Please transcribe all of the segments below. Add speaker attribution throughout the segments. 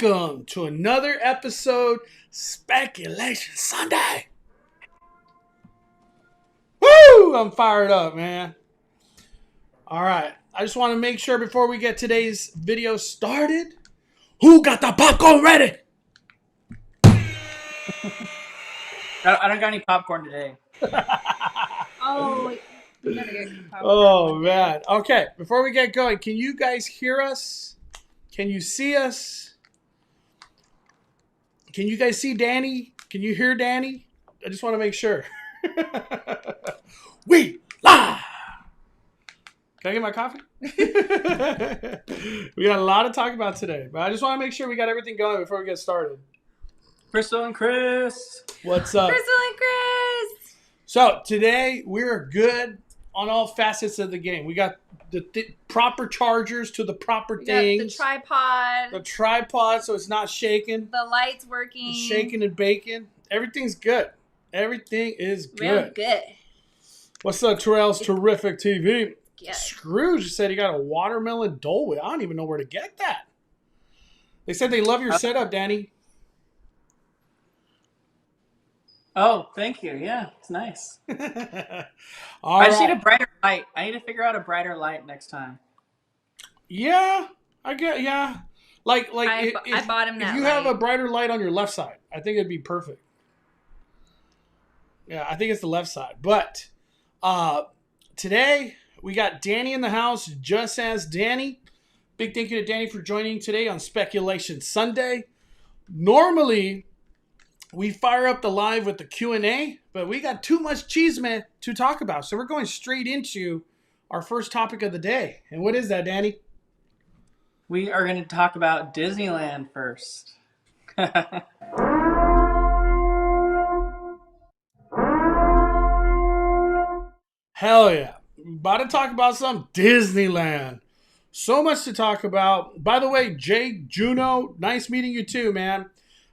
Speaker 1: Welcome to another episode, Speculation Sunday. Woo! I'm fired up, man. All right. I just want to make sure before we get today's video started, who got the popcorn ready?
Speaker 2: I don't got any popcorn today.
Speaker 3: Oh, you gotta get popcorn.
Speaker 1: Oh, man. Okay. Before we get going, can you guys hear us? Can you see us? Can you guys see Danny? Can you hear Danny? I just want to make sure. We live! Can I get my coffee? We got a lot to talk about today, but I just want to make sure we got everything going before we get started.
Speaker 2: Crystal and Chris.
Speaker 1: What's up?
Speaker 3: Crystal and Chris!
Speaker 1: So, today we're good on all facets of the game. We got the proper chargers to the proper things.
Speaker 3: The tripod.
Speaker 1: The tripod so it's not shaking.
Speaker 3: The lights working.
Speaker 1: Shaking and baking. Everything's good. Everything is good.
Speaker 3: Real good.
Speaker 1: What's up, Terrell's Terrific TV?
Speaker 3: Yeah.
Speaker 1: Scrooge said he got a watermelon Dole Whip. I don't even know where to get that. They said they love your setup, Danny.
Speaker 2: Oh, thank you. Yeah, it's nice.
Speaker 1: All
Speaker 2: I
Speaker 1: right.
Speaker 2: just need a brighter light. I need to figure out a brighter light next time.
Speaker 1: Yeah, I get. Yeah, like
Speaker 3: I bought him that
Speaker 1: If you have a brighter light on your left side, I think it'd be perfect. Yeah, I think it's the left side. But today we got Danny in the house. Just as Danny. Big thank you to Danny for joining today on Speculation Sunday. Normally, we fire up the live with the Q&A, but we got too much cheeseman to talk about. So we're going straight into our first topic of the day. And what is that, Danny?
Speaker 2: We are going to talk about Disneyland first.
Speaker 1: Hell yeah. About to talk about some Disneyland. So much to talk about. By the way, Jake, Juno, nice meeting you too, man.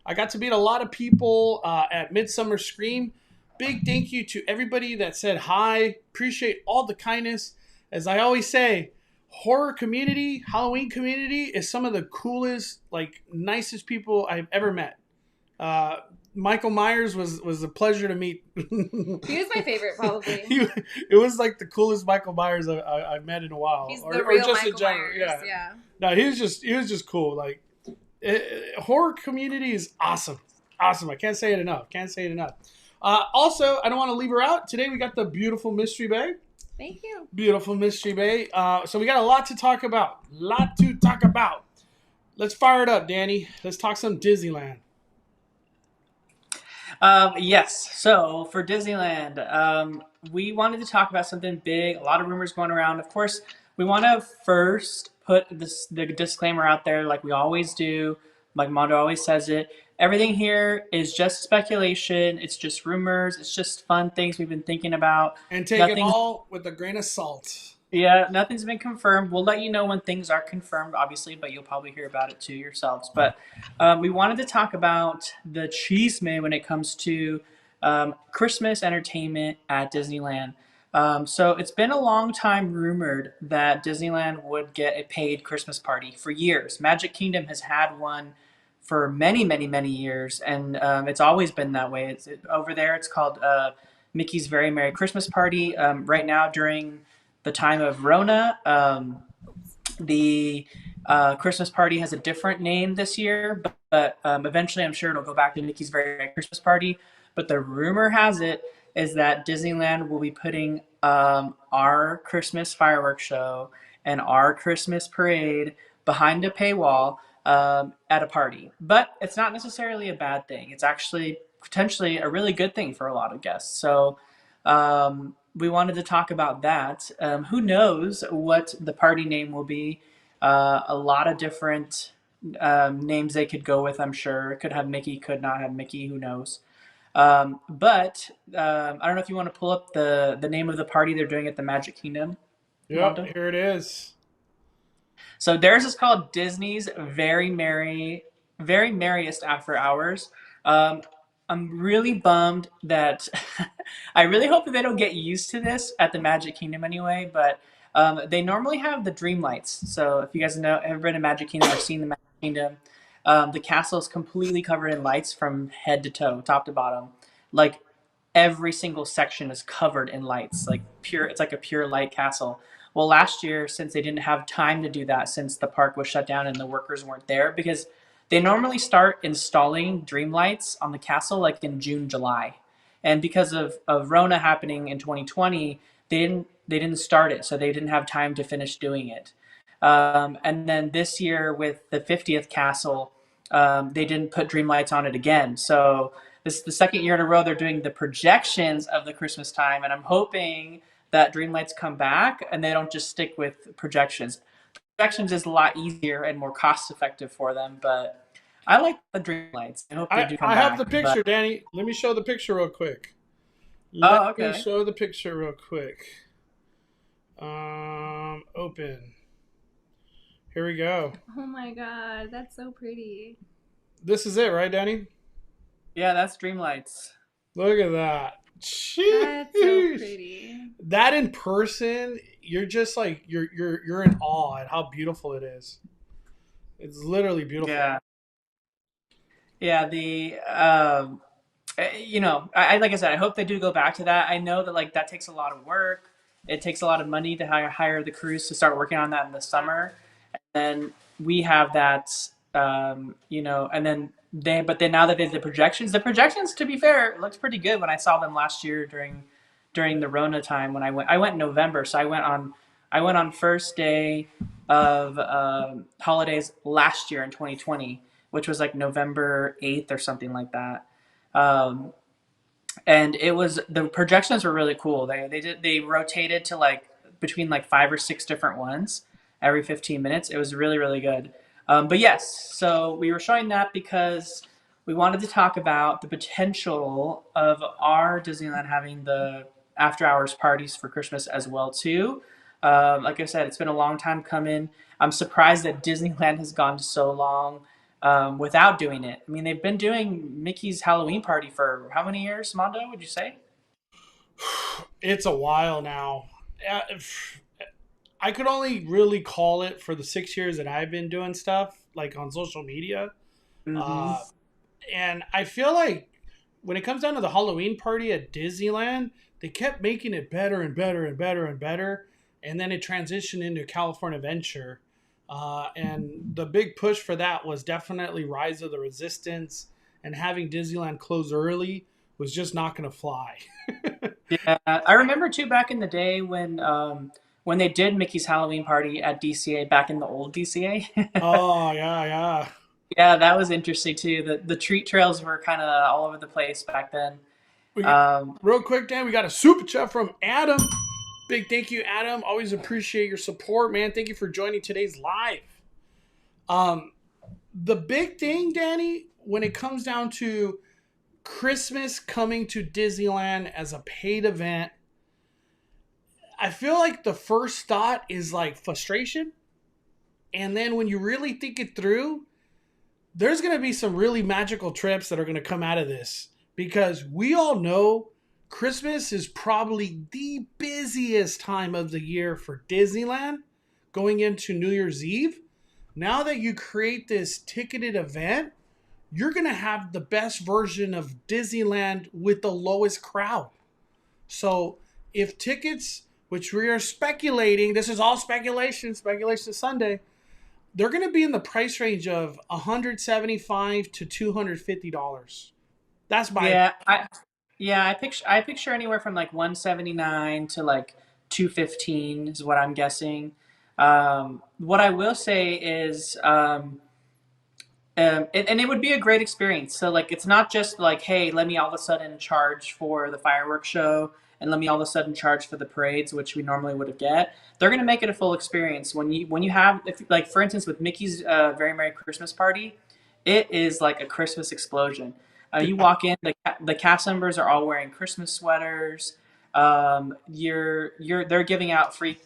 Speaker 1: I got to meet a lot of people at Midsummer Scream. Big thank you to everybody that said hi. Appreciate all the kindness. As I always say, horror community, Halloween community is some of the coolest, nicest people I've ever met. Michael Myers was a pleasure to meet.
Speaker 3: He was my favorite, probably.
Speaker 1: It was like the coolest Michael Myers I've met in a while.
Speaker 3: He's the real Michael Myers. Yeah.
Speaker 1: No, he was just cool. Horror community is awesome. Awesome. I can't say it enough. Also, I don't want to leave her out. Today we got the beautiful Mystery Bay.
Speaker 3: Thank you.
Speaker 1: Beautiful Mystery Bay. So we got a lot to talk about. Let's fire it up, Danny. Let's talk some Disneyland.
Speaker 2: Yes. So for Disneyland, we wanted to talk about something big. A lot of rumors going around. Of course, we want to first put the disclaimer out there like we always do. Like Mondo always says it. Everything here is just speculation. It's just rumors. It's just fun things we've been thinking about.
Speaker 1: And take it all with a grain of salt. Yeah,
Speaker 2: nothing's been confirmed. We'll let you know when things are confirmed, obviously, but you'll probably hear about it too yourselves. But we wanted to talk about the cheeseman when it comes to Christmas entertainment at Disneyland. So it's been a long time rumored that Disneyland would get a paid Christmas party for years. Magic Kingdom has had one for many, many, many years, and it's always been that way. Over there, it's called Mickey's Very Merry Christmas Party. Right now, during the time of Rona, the Christmas party has a different name this year, but eventually I'm sure it'll go back to Mickey's Very Merry Christmas Party. But the rumor has it is that Disneyland will be putting our Christmas fireworks show and our Christmas parade behind a paywall at a party. But it's not necessarily a bad thing. It's actually potentially a really good thing for a lot of guests. So we wanted to talk about that. Who knows what the party name will be? A lot of different names they could go with, I'm sure. It could have Mickey, could not have Mickey, who knows? But I don't know if you want to pull up the name of the party they're doing at the Magic Kingdom.
Speaker 1: Yep, here it is.
Speaker 2: So theirs is called Disney's Very Merriest After Hours. I'm really bummed that I really hope that they don't get used to this at the Magic Kingdom anyway, but they normally have the dream lights. So if you guys know, ever been to Magic Kingdom or seen the Magic Kingdom, The castle is completely covered in lights from head to toe, top to bottom. Like every single section is covered in lights, like pure. It's like a pure light castle. Well, last year, since they didn't have time to do that, since the park was shut down and the workers weren't there, because they normally start installing dream lights on the castle like in June, July, and because of Rona happening in 2020, they didn't start it, so they didn't have time to finish doing it. And then this year with the 50th castle, they didn't put dream lights on it again. So this is the second year in a row they're doing the projections of the Christmas time, and I'm hoping that dream lights come back and they don't just stick with projections. Projections is a lot easier and more cost effective for them, but I like the dream lights. I hope they do come
Speaker 1: I have the
Speaker 2: back. But
Speaker 1: picture, Danny. Let me show the picture real quick. Let
Speaker 2: oh,
Speaker 1: me
Speaker 2: okay.
Speaker 1: show the picture real quick. Open. Here we go.
Speaker 3: Oh my god, that's so pretty.
Speaker 1: This is it, right, Danny?
Speaker 2: Yeah, that's dream lights.
Speaker 1: Look at that.
Speaker 3: That's so
Speaker 1: Jeez.
Speaker 3: pretty.
Speaker 1: That in person, you're just like you're in awe at how beautiful it is. It's literally beautiful.
Speaker 2: Yeah, yeah. I like I said, I hope they do go back to that. I know that like that takes a lot of work. It takes a lot of money to hire the crews to start working on that in the summer. Then we have that, and then but then now that they did the projections, to be fair, looked pretty good when I saw them last year during the Rona time when I went in November, so I went on first day of holidays last year in 2020, which was like November 8th or something like that. Um, and it was the projections were really cool. They rotated to like between like five or six different ones every 15 minutes. It was really really good. But yes, so we were showing that because we wanted to talk about the potential of our Disneyland having the after hours parties for Christmas as well too. Like I said, it's been a long time coming. I'm surprised that Disneyland has gone so long without doing it. I mean, they've been doing Mickey's Halloween party for how many years, Mondo, would you say?
Speaker 1: It's a while now. I could only really call it for the 6 years that I've been doing stuff like on social media.
Speaker 2: Mm-hmm.
Speaker 1: Uh, and I feel like when it comes down to the Halloween party at Disneyland, they kept making it better and better and better and better, and then it transitioned into California Adventure. And the big push for that was definitely Rise of the Resistance, and having Disneyland close early was just not going to fly.
Speaker 2: Yeah, I remember too back in the day when they did Mickey's Halloween party at DCA back in the old DCA.
Speaker 1: Oh yeah, yeah.
Speaker 2: Yeah, that was interesting too. The treat trails were kind of all over the place back then.
Speaker 1: We,
Speaker 2: Um,
Speaker 1: real quick, Dan, we got a super chat from Adam. Big thank you, Adam. Always appreciate your support, man. Thank you for joining today's live. Um, the big thing, Danny, when it comes down to Christmas coming to Disneyland as a paid event, I feel like the first thought is like frustration. And then when you really think it through, there's going to be some really magical trips that are going to come out of this because we all know Christmas is probably the busiest time of the year for Disneyland going into New Year's Eve. Now that you create this ticketed event, you're going to have the best version of Disneyland with the lowest crowd. So if tickets, which we are speculating, this is all speculation Sunday, they're going to be in the price range of $175 to $250. That's my
Speaker 2: yeah, I picture anywhere from like 179 to like 215 is what I'm guessing. What I will say is and it would be a great experience. So like it's not just like, hey, let me all of a sudden charge for the fireworks show and let me all of a sudden charge for the parades, which we normally would have get. They're gonna make it a full experience. When you have if, like for instance with Mickey's Very Merry Christmas Party, it is like a Christmas explosion. You walk in, the cast members are all wearing Christmas sweaters. They're giving out free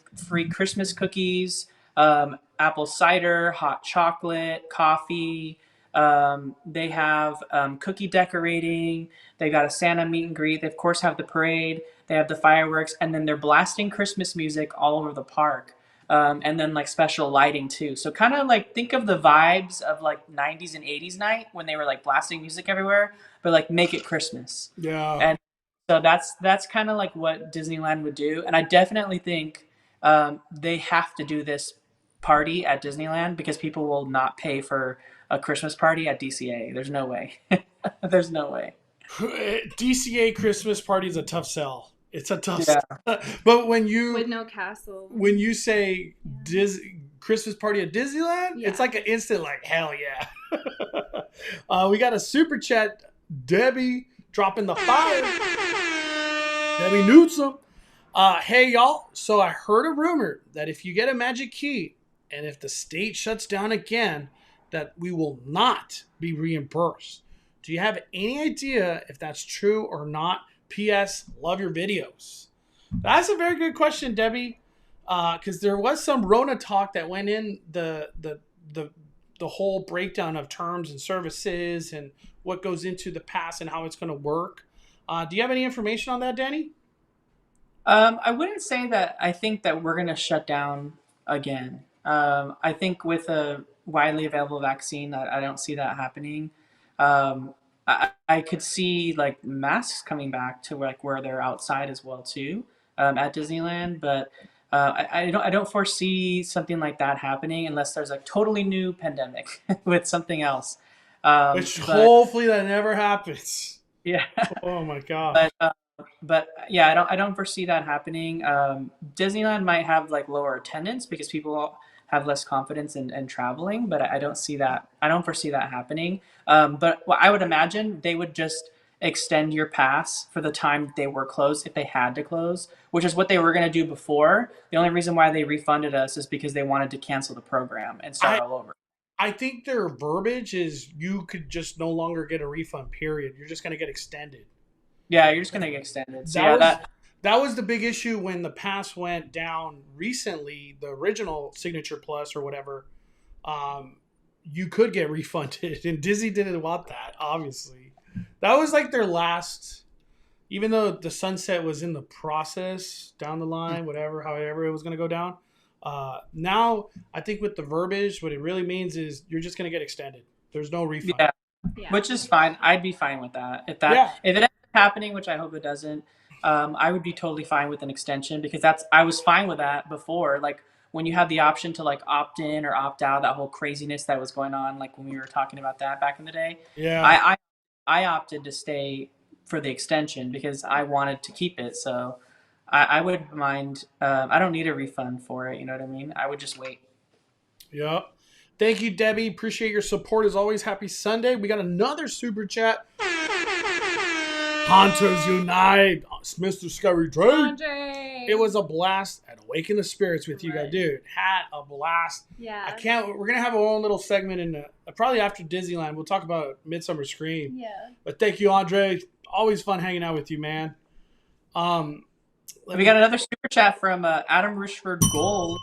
Speaker 2: Christmas cookies, apple cider, hot chocolate, coffee. They have cookie decorating. They got a Santa meet and greet. They of course have the parade. They have the fireworks, and then they're blasting Christmas music all over the park. and then like special lighting too. So kind of like think of the vibes of like 90s and 80s night when they were like blasting music everywhere, but like make it Christmas.
Speaker 1: Yeah.
Speaker 2: And so that's kind of like what Disneyland would do. And I definitely think they have to do this party at Disneyland because people will not pay for a Christmas party at DCA. There's no way. There's no way.
Speaker 1: DCA Christmas party is a tough sell. It's a tough
Speaker 2: Yeah.
Speaker 1: sell. But
Speaker 3: With no castle.
Speaker 1: when you say Christmas party at Disneyland,
Speaker 3: Yeah.
Speaker 1: it's like an instant like hell yeah. We got a super chat, Debbie dropping the fire. Debbie Newsom. Hey y'all, so I heard a rumor that if you get a magic key and if the state shuts down again, that we will not be reimbursed. Do you have any idea if that's true or not? P.S. Love your videos. That's a very good question, Debbie. Because there was some Rona talk that went in the whole breakdown of terms and services and what goes into the pass and how it's going to work. Do you have any information on that, Danny?
Speaker 2: I wouldn't say that I think that we're going to shut down again. I think with a widely available vaccine, I don't see that happening. I could see like masks coming back to like where they're outside as well too at Disneyland, but I don't foresee something like that happening unless there's a totally new pandemic with something else.
Speaker 1: Which
Speaker 2: But
Speaker 1: hopefully that never happens.
Speaker 2: yeah,
Speaker 1: Oh my god.
Speaker 2: but yeah, I don't foresee that happening. Disneyland might have like lower attendance because people have less confidence in traveling, but I don't see that. I don't foresee that happening. But what I would imagine they would just extend your pass for the time they were closed if they had to close, which is what they were going to do before. The only reason why they refunded us is because they wanted to cancel the program and start all over.
Speaker 1: I think their verbiage is you could just no longer get a refund, period. You're just going to get extended.
Speaker 2: Yeah, you're just going to get extended. So
Speaker 1: that was the big issue when the pass went down recently, the original Signature Plus or whatever. You could get refunded, and Disney didn't want that, obviously. That was like their last, even though the sunset was in the process down the line, however it was going to go down. Now, I think with the verbiage, what it really means is you're just going to get extended. There's no refund.
Speaker 2: Yeah, which is fine. I'd be fine with that. If it ends up happening, which I hope it doesn't, I would be totally fine with an extension because I was fine with that before. Like when you had the option to like opt in or opt out, that whole craziness that was going on, like when we were talking about that back in the day.
Speaker 1: Yeah.
Speaker 2: I opted to stay for the extension because I wanted to keep it. So I wouldn't mind. I don't need a refund for it. You know what I mean? I would just wait.
Speaker 1: Yep. Thank you, Debbie. Appreciate your support as always. Happy Sunday. We got another super chat. Hunters Unite. Mr. Scary Drake.
Speaker 3: Andre.
Speaker 1: It was a blast at Awaken the Spirits with you guys, dude. Had a blast.
Speaker 3: Yeah.
Speaker 1: We're gonna have our own little segment in probably after Disneyland. We'll talk about Midsummer Scream.
Speaker 3: Yeah.
Speaker 1: But thank you, Andre. Always fun hanging out with you, man.
Speaker 2: We got another super chat from Adam Rushford Gold.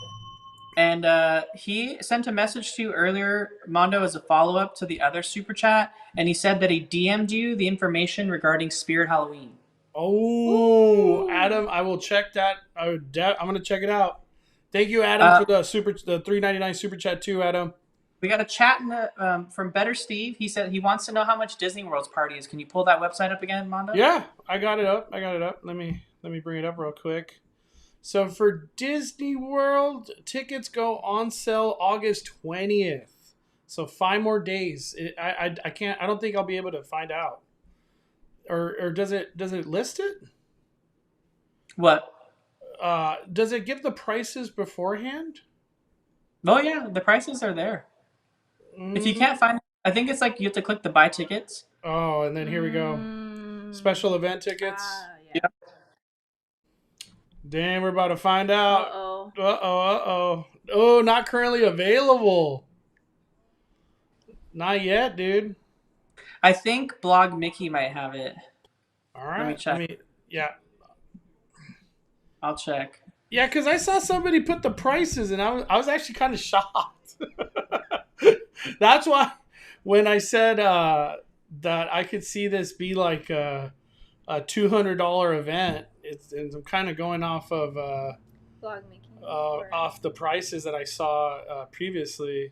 Speaker 2: And he sent a message to you earlier, Mondo, as a follow-up to the other super chat. And he said that he DM'd you the information regarding Spirit Halloween.
Speaker 1: Oh,
Speaker 3: Ooh.
Speaker 1: Adam, I will check that. I'm going to check it out. Thank you, Adam, for the $3.99 super chat too, Adam.
Speaker 2: We got a chat from Better Steve. He said he wants to know how much Disney World's party is. Can you pull that website up again, Mondo?
Speaker 1: Yeah, I got it up. Let me bring it up real quick. So for Disney World, tickets go on sale August 20th. So 5 more days. I don't think I'll be able to find out. Or does it list it?
Speaker 2: What?
Speaker 1: Does it give the prices beforehand?
Speaker 2: Oh yeah, the prices are there. If you can't find, I think it's like you have to click the buy tickets.
Speaker 1: Oh, and then here we go. Special event tickets.
Speaker 3: Yeah.
Speaker 1: Damn, we're about to find out.
Speaker 3: Uh-oh.
Speaker 1: Oh, not currently available. Not yet, dude.
Speaker 2: I think Blog Mickey might have it.
Speaker 1: All right.
Speaker 2: Let me check.
Speaker 1: Yeah.
Speaker 2: I'll check.
Speaker 1: Yeah, because I saw somebody put the prices, and I was actually kind of shocked. That's why when I said that I could see this be like a $200 event, I'm kind of going off of
Speaker 3: Blog Mickey? Or...
Speaker 1: off the prices that I saw previously.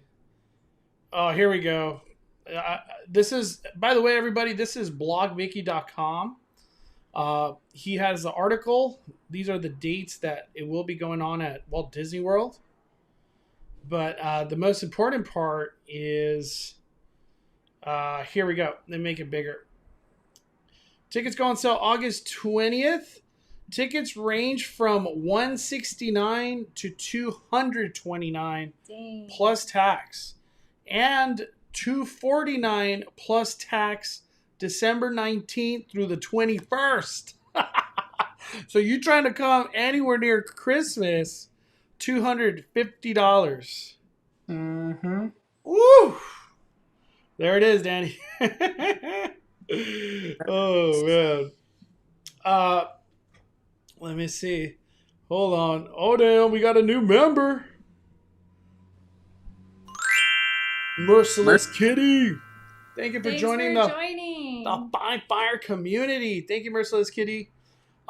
Speaker 1: Oh, here we go. This is, by the way, everybody, this is blogmickey.com. He has the article. These are the dates that it will be going on at Walt Disney World. But the most important part is, here we go. Let me make it bigger. Tickets go on sale August 20th. Tickets range from $169 to $229
Speaker 3: Dang.
Speaker 1: plus tax, and $249 plus tax December 19th through the 21st. So you trying to come anywhere near Christmas, $250.
Speaker 2: Mm-hmm.
Speaker 1: Woo! There it is, Danny. Oh man. Let me see. Hold on. Oh damn, we got a new member. Merciless Kitty. Thank you for
Speaker 3: Thanks
Speaker 1: joining
Speaker 3: for
Speaker 1: the
Speaker 3: joining.
Speaker 1: By Fire community. Thank you, Merciless Kitty.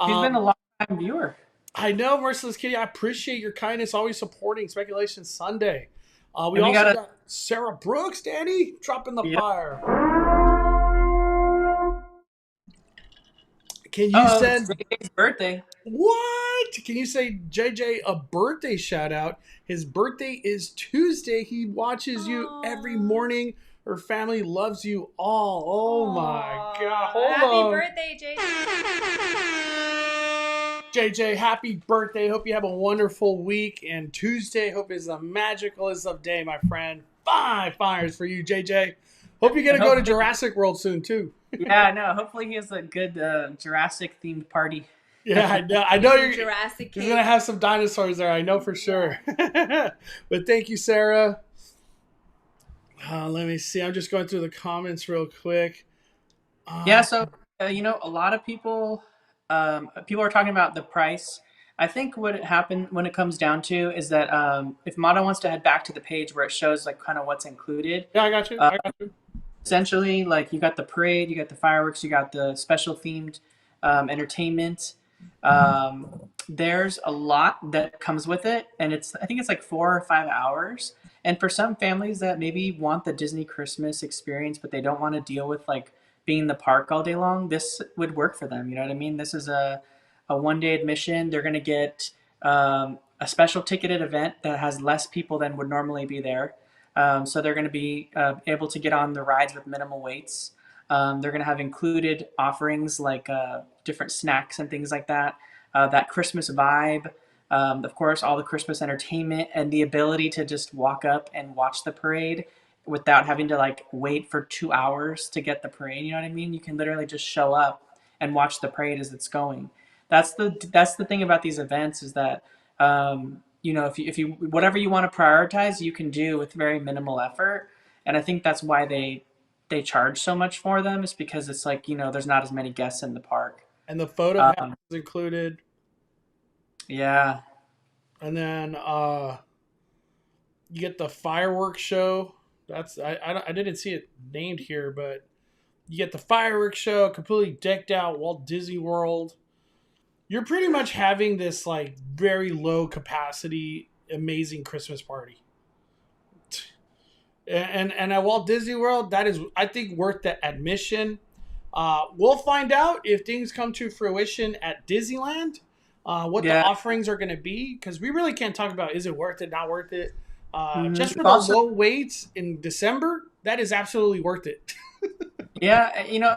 Speaker 2: He's been a long-time viewer.
Speaker 1: I know, Merciless Kitty. I appreciate your kindness, always supporting Speculation Sunday. We
Speaker 2: And
Speaker 1: also
Speaker 2: you
Speaker 1: got Sarah Brooks, Danny, dropping the
Speaker 2: Yep.
Speaker 1: fire. Can you send
Speaker 2: it's JJ's birthday.
Speaker 1: what? Can you say JJ a birthday shout out? His birthday is Tuesday. He watches you every
Speaker 3: Aw.
Speaker 1: morning. Her family loves you all. Oh my God. Hold
Speaker 3: Happy
Speaker 1: on.
Speaker 3: birthday,
Speaker 1: JJ, happy birthday. Hope you have a wonderful week. And Tuesday, hope is the magicalest of day, my friend. 5 fires for you, JJ. Hope you get to go to Jurassic World soon, too.
Speaker 2: Yeah, no. Hopefully he has a good Jurassic themed party.
Speaker 1: Yeah, I know you're
Speaker 3: Jurassic
Speaker 1: going to have some dinosaurs there. I know for sure. But thank you, Sarah. Let me see. I'm just going through the comments real quick.
Speaker 2: Yeah, so a lot of people are talking about the price. I think what happened when it comes down to is that if Mata wants to head back to the page where it shows like kind of what's included.
Speaker 1: Yeah, I got you.
Speaker 2: Essentially, like you got the parade, you got the fireworks, you got the special themed entertainment. There's a lot that comes with it, and I think it's like 4 or 5 hours. And for some families that maybe want the Disney Christmas experience, but they don't want to deal with like being in the park all day long, this would work for them. You know what I mean? This is a 1-day admission. They're going to get a special ticketed event that has less people than would normally be there. So they're going to be able to get on the rides with minimal waits. They're going to have included offerings like different snacks and things like that. That Christmas vibe. Of course, all the Christmas entertainment and the ability to just walk up and watch the parade without having to like wait for 2 hours to get the parade. You know what I mean? You can literally just show up and watch the parade as it's going. That's the thing about these events is that if you whatever you want to prioritize, you can do with very minimal effort. And I think that's why they charge so much for them, is because it's like there's not as many guests in the park.
Speaker 1: And the photo pass is included.
Speaker 2: Yeah.
Speaker 1: And then you get the fireworks show. That's I didn't see it named here, but you get the fireworks show, completely decked out Walt Disney World. You're pretty much having this like very low capacity, amazing Christmas party. And at Walt Disney World, that is, I think, worth the admission. We'll find out if things come to fruition at Disneyland. What the offerings are going to be, because we really can't talk about is it worth it, not worth it. Just for the low weights in December, that is absolutely worth it.
Speaker 2: Yeah,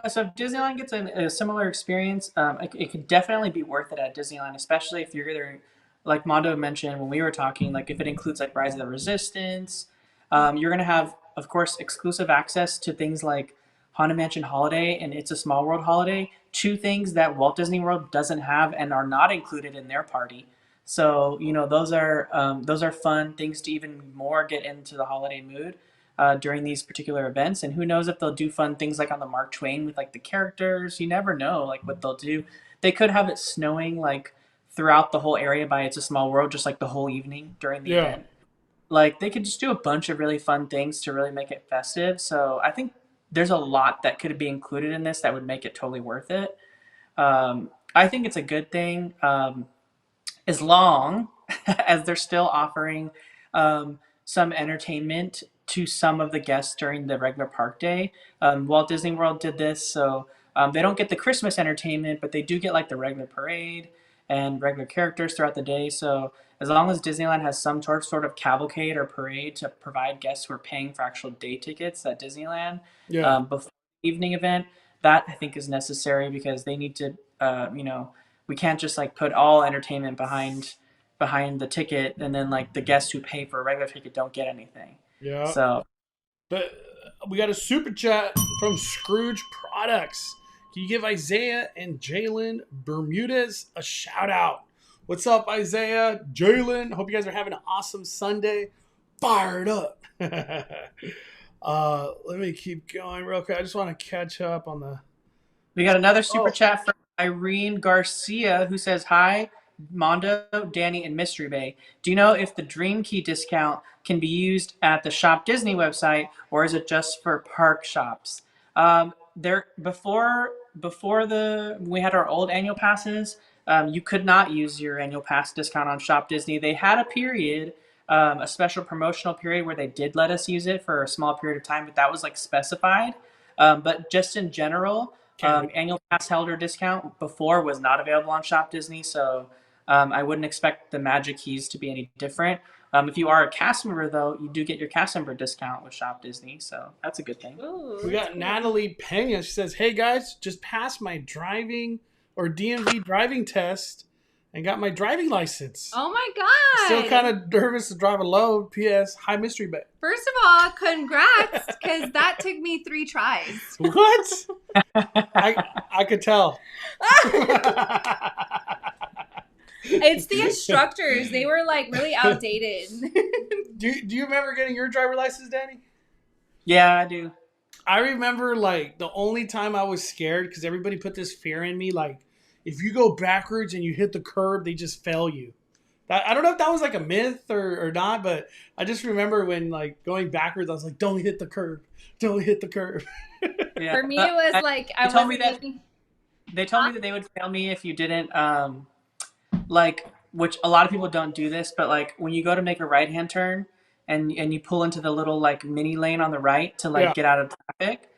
Speaker 2: so if Disneyland gets a similar experience, it could definitely be worth it at Disneyland, especially if you're there, like Mondo mentioned when we were talking, like if it includes like Rise of the Resistance. You're going to have, of course, exclusive access to things like Haunted Mansion Holiday and It's a Small World Holiday, 2 things that Walt Disney World doesn't have and are not included in their party. So, those are fun things to even more get into the holiday mood during these particular events. And who knows if they'll do fun things like on the Mark Twain with like the characters. You never know like what they'll do. They could have it snowing like throughout the whole area by It's a Small World, just like the whole evening during the event. Like they could just do a bunch of really fun things to really make it festive. So I think there's a lot that could be included in this that would make it totally worth it. I think it's a good thing. as long as they're still offering some entertainment to some of the guests during the regular park day. Walt Disney World did this, so they don't get the Christmas entertainment, but they do get like the regular parade and regular characters throughout the day. So as long as Disneyland has some sort of cavalcade or parade to provide guests who are paying for actual day tickets at Disneyland
Speaker 1: Yeah.
Speaker 2: before the evening event, that I think is necessary because they need to, we can't just like put all entertainment behind the ticket and then like the guests who pay for a regular ticket don't get anything.
Speaker 1: Yeah.
Speaker 2: So
Speaker 1: But we got a super chat from Scrooge Products. Can you give Isaiah and Jalen Bermudez a shout out? What's up, Isaiah? Jalen, hope you guys are having an awesome Sunday. Fired up. Let me keep going real quick. I just want to catch up on the.
Speaker 2: we got another super chat from Irene Garcia who says, "Hi, Mondo, Danny, and Mystery Bay. Do you know if the Dream Key discount can be used at the Shop Disney website, or is it just for park shops?" There before we had our old annual passes, you could not use your annual pass discount on Shop Disney. They had a period, a special promotional period where they did let us use it for a small period of time, but that was like specified. But just in general, annual pass holder discount before was not available on Shop Disney, so I wouldn't expect the Magic Keys to be any different. If you are a cast member, though, you do get your cast member discount with Shop Disney, so that's a good thing.
Speaker 3: Ooh,
Speaker 1: We got Natalie Pena. She says, "Hey guys, just passed my driving or DMV driving test and got my driving license.
Speaker 3: Oh my god!
Speaker 1: Still kind of nervous to drive alone. P.S. Hi, Mystery Bay."
Speaker 3: First of all, congrats, because that took me 3 tries.
Speaker 1: What? I could tell.
Speaker 3: It's the instructors; they were like really outdated.
Speaker 1: Do you remember getting your driver license, Danny?
Speaker 2: Yeah, I do.
Speaker 1: I remember like the only time I was scared because everybody put this fear in me, like if you go backwards and you hit the curb, they just fail you. I don't know if that was like a myth or not, but I just remember when like going backwards, I was like, "Don't hit the curb, don't hit the curb."
Speaker 2: Yeah.
Speaker 3: For me, it was like I
Speaker 2: they told
Speaker 3: wasn't
Speaker 2: me that
Speaker 3: looking.
Speaker 2: they told me that they would fail me if you didn't like, which a lot of people don't do this, but like when you go to make a right hand turn and you pull into the little like mini lane on the right to like
Speaker 1: Yeah.
Speaker 2: get out of traffic,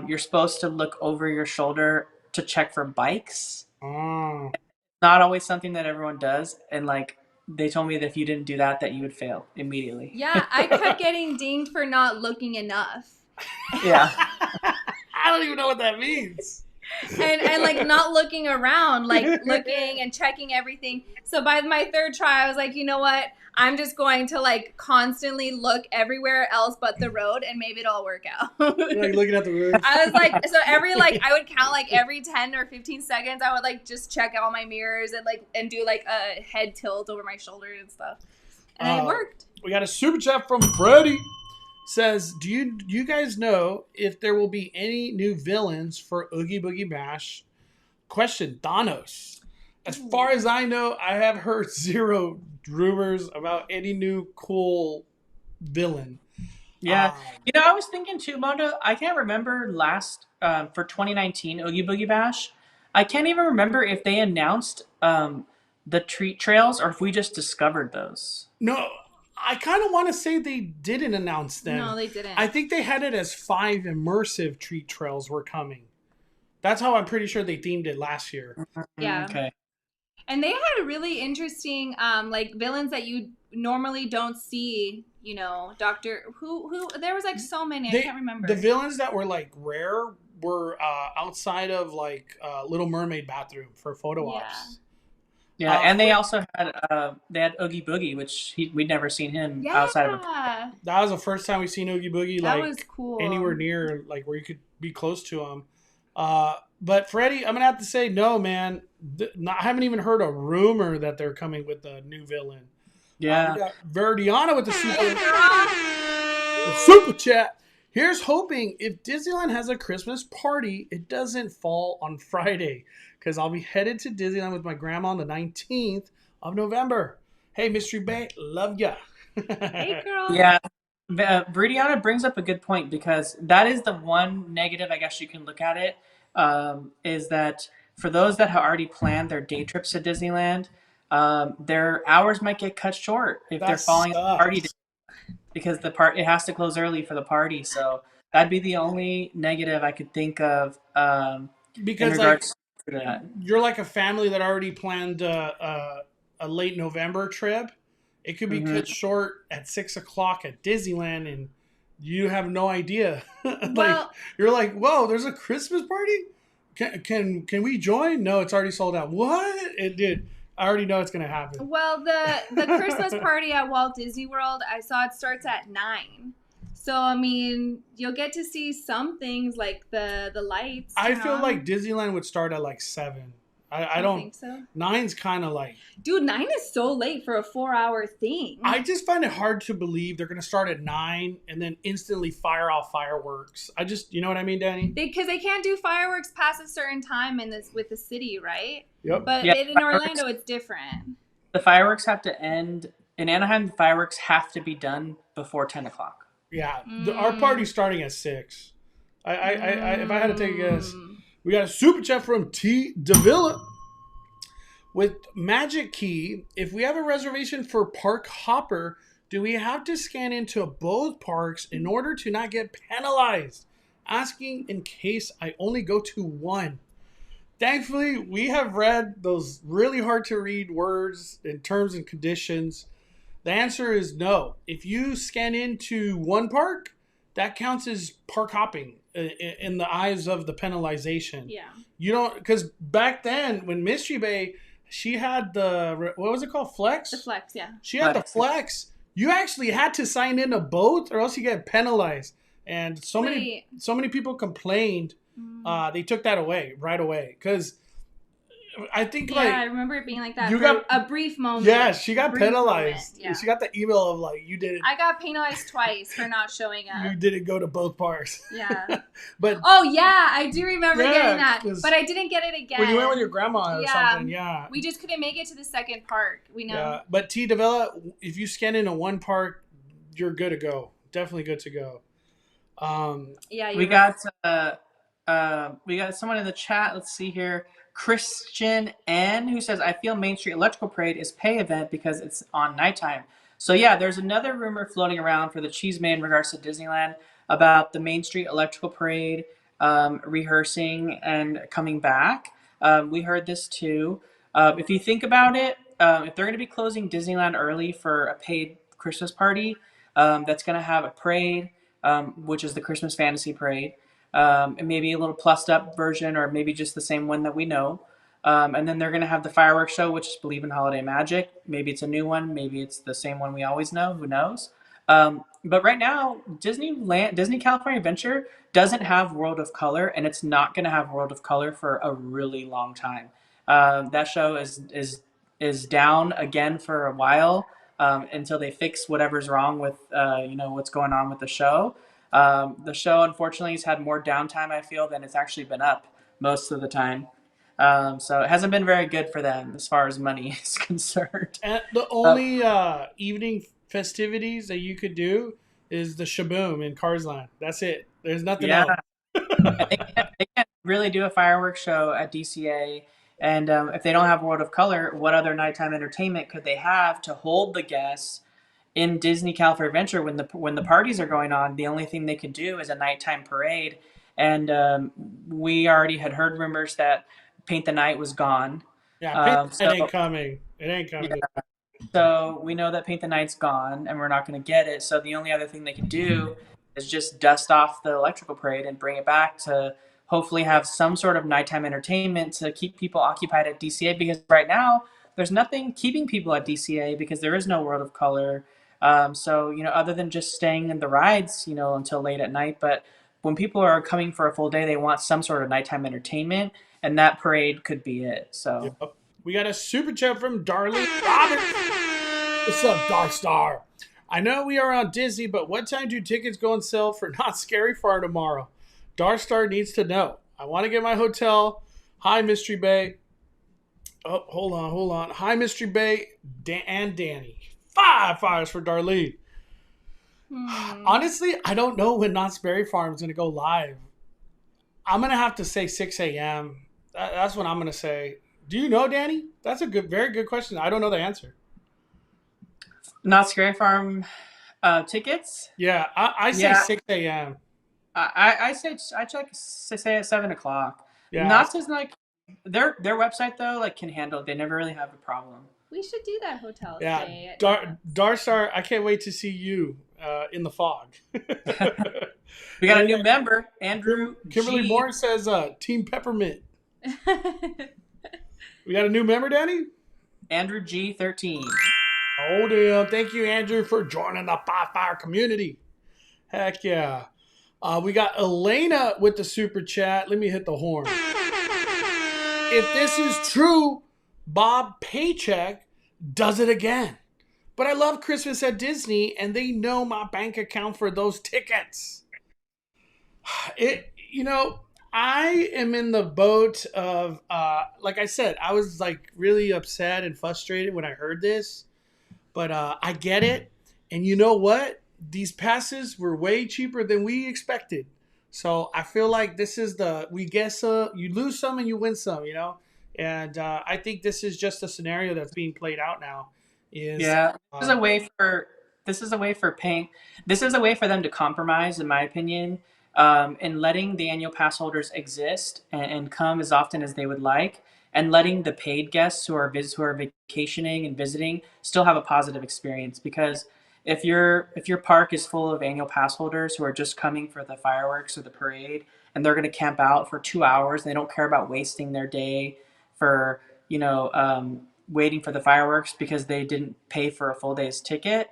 Speaker 2: you're supposed to look over your shoulder to check for bikes.
Speaker 1: Oh.
Speaker 2: Not always something that everyone does, and like they told me that if you didn't do that, that you would fail immediately.
Speaker 3: Yeah, I kept getting dinged for not looking enough.
Speaker 2: Yeah.
Speaker 1: I don't even know what that means.
Speaker 3: And like not looking around, like looking and checking everything. So by my 3rd try, I was like, you know what? I'm just going to like constantly look everywhere else but the road, and maybe it'll work out.
Speaker 1: You're like looking at the roof.
Speaker 3: I was like, so I would count like every 10 or 15 seconds, I would like just check all my mirrors and do like a head tilt over my shoulder and stuff. And it worked.
Speaker 1: We got a super chat from Freddie. Says, do you guys know if there will be any new villains for Oogie Boogie Bash? Question, Donos. As far as I know, I have heard 0 rumors about any new cool villain.
Speaker 2: Yeah. I was thinking too, Mondo, I can't remember last, for 2019 Oogie Boogie Bash, I can't even remember if they announced the treat trails or if we just discovered those.
Speaker 1: No, I kind of want to say they didn't announce them.
Speaker 3: No, they didn't.
Speaker 1: I think they had it as 5 immersive treat trails were coming. That's how I'm pretty sure they themed it last year.
Speaker 3: Yeah.
Speaker 2: Okay.
Speaker 3: And they had really interesting like villains that you normally don't see, Doctor who there was like so many, I can't remember.
Speaker 1: The villains that were like rare were outside of like Little Mermaid bathroom for photo ops.
Speaker 2: Yeah, and they also had Oogie Boogie, which we'd never seen him outside of a...
Speaker 1: That was the first time we've seen Oogie Boogie
Speaker 3: that was cool.
Speaker 1: Anywhere near like where you could be close to him. But Freddie, I'm gonna have to say no, man. I haven't even heard a rumor that they're coming with a new villain.
Speaker 2: Yeah.
Speaker 1: We got Verdiana with the super chat. Here's hoping if Disneyland has a Christmas party, it doesn't fall on Friday, because I'll be headed to Disneyland with my grandma on the 19th of November. Hey, Mystery Bay, love ya.
Speaker 3: Hey, girl.
Speaker 2: Yeah. Veridiana brings up a good point, because that is the one negative, I guess you can look at it, is that for those that have already planned their day trips to Disneyland, their hours might get cut short if they're
Speaker 1: That
Speaker 2: following the party
Speaker 1: sucks.
Speaker 2: day, because it has to close early for the party. So that'd be the only negative I could think of in
Speaker 1: Because like
Speaker 2: regards to that.
Speaker 1: you're like a family that already planned a late November trip. It could be cut
Speaker 2: Hmm.
Speaker 1: short at 6 o'clock at Disneyland, and you have no idea. Like
Speaker 3: Well,
Speaker 1: you're like, whoa, there's a Christmas party. Can we join? No, it's already sold out. What? It did. I already know it's gonna happen.
Speaker 3: well, the Christmas party at Walt Disney World, I saw it starts at 9. So I mean, you'll get to see some things like the lights.
Speaker 1: I
Speaker 3: turn
Speaker 1: feel
Speaker 3: on.
Speaker 1: like Disneyland would start at like 7. I
Speaker 3: You
Speaker 1: don't.
Speaker 3: think so?
Speaker 1: Nine's kind of like.
Speaker 3: Dude, 9 is so late for a 4-hour thing.
Speaker 1: I just find it hard to believe they're gonna start at 9 and then instantly fire off fireworks. You know what I mean, Danny?
Speaker 3: Because they can't do fireworks past a certain time in this with the city, right?
Speaker 1: Yep.
Speaker 3: But
Speaker 2: Yeah,
Speaker 3: in Orlando, it's different.
Speaker 2: the fireworks have to end in Anaheim. The fireworks have to be done before 10 o'clock.
Speaker 1: Yeah, our party's starting at 6. If I had to take a guess,
Speaker 3: Mm.
Speaker 1: we got a super chat from T Davila with Magic Key. If we have a reservation for Park Hopper, do we have to scan into both parks in order to not get penalized? Asking in case I only go to one. Thankfully, we have read those really hard to read words and terms and conditions. The answer is no. If you scan into one park, that counts as park hopping in the eyes of the penalization.
Speaker 3: Yeah.
Speaker 1: You don't, because back then when Mystery Bay, she had what was it called? Flex?
Speaker 3: The flex, yeah.
Speaker 1: She had the
Speaker 2: Flex.
Speaker 1: flex. You actually had to sign into both or else you get penalized. And so many people complained. They took that away right away because I think
Speaker 3: Yeah,
Speaker 1: like
Speaker 3: I remember it being like that
Speaker 1: you
Speaker 3: for
Speaker 1: got-
Speaker 3: a brief moment.
Speaker 1: yeah, she got
Speaker 3: A brief
Speaker 1: penalized.
Speaker 3: moment, yeah.
Speaker 1: She got the email of like you didn't
Speaker 3: I got penalized twice for not showing
Speaker 1: you
Speaker 3: up.
Speaker 1: didn't go to both parks.
Speaker 3: Yeah.
Speaker 1: But
Speaker 3: Oh yeah, I do remember
Speaker 1: Yeah,
Speaker 3: getting that,
Speaker 1: 'cause
Speaker 3: but I didn't get it again.
Speaker 1: when you went with your grandma or
Speaker 3: Yeah.
Speaker 1: something, yeah.
Speaker 3: We just couldn't make it to the second park. We know.
Speaker 1: Yeah. But T Davila, if you scan into one park, you're good to go. Definitely good to go.
Speaker 3: Yeah.
Speaker 2: We got someone in the chat. Let's see here. Christian N, who says, I feel Main Street Electrical Parade is pay event because it's on nighttime. So yeah, there's another rumor floating around for the Cheese Man in regards to Disneyland about the Main Street Electrical Parade rehearsing and coming back. We heard this too. If you think about it, if they're going to be closing Disneyland early for a paid Christmas party, that's going to have a parade, which is the Christmas Fantasy Parade, and maybe a little plussed up version, or maybe just the same one that we know. And then they're going to have the fireworks show, which is Believe in Holiday Magic. Maybe it's a new one. Maybe it's the same one we always know. Who knows? But right now, Disney California Adventure doesn't have World of Color, and it's not going to have World of Color for a really long time. That show is down again for a while until they fix whatever's wrong with what's going on with the show. The show, unfortunately, has had more downtime, I feel, than it's actually been up most of the time. So it hasn't been very good for them as far as money is concerned.
Speaker 1: And the only evening festivities that you could do is the Shaboom in Cars Land. That's it. There's nothing else.
Speaker 2: They can't really do a fireworks show at DCA. And if they don't have World of Color, what other nighttime entertainment could they have to hold the guests in Disney California Adventure when the parties are going on? The only thing they could do is a nighttime parade. And we already had heard rumors that Paint the Night was gone.
Speaker 1: Yeah, it ain't coming. It ain't coming.
Speaker 2: Yeah. So we know that Paint the Night's gone, and we're not going to get it. So the only other thing they can do is just dust off the electrical parade and bring it back to hopefully have some sort of nighttime entertainment to keep people occupied at DCA, because right now there's nothing keeping people at DCA because there is no World of Color. So, other than just staying in the rides, until late at night. But when people are coming for a full day, they want some sort of nighttime entertainment, and that parade could be it. So
Speaker 1: Yep. We got a super chat from Darlene Roberts. What's up, Dark Star? I know we are on Disney, but what time do tickets go on sale for Not Scary Farm tomorrow? Dark Star needs to know. I want to get my hotel. Hi, Mystery Bay. Oh, hold on. Hi, Mystery Bay and Danny. 5 fires for Darlene. Honestly, I don't know when Knott's Berry Farm is going to go live. I'm going to have to say 6 a.m. That's what I'm going to say. Do you know, Danny? That's a very good question. I don't know the answer.
Speaker 2: Not Scary Farm tickets.
Speaker 1: Yeah, I say
Speaker 2: Yeah,
Speaker 1: 6 a.m.
Speaker 2: I say I check say at 7 o'clock.
Speaker 1: Yeah,
Speaker 2: Knott's is like their website though like can handle it. They never really have a problem.
Speaker 3: We should do that hotel
Speaker 1: yeah.
Speaker 3: stay at Knott's.
Speaker 1: Darstar, I can't wait to see you in the fog.
Speaker 2: We got a new member, Andrew
Speaker 1: Kimberly
Speaker 2: G.
Speaker 1: Moore says, Team Peppermint. We got a new member, Danny?
Speaker 2: Andrew G13.
Speaker 1: Oh, damn. Thank you, Andrew, for joining the Five Fire community. Heck yeah. We got Elena with the super chat. Let me hit the horn. If this is true, Bob Paycheck does it again. But I love Christmas at Disney, and they know my bank account for those tickets. I am in the boat of, like I said, I was like really upset and frustrated when I heard this, but I get it. And you know what? These passes were way cheaper than we expected. So I feel like this is you lose some and you win some, And I think this is just a scenario that's being played out now.
Speaker 2: Yeah, this is a way for them to compromise, in my opinion, in letting the annual pass holders exist and come as often as they would like, and letting the paid guests who are vacationing and visiting still have a positive experience. Because if your park is full of annual pass holders who are just coming for the fireworks or the parade, and they're going to camp out for 2 hours, and they don't care about wasting their day for waiting for the fireworks because they didn't pay for a full day's ticket,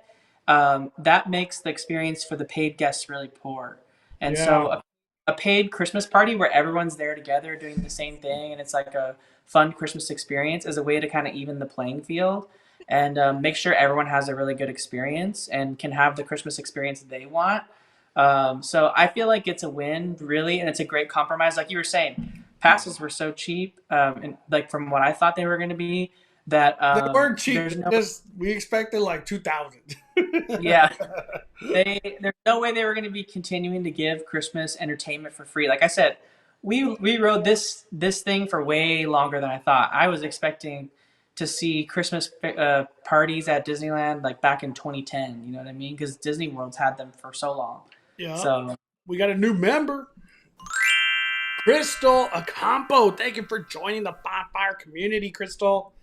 Speaker 2: that makes the experience for the paid guests really poor. And
Speaker 1: Yeah.
Speaker 2: so a paid Christmas party where everyone's there together doing the same thing and it's like a fun Christmas experience is a way to kind of even the playing field and make sure everyone has a really good experience and can have the Christmas experience they want. So I feel like it's a win, really, and it's a great compromise. Like you were saying, passes were so cheap, and like from what I thought they were going to be, that
Speaker 1: They weren't cheap.
Speaker 2: there's no
Speaker 1: We expected like 2,000.
Speaker 2: yeah there's no way they were going to be continuing to give Christmas entertainment for free. Like I said, we rode this thing for way longer than I thought. I was expecting to see Christmas parties at Disneyland like back in 2010. You know what I mean? Because Disney World's had them for so long.
Speaker 1: Yeah.
Speaker 2: So
Speaker 1: We got a new member. Crystal Acampo. Thank you for joining the Five Fire community, Crystal.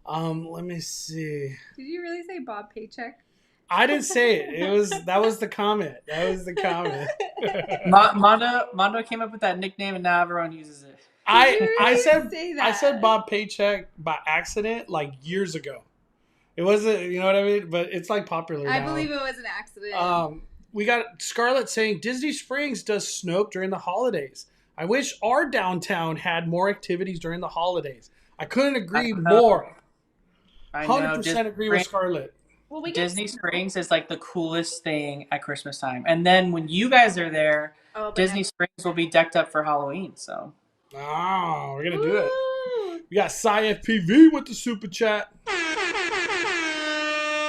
Speaker 1: Let me see.
Speaker 3: Did you really say Bob Paycheck?
Speaker 1: I didn't say it. That was the comment.
Speaker 2: Mondo came up with that nickname, and now everyone uses it.
Speaker 1: I
Speaker 3: I
Speaker 1: said Bob Paycheck by accident like years ago. It wasn't, you know what I mean? But it's like popular now.
Speaker 3: I believe it was an accident.
Speaker 1: We got Scarlett saying Disney Springs does Snoke during the holidays. I wish our downtown had more activities during the holidays. I couldn't agree more.
Speaker 2: I know.
Speaker 1: 100% agree with Scarlett.
Speaker 3: Well,
Speaker 2: Disney Springs is like the coolest thing at Christmas time. And then when you guys are there, Disney Springs will be decked up for Halloween. So,
Speaker 1: we're going to do it. We got SciFPV with the super chat.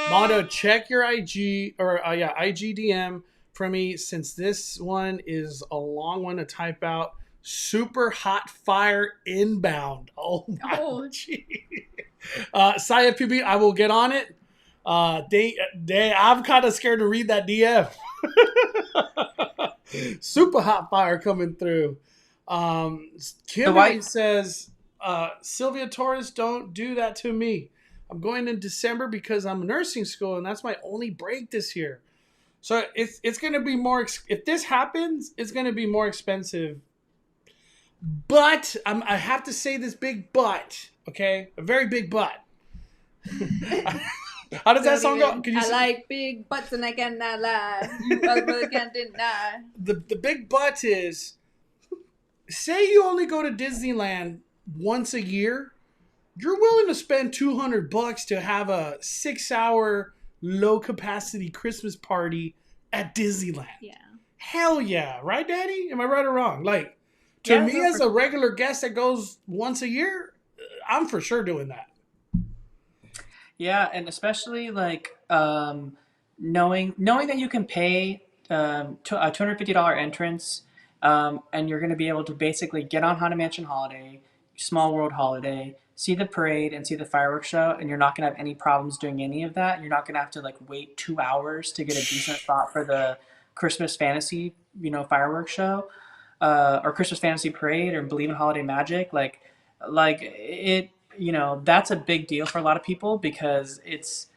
Speaker 1: Mondo, check your IG or IGDM for me, since this one is a long one to type out. Super hot fire inbound. Oh my gee. SciFPV, I will get on it. I'm kind of scared to read that DM. Super hot fire coming through. Kimberly says, Sylvia Torres, don't do that to me. I'm going in December because I'm nursing school and that's my only break this year. So it's going to be more, if this happens, it's going to be more expensive. But I have to say this big but, okay? A very big but. How does that song go?
Speaker 3: I like big butts and I cannot lie. You really can't deny.
Speaker 1: The big but is, say you only go to Disneyland once a year, you're willing to spend $200 to have a 6-hour low capacity Christmas party at Disneyland.
Speaker 3: Yeah.
Speaker 1: Hell yeah. Right, Daddy? Am I right or wrong? Like, to me as a regular guest that goes once a year, I'm for sure doing that.
Speaker 2: Yeah, and especially like knowing that you can pay a $250 entrance, and you're going to be able to basically get on Haunted Mansion Holiday, Small World Holiday, see the parade and see the fireworks show, and you're not gonna have any problems doing any of that. You're not gonna have to like wait 2 hours to get a decent spot for the Christmas fantasy, fireworks show, or Christmas fantasy parade, or Believe in Holiday Magic. Like it, that's a big deal for a lot of people because it's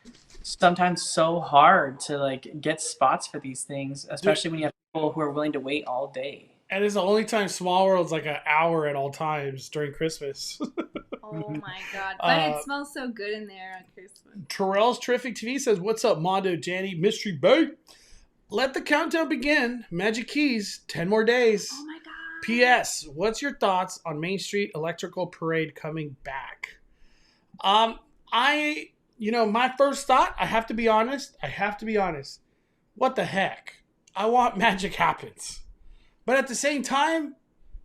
Speaker 2: sometimes so hard to like get spots for these things, especially when you have people who are willing to wait all day.
Speaker 1: And it's the only time Small World's like an hour at all times during Christmas.
Speaker 3: Oh my God. But it smells so good in there on Christmas.
Speaker 1: Terrell's Terrific TV says, "What's up, Mondo, Danny, Mystery Bay? Let the countdown begin. Magic Keys, 10 more days.
Speaker 3: Oh my God.
Speaker 1: P.S. What's your thoughts on Main Street Electrical Parade coming back?" My first thought, I have to be honest. What the heck? I want Magic Happens. But at the same time,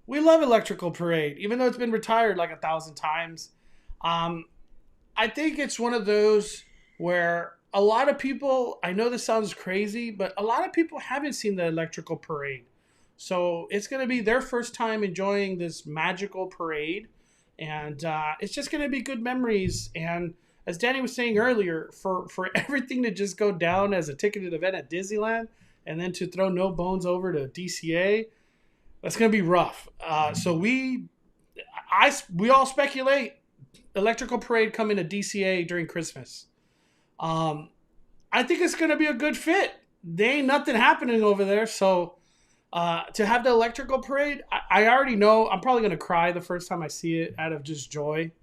Speaker 1: we love Electrical Parade, even though it's been retired like 1,000 times. I think it's one of those where a lot of people, I know this sounds crazy, but a lot of people haven't seen the Electrical Parade. So it's going to be their first time enjoying this magical parade. And it's just going to be good memories. And as Danny was saying earlier, for everything to just go down as a ticketed event at Disneyland and then to throw no bones over to DCA, that's going to be rough. So we all speculate Electrical Parade coming to DCA during Christmas. I think it's going to be a good fit. There ain't nothing happening over there. So to have the Electrical Parade, I already know I'm probably going to cry the first time I see it out of just joy.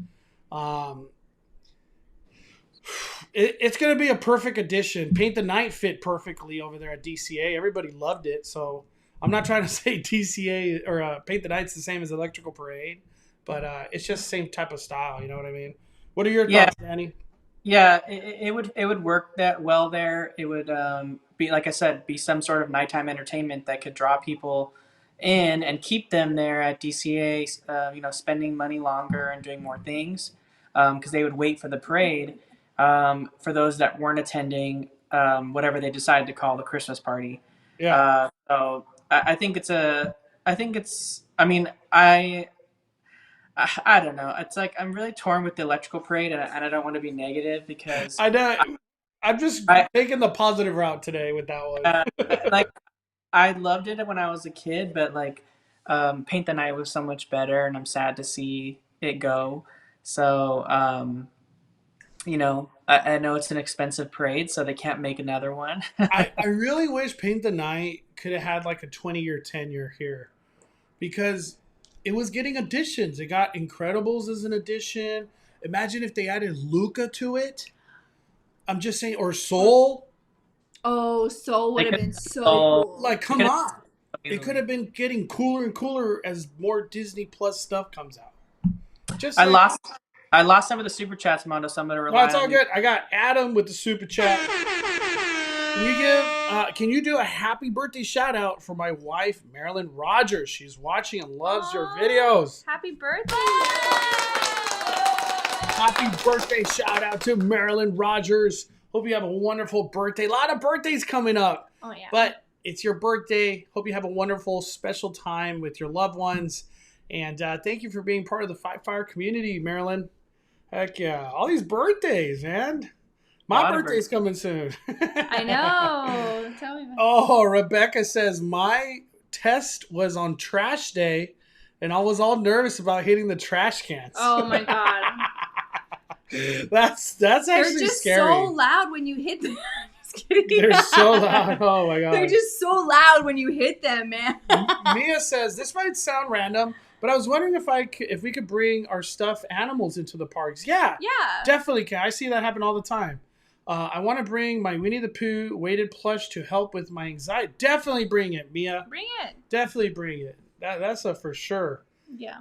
Speaker 1: It's going to be a perfect addition. Paint the Night fit perfectly over there at DCA. Everybody loved it. So I'm not trying to say DCA or Paint the Night's the same as Electrical Parade, but it's just the same type of style. You know what I mean? What are your thoughts, Danny?
Speaker 2: Yeah, it would work that well there. It would be, like I said, be some sort of nighttime entertainment that could draw people in and keep them there at DCA, spending money longer and doing more things, because they would wait for the parade. For those that weren't attending, whatever they decided to call the Christmas party.
Speaker 1: Yeah.
Speaker 2: So I think I don't know. It's like I'm really torn with the Electrical Parade, and I don't want to be negative because
Speaker 1: I know. I'm just taking the positive route today with that one.
Speaker 2: I loved it when I was a kid, but Paint the Night was so much better, and I'm sad to see it go. So I know it's an expensive parade, so they can't make another one.
Speaker 1: I really wish Paint the Night could have had like a 20-year tenure here, because it was getting additions. It got Incredibles as an addition. Imagine if they added Luca to it. I'm just saying, or Soul.
Speaker 3: Oh, Soul would have been so cool.
Speaker 1: Like, come on. It could have been getting cooler and cooler as more Disney Plus stuff comes out.
Speaker 2: I lost some of the super chats, Mondo. Some of the
Speaker 1: No, it's all good. I got Adam with the super chat. Can you do a happy birthday shout out for my wife, Marilyn Rogers? She's watching and loves your videos.
Speaker 3: Happy birthday.
Speaker 1: Happy birthday shout out to Marilyn Rogers. Hope you have a wonderful birthday. A lot of birthdays coming up.
Speaker 3: Oh, yeah.
Speaker 1: But it's your birthday. Hope you have a wonderful, special time with your loved ones. And thank you for being part of the Five Fire community, Marilyn. Heck yeah. All these birthdays, man. My birthday's coming soon.
Speaker 3: I know. Tell me about it.
Speaker 1: Oh, Rebecca says, my test was on trash day, and I was all nervous about hitting the trash cans.
Speaker 3: Oh, my God.
Speaker 1: That's actually scary.
Speaker 3: They're just so loud when you hit them. Just kidding.
Speaker 1: They're so loud. Oh, my God.
Speaker 3: They're just so loud when you hit them, man.
Speaker 1: Mia says, this might sound random, but I was wondering if we could bring our stuffed animals into the parks. Yeah. Definitely can. I see that happen all the time. I want to bring my Winnie the Pooh weighted plush to help with my anxiety. Definitely bring it, Mia.
Speaker 3: Bring it.
Speaker 1: Definitely bring it. That's a for sure.
Speaker 3: Yeah.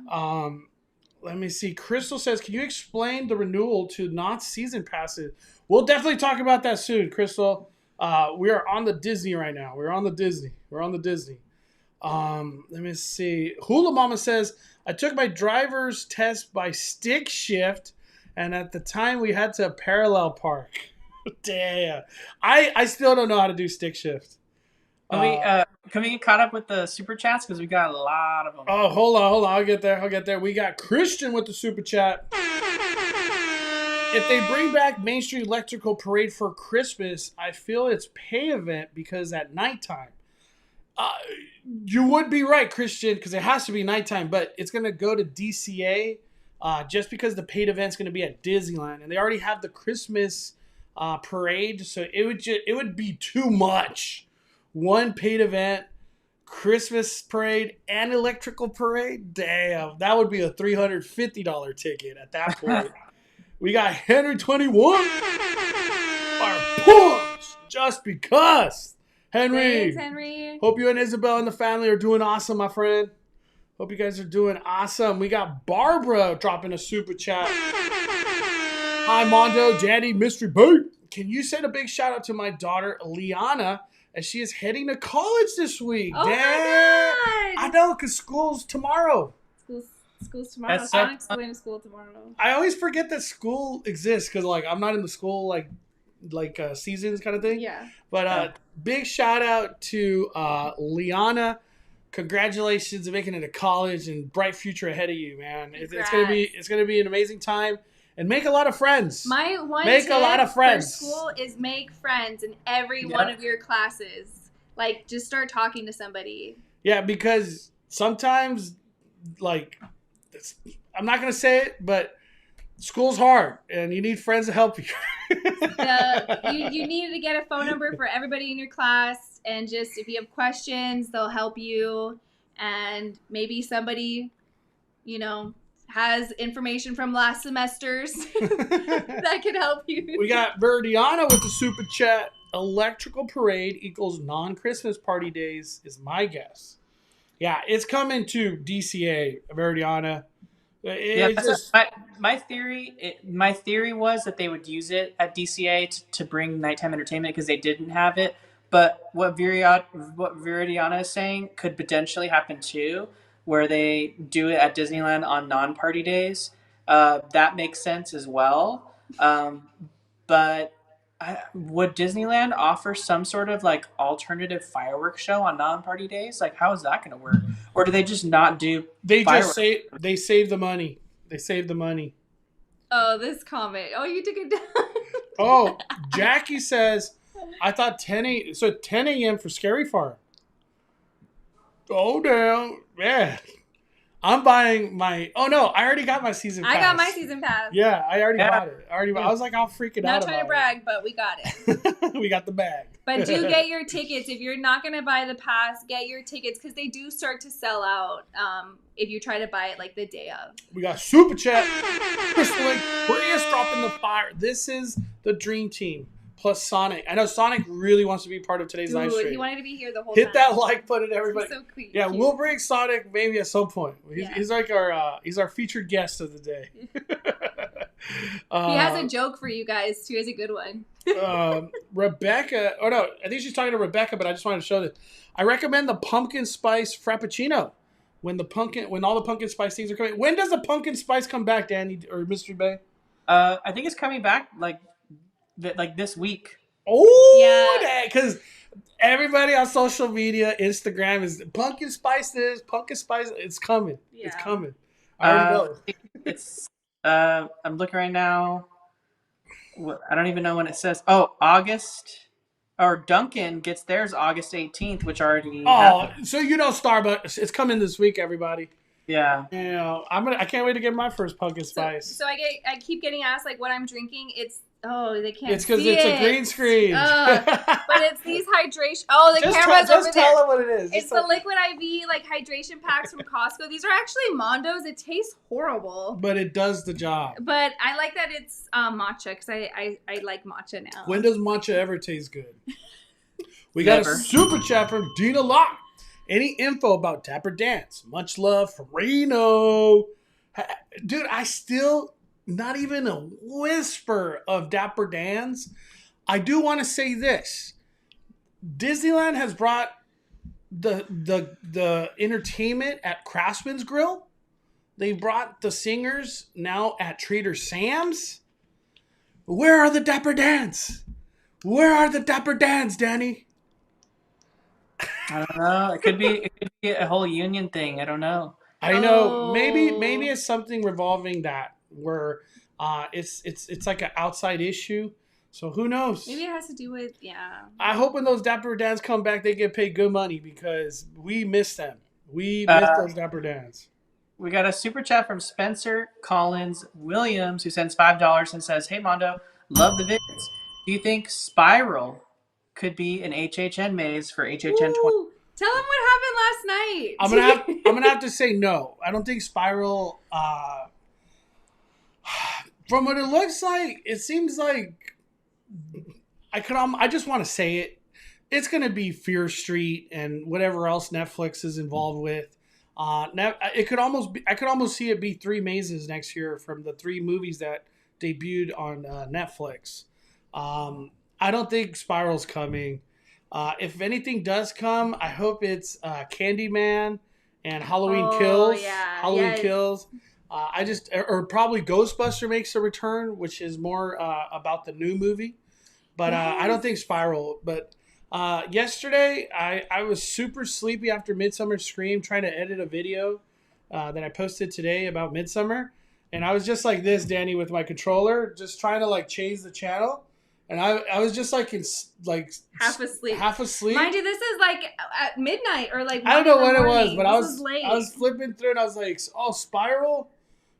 Speaker 1: Let me see. Crystal says, can you explain the renewal to Knott's season passes? We'll definitely talk about that soon, Crystal. We are on the Disney right now. We're on the Disney. Let me see. Hula Mama says, I took my driver's test by stick shift, and at the time we had to parallel park. Damn. I still don't know how to do stick shift.
Speaker 2: Can we get caught up with the super chats because we got a lot of them?
Speaker 1: Oh, hold on. I'll get there. We got Christian with the super chat. If they bring back Main Street Electrical Parade for Christmas, I feel it's pay event because at nighttime. You would be right, Christian, because it has to be nighttime, but it's going to go to DCA just because the paid event's going to be at Disneyland, and they already have the Christmas parade, so it would be too much. One paid event, Christmas parade, and electrical parade. Damn, that would be a $350 ticket at that point. We got Henry 21. Our points just because. Henry.
Speaker 3: Thanks, Henry.
Speaker 1: Hope you and Isabel and the family are doing awesome, my friend. Hope you guys are doing awesome. We got Barbara dropping a super chat. Hi, Mondo, Daddy, Mystery Boat. Can you send a big shout out to my daughter, Liana, as she is heading to college this week?
Speaker 3: Oh,
Speaker 1: Dad.
Speaker 3: my God.
Speaker 1: I know, because school's tomorrow.
Speaker 3: School's tomorrow.
Speaker 2: That's
Speaker 3: Sonic's going to school tomorrow.
Speaker 1: I always forget that school exists because, like, I'm not in the school, seasons kind of thing.
Speaker 3: Yeah.
Speaker 1: But big shout out to Liana. Congratulations on making it to college and bright future ahead of you, man. It's gonna be an amazing time and make a lot of friends.
Speaker 3: My one
Speaker 1: Make
Speaker 3: tip
Speaker 1: a lot of friends.
Speaker 3: for school is make friends in every one of your classes. Like, just start talking to somebody.
Speaker 1: Yeah, because sometimes, I'm not gonna say it, but school's hard and you need friends to help you.
Speaker 3: You need to get a phone number for everybody in your class, and just if you have questions, they'll help you. And maybe somebody, has information from last semesters that could help you.
Speaker 1: We got Veridiana with the super chat. Electrical parade equals non-Christmas party days is my guess. Yeah, it's coming to DCA, Veridiana.
Speaker 2: My theory was that they would use it at DCA to bring nighttime entertainment because they didn't have it. But what Viridiana is saying could potentially happen too, where they do it at Disneyland on non-party days. That makes sense as well. But would Disneyland offer some sort of alternative fireworks show on non-party days? How is that going to work? Or do they just not do?
Speaker 1: They save the money. They save the money.
Speaker 3: Oh, this comment. Oh, you took it down.
Speaker 1: Oh, Jackie says, I thought 10 a.m. for Scary Farm. Oh, damn. Yeah. I'm buying my... Oh, no. I already got my season pass.
Speaker 3: I got my season pass.
Speaker 1: Yeah, I already bought it. I was all freaking out
Speaker 3: Not trying to brag, but we got it.
Speaker 1: We got the bag.
Speaker 3: But do get your tickets. If you're not going to buy the pass, get your tickets because they do start to sell out if you try to buy it the day of.
Speaker 1: We got Super Chat. Crystal Lake, Bria's dropping the fire. This is the dream team. Plus Sonic. I know Sonic really wants to be part of today's live stream.
Speaker 3: He wanted to be here the whole time.
Speaker 1: Hit that like button, everybody.
Speaker 3: He's so cute.
Speaker 1: Yeah, we'll bring Sonic maybe at some point. He's
Speaker 3: Yeah.
Speaker 1: our featured guest of the day.
Speaker 3: He has a joke for you guys too. He has a good one.
Speaker 1: Rebecca. Oh no, I think she's talking to Rebecca, but I just wanted to show this. I recommend the pumpkin spice frappuccino. When all the pumpkin spice things are coming. When does the pumpkin spice come back, Danny or Mystery Bay?
Speaker 2: I think it's coming back this week.
Speaker 1: Oh, yeah, because everybody on social media, Instagram is pumpkin spice this, pumpkin spice. It's coming. Yeah. It's coming. I already know.
Speaker 2: It's. I'm looking right now. I don't even know when it says. Oh, August. Or Dunkin' gets theirs August 18th, which already. Happened.
Speaker 1: So Starbucks. It's coming this week, everybody.
Speaker 2: Yeah.
Speaker 1: I can't wait to get my first pumpkin spice.
Speaker 3: So I keep getting asked what I'm drinking. They can't.
Speaker 1: It's because it's a green screen.
Speaker 3: But it's these hydration. Oh, the camera's over there.
Speaker 1: Just tell them what it is.
Speaker 3: It's the Liquid IV hydration packs from Costco. These are actually Mondo's. It tastes horrible,
Speaker 1: but it does the job.
Speaker 3: But I like that it's matcha because I like matcha now.
Speaker 1: When does matcha ever taste good? We got a super chat from Dina Locke. Any info about Dapper Dance? Much love from Reno. Dude, I still... Not even a whisper of Dapper Dan's. I do want to say this. Disneyland has brought the entertainment at Craftsman's Grill. They brought the singers now at Trader Sam's. Where are the Dapper Dans? Where are the Dapper Dans, Danny?
Speaker 2: I don't know. It could be a whole union thing. I don't know.
Speaker 1: I know maybe
Speaker 3: Oh.
Speaker 1: it's something revolving that where it's like an outside issue. So who knows?
Speaker 3: Maybe it has to do with, yeah.
Speaker 1: I hope when those Dapper Dans come back, they get paid good money because we miss them. We miss
Speaker 2: Uh,
Speaker 1: those Dapper Dans.
Speaker 2: we got a super chat from Spencer Collins Williams who sends $5 and says, "Hey Mondo, love the vids. Do you think Spiral could be an HHN maze for HHN 20?"
Speaker 3: Ooh, tell him what happened last night.
Speaker 1: I'm gonna have to say no. I don't think Spiral. From what it looks like, it seems like I just want to say it. It's gonna be Fear Street and whatever else Netflix is involved with. It could almost be. I could almost see it be 3 mazes next year from the 3 movies that debuted on Netflix. I don't think Spiral's coming. If anything does come, I hope it's Candyman and Halloween Kills.
Speaker 3: Yeah,
Speaker 1: Halloween
Speaker 3: yes.
Speaker 1: Kills. Or probably Ghostbuster makes a return, which is more about the new movie. But I don't think Spiral. But yesterday, I was super sleepy after Midsummer Scream, trying to edit a video that I posted today about Midsummer. And I was just like this, Danny, with my controller, just trying to like change the channel. And I was just like
Speaker 3: half asleep.
Speaker 1: half asleep.
Speaker 3: Mind you, this is like at midnight or like
Speaker 1: I don't know what it was,
Speaker 3: morning.
Speaker 1: but
Speaker 3: This is late.
Speaker 1: I was flipping through and I was like, oh, Spiral?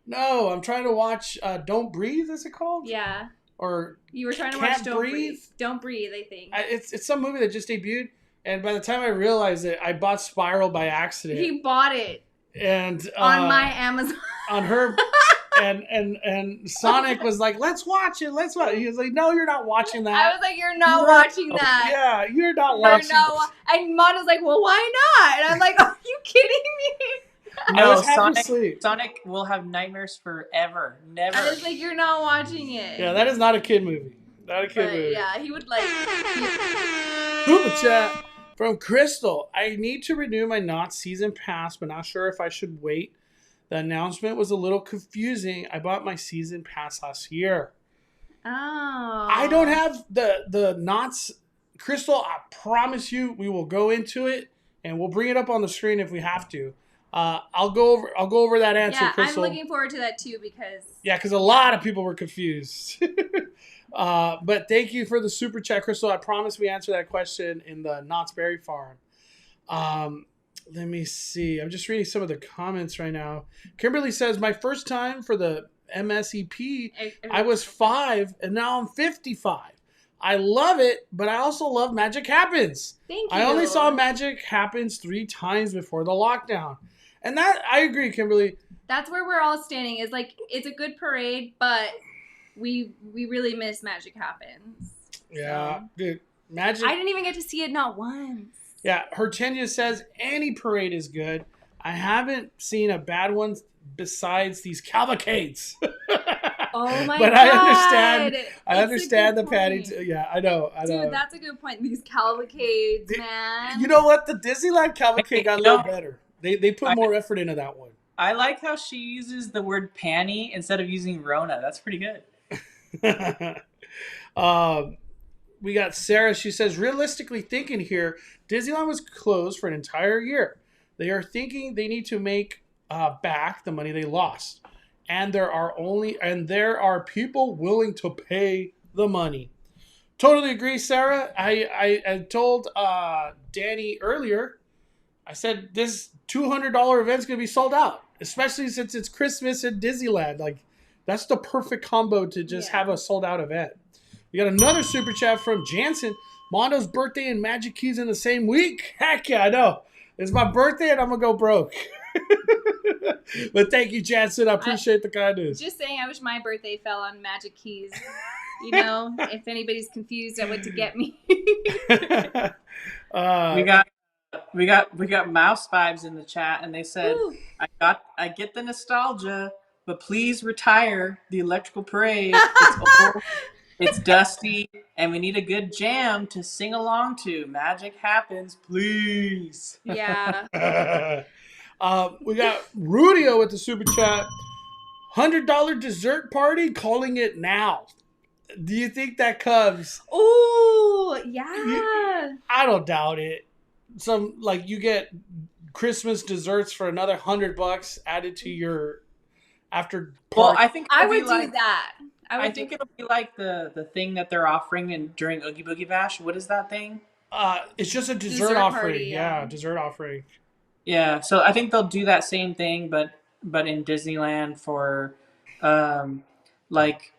Speaker 1: No, I'm trying to watch Don't Breathe, is it called?
Speaker 3: Yeah.
Speaker 1: Or
Speaker 3: You were trying to
Speaker 1: Can't
Speaker 3: watch Don't
Speaker 1: Breathe?
Speaker 3: Breathe. Don't Breathe, I think.
Speaker 1: It's some movie that just debuted, and by the time I realized it, I bought Spiral by accident.
Speaker 3: He bought it
Speaker 1: And
Speaker 3: on my Amazon.
Speaker 1: on her and Sonic was like, let's watch it. He was like, no, you're not watching that.
Speaker 3: I was like, you're not watching that.
Speaker 1: Yeah, you're not
Speaker 3: You're
Speaker 1: watching
Speaker 3: not and Mon was like, well, why not? And I'm like, are you kidding me?
Speaker 1: I
Speaker 2: No,
Speaker 1: was half asleep.
Speaker 2: Sonic will have nightmares forever. Never.
Speaker 3: I was like, you're not watching it.
Speaker 1: Yeah, that is not a kid movie. Not a kid
Speaker 3: But
Speaker 1: movie.
Speaker 3: yeah, he would like.
Speaker 1: Super chat from Crystal. I need to renew my Knott season pass, but not sure if I should wait. The announcement was a little confusing. I bought my season pass last year.
Speaker 3: Oh.
Speaker 1: I don't have the Knotts. Crystal, I promise you, we will go into it and we'll bring it up on the screen if we have to. I'll go over that answer,
Speaker 3: Yeah,
Speaker 1: Crystal.
Speaker 3: I'm looking forward to that too because.
Speaker 1: Yeah, because a lot of people were confused. But thank you for the super chat, Crystal. I promise we answer that question in the Knott's Berry Farm. Let me see. I'm just reading some of the comments right now. Kimberly says, my first time for the MSEP, I was 5 and now I'm 55. I love it, but I also love Magic Happens.
Speaker 3: Thank you.
Speaker 1: I only saw Magic Happens 3 times before the lockdown. And that, I agree, Kimberly.
Speaker 3: That's where we're all standing. Is like it's a good parade, but we really miss Magic Happens.
Speaker 1: Yeah,
Speaker 3: So.
Speaker 1: dude. Magic.
Speaker 3: I didn't even get to see it not once.
Speaker 1: Yeah, Hortensia says any parade is good. I haven't seen a bad one besides these cavalcades.
Speaker 3: Oh my
Speaker 1: but
Speaker 3: god!
Speaker 1: I understand the padding.
Speaker 3: Point.
Speaker 1: Yeah, I know.
Speaker 3: Dude, that's a good point. These cavalcades, man.
Speaker 1: You know what? The Disneyland cavalcade got a little
Speaker 2: know,
Speaker 1: better. They put more effort into that one.
Speaker 2: I like how she uses the word panty instead of using Rona. That's pretty good.
Speaker 1: We got Sarah. She says, realistically thinking here, Disneyland was closed for an entire year. They are thinking they need to make back the money they lost. And there are people willing to pay the money. Totally agree, Sarah. I told Danny earlier, I said this $200 event's going to be sold out, especially since it's Christmas at Disneyland. Like, that's the perfect combo to just have a sold out event. We got another super chat from Jansen. Mondo's birthday and Magic Keys in the same week. Heck yeah, I know. It's my birthday and I'm going to go broke. But thank you, Jansen. I appreciate the kindness.
Speaker 3: Just saying, I wish my birthday fell on Magic Keys. You know, if anybody's confused at what to get me.
Speaker 2: We got mouse vibes in the chat, and they said,
Speaker 3: Ooh.
Speaker 2: I get the nostalgia, but please retire the electrical parade. It's old, it's dusty, and we need a good jam to sing along to. Magic Happens, please.
Speaker 3: Yeah.
Speaker 1: We got Rudio with the super chat. $100 dessert party, calling it now. Do you think that comes?
Speaker 3: Oh, yeah.
Speaker 1: I don't doubt it. some like you get Christmas desserts for another $100 added to your after
Speaker 2: Well,
Speaker 1: park.
Speaker 2: I think
Speaker 3: I
Speaker 2: it'll be
Speaker 3: would do
Speaker 2: like
Speaker 3: that.
Speaker 2: I think it'll be like the thing that they're offering during Oogie Boogie Bash. What is that thing?
Speaker 1: It's just a
Speaker 3: Dessert
Speaker 1: offering.
Speaker 3: party,
Speaker 1: Yeah,
Speaker 3: yeah.
Speaker 1: dessert offering.
Speaker 2: Yeah, so I think they'll do that same thing, but in Disneyland for, um, like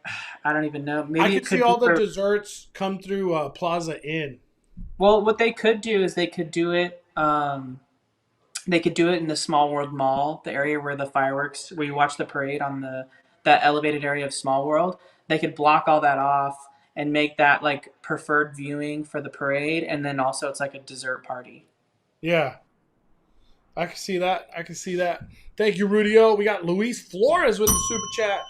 Speaker 2: I don't even know.
Speaker 1: I
Speaker 2: Maybe it
Speaker 1: could see
Speaker 2: could be
Speaker 1: all the
Speaker 2: for.
Speaker 1: desserts come through Plaza Inn.
Speaker 2: Well, what they could do is they could do it. They could do it in the Small World Mall, the area where the fireworks, where you watch the parade on the that elevated area of Small World. They could block all that off and make that like preferred viewing for the parade, and then also it's like a dessert party.
Speaker 1: Yeah, I can see that. I can see that. Thank you, Rudio. We got Luis Flores with the super chat.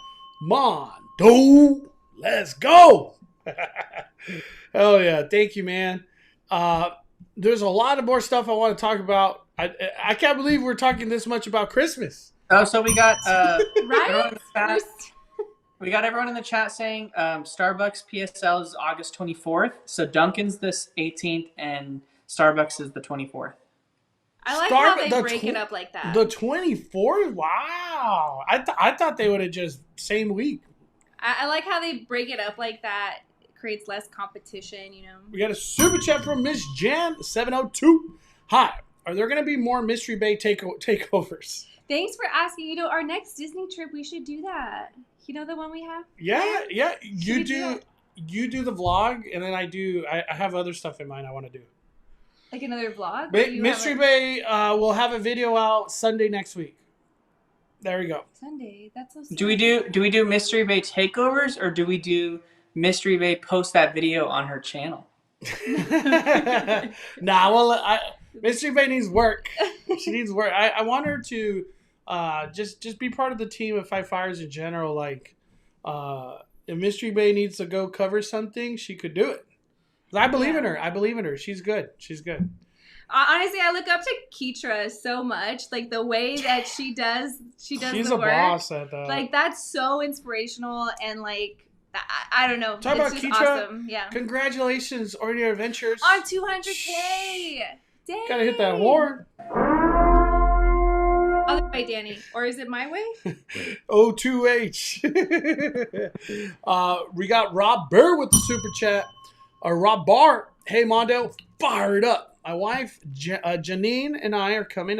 Speaker 1: Mondo, let's go. Hell yeah. Thank you, man. There's a lot of more stuff I want to talk about. I can't believe we're talking this much about Christmas.
Speaker 2: Oh, so we got everyone in
Speaker 3: Right?
Speaker 2: the chat. We got everyone in the chat saying Starbucks PSL is August 24th. So Dunkin's this 18th and Starbucks is the 24th.
Speaker 3: I like how they break it up like that.
Speaker 1: The 24th? Wow. I thought they would have just same week.
Speaker 3: I like how they break it up like that. It creates less competition, you know.
Speaker 1: We got a super chat from Miss Jan 702. Hi. Are there going to be more Mystery Bay takeovers?
Speaker 3: Thanks for asking. You know, our next Disney trip, we should do that. You know the one we have?
Speaker 1: Yeah. You do the vlog, and then I have other stuff in mind I want to do.
Speaker 3: Like another vlog?
Speaker 1: Mystery Bay will have a video out Sunday next week. There we go.
Speaker 3: Sunday. That's so sad.
Speaker 2: Do we do Mystery Bay takeovers, or do we do Mystery Bay post that video on her channel?
Speaker 1: Nah, well, Mystery Bay needs work. She needs work. I want her to just be part of the team of Five Fires in general. Like, if Mystery Bay needs to go cover something, she could do it. I believe in her. I believe in her. She's good. She's good.
Speaker 3: Honestly, I look up to Keitra so much. Like the way that she does
Speaker 1: She's
Speaker 3: the
Speaker 1: a
Speaker 3: work.
Speaker 1: boss at that.
Speaker 3: Like that's so inspirational and like I don't know.
Speaker 1: Talk
Speaker 3: it's
Speaker 1: about
Speaker 3: just
Speaker 1: Keitra.
Speaker 3: awesome. Yeah.
Speaker 1: Congratulations, Ordinary Adventures.
Speaker 3: On 200K. Dang.
Speaker 1: Gotta hit that horn.
Speaker 3: Other way, Danny. Or is it my way?
Speaker 1: O2H. We got Rob Burr with the super chat. Rob Barr. Hey, Mondo. Fired up. My wife, Janine, and I are coming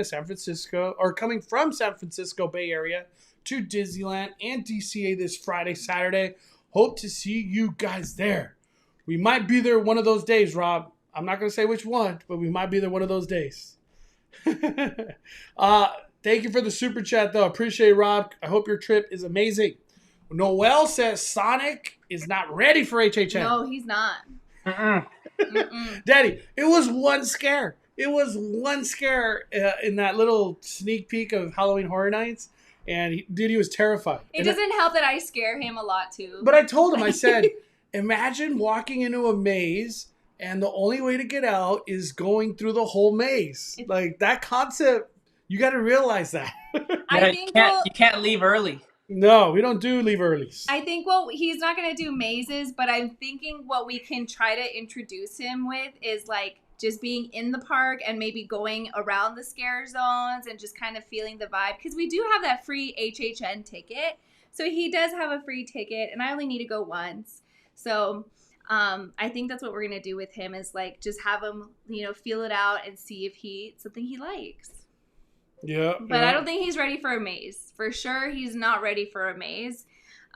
Speaker 1: from San Francisco Bay Area to Disneyland and DCA this Friday, Saturday. Hope to see you guys there. We might be there one of those days, Rob. I'm not going to say which one, but we might be there one of those days. Thank you for the super chat, though. Appreciate it, Rob. I hope your trip is amazing. Noel says Sonic is not ready for HHN.
Speaker 3: No, he's not.
Speaker 1: Daddy, it was one scare. It was one scare in that little sneak peek of Halloween Horror Nights, and he was terrified.
Speaker 3: It doesn't help that I scare him a lot, too.
Speaker 1: But I told him, I said, imagine walking into a maze, and the only way to get out is going through the whole maze. Like, that concept, you got to realize that.
Speaker 2: I think you can't leave early.
Speaker 1: No, we don't do leave earlies.
Speaker 3: I think he's not going to do mazes, but I'm thinking what we can try to introduce him with is like just being in the park and maybe going around the scare zones and just kind of feeling the vibe. Because we do have that free HHN ticket. So he does have a free ticket and I only need to go once. So I think that's what we're going to do with him is like just have him, feel it out and see if it's something he likes.
Speaker 1: Yeah.
Speaker 3: But I don't think he's ready for a maze. For sure, he's not ready for a maze.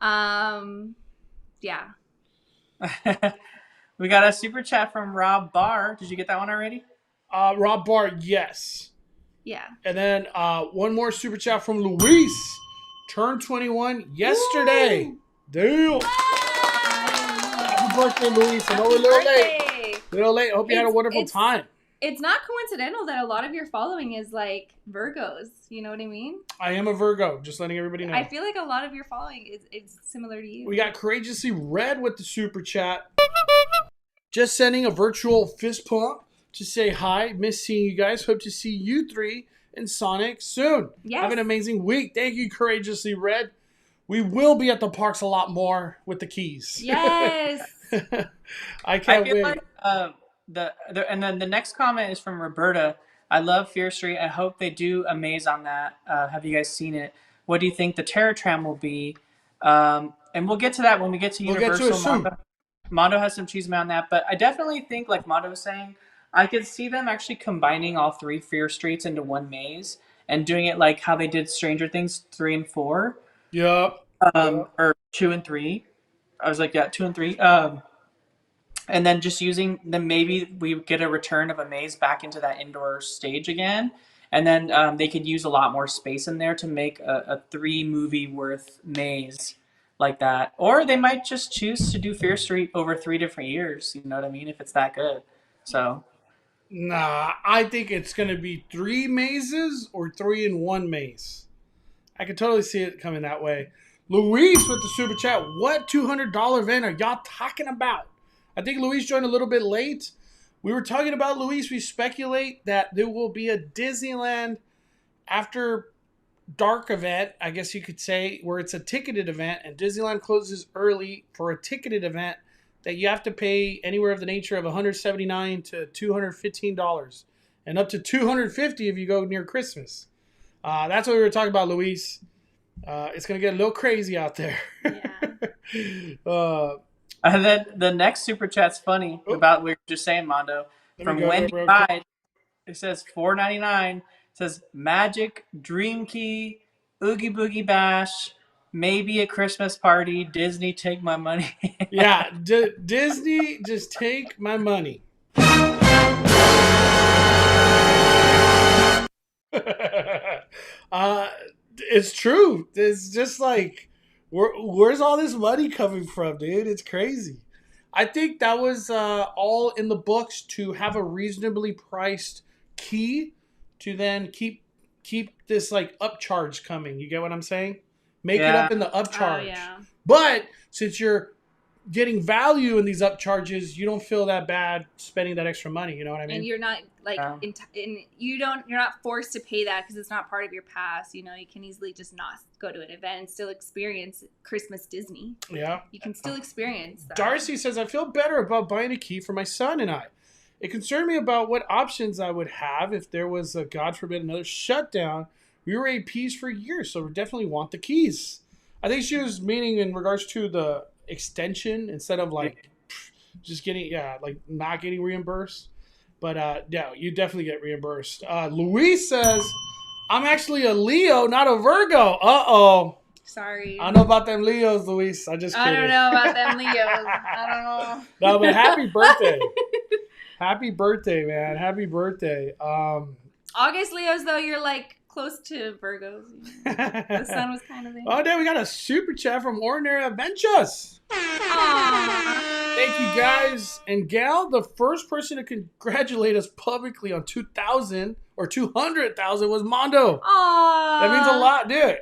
Speaker 3: Yeah.
Speaker 2: We got a super chat from Rob Barr. Did you get that one already?
Speaker 1: Rob Barr, yes.
Speaker 3: Yeah.
Speaker 1: And then one more super chat from Luis. Turned 21 yesterday. Woo! Damn. Happy birthday, Luis. I know we're a little late. I hope you had a wonderful time.
Speaker 3: It's not coincidental that a lot of your following is like Virgos. You know what I mean?
Speaker 1: I am a Virgo, just letting everybody know.
Speaker 3: I feel like a lot of your following is similar to you.
Speaker 1: We got Courageously Red with the super chat. Just sending a virtual fist pump to say hi. Miss seeing you guys. Hope to see you three in Sonic soon.
Speaker 3: Yes.
Speaker 1: Have an amazing week. Thank you, Courageously Red. We will be at the parks a lot more with the keys.
Speaker 3: Yes.
Speaker 1: I can't wait.
Speaker 2: Like, and then the next comment is from Roberta. I love Fear Street. I hope they do a maze on that. Have you guys seen it? What do you think the Terror Tram will be? And we'll get to that when we get to
Speaker 1: We'll get to it
Speaker 2: Universal.
Speaker 1: soon.
Speaker 2: Mondo has some cheese on that, but I definitely think, like Mondo was saying, I could see them actually combining all 3 Fear Streets into one maze and doing it like how they did Stranger Things 3 and 4,
Speaker 1: Yep.
Speaker 2: or 2 and 3. I was like, yeah, 2 and 3. And then just using them, maybe we get a return of a maze back into that indoor stage again. And then they could use a lot more space in there to make a 3 movie worth maze like that. Or they might just choose to do Fear Street over 3 different years. You know what I mean? If it's that good. So.
Speaker 1: Nah, I think it's going to be 3 mazes or 3 in 1 maze. I can totally see it coming that way. Luis with the super chat. What $200 event are y'all talking about? I think Luis joined a little bit late. We were talking about, Luis, we speculate that there will be a Disneyland after dark event, I guess you could say, where it's a ticketed event, and Disneyland closes early for a ticketed event that you have to pay anywhere of the nature of $179 to $215, and up to $250 if you go near Christmas. That's what we were talking about, Luis. It's going to get a little crazy out there.
Speaker 3: Yeah.
Speaker 2: And then the next super chat's funny about what we were just saying, Mondo. From Wendy Hyde, it says $4.99. It says Magic, Dream Key, Oogie Boogie Bash, maybe a Christmas party. Disney, take my money.
Speaker 1: Yeah, Disney, just take my money. It's true. It's just like, where's all this money coming from, dude? It's crazy. I think that was all in the books to have a reasonably priced key to then keep this like upcharge coming. You get what I'm saying? Make it up in the upcharge.
Speaker 3: Oh, yeah.
Speaker 1: But since you're getting value in these upcharges, you don't feel that bad spending that extra money. You know what I mean?
Speaker 3: And you're not like you're not forced to pay that because it's not part of your pass. You know, you can easily just not go to an event and still experience Christmas Disney.
Speaker 1: Yeah.
Speaker 3: You can still experience that.
Speaker 1: Darcy says, I feel better about buying a key for my son and I. It concerned me about what options I would have if there was, a, God forbid, another shutdown. We were APs for years, so we definitely want the keys. I think she was meaning in regards to the extension instead of like just getting, like not getting reimbursed. But yeah, you definitely get reimbursed. Luis says, I'm actually a Leo, not a Virgo. Uh-oh.
Speaker 3: Sorry.
Speaker 1: I don't know about them Leos, Luis. I just kidding.
Speaker 3: I don't know about them Leos. I don't know.
Speaker 1: No, but happy birthday. Happy birthday, man. Happy birthday.
Speaker 3: August Leos, though, you're like close to Virgos. The sun was kind of there.
Speaker 1: Oh, damn, we got a super chat from Ordinary Adventures.
Speaker 3: Aww.
Speaker 1: Thank you, guys. And Gal, the first person to congratulate us publicly on 2,000 or 200,000 was Mondo.
Speaker 3: Aww.
Speaker 1: That means a lot, dude.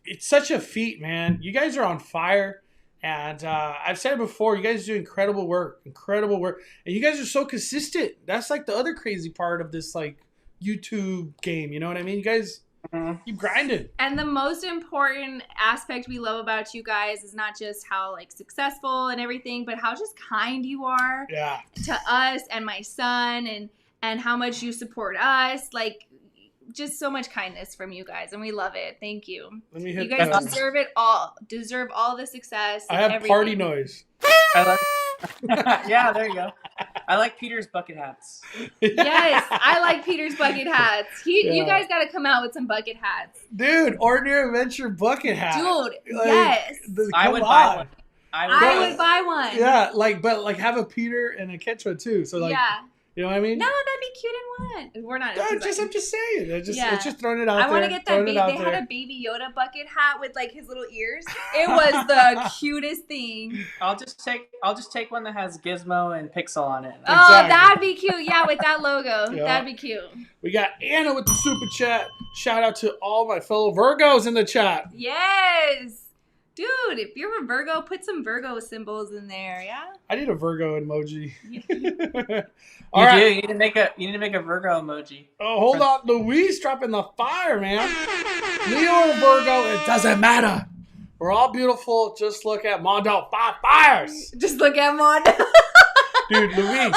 Speaker 1: It's such a feat, man. You guys are on fire. And I've said it before, you guys do incredible work. And you guys are so consistent. That's like the other crazy part of this like YouTube game. You know what I mean? You guys keep grinding.
Speaker 3: And the most important aspect we love about you guys is not just how like successful and everything, but how just kind you are to us and my son, and how much you support us. Like, just so much kindness from you guys, and we love it. Thank you.
Speaker 1: Let me hit
Speaker 3: you guys deserve it all. Deserve all the success.
Speaker 1: I have
Speaker 3: everything.
Speaker 1: party noise.
Speaker 2: Yeah, there you go. I like Peter's bucket hats.
Speaker 3: Yes, I like Peter's bucket hats. You guys got to come out with some bucket hats.
Speaker 1: Dude, Ordinary Adventure bucket hat.
Speaker 3: Dude,
Speaker 1: like,
Speaker 3: yes.
Speaker 2: I would buy one.
Speaker 3: I would buy one.
Speaker 1: Yeah, but have a Peter and a Quechua too. So like, you know what I mean?
Speaker 3: No, that'd be cute in one. We're not.
Speaker 1: I'm just saying. It's just throwing it out there.
Speaker 3: I want to get that. They had a Baby Yoda bucket hat with like his little ears. It was the cutest thing.
Speaker 2: I'll just take one that has Gizmo and Pixel on it.
Speaker 3: Oh,
Speaker 1: Exactly.
Speaker 3: that'd be cute. Yeah, with that logo, that'd be cute.
Speaker 1: We got Anna with the super chat. Shout out to all my fellow Virgos in the chat.
Speaker 3: Yes. Dude, if you're a Virgo, put some Virgo symbols in there, yeah?
Speaker 1: I need a Virgo emoji.
Speaker 2: All right. You need to make a Virgo emoji.
Speaker 1: Oh, hold on. Luis dropping the fire, man. Leo or Virgo, it doesn't matter. We're all beautiful. Just look at Mondo. 5 fires.
Speaker 3: Just look at Mondo.
Speaker 1: Dude, Luis,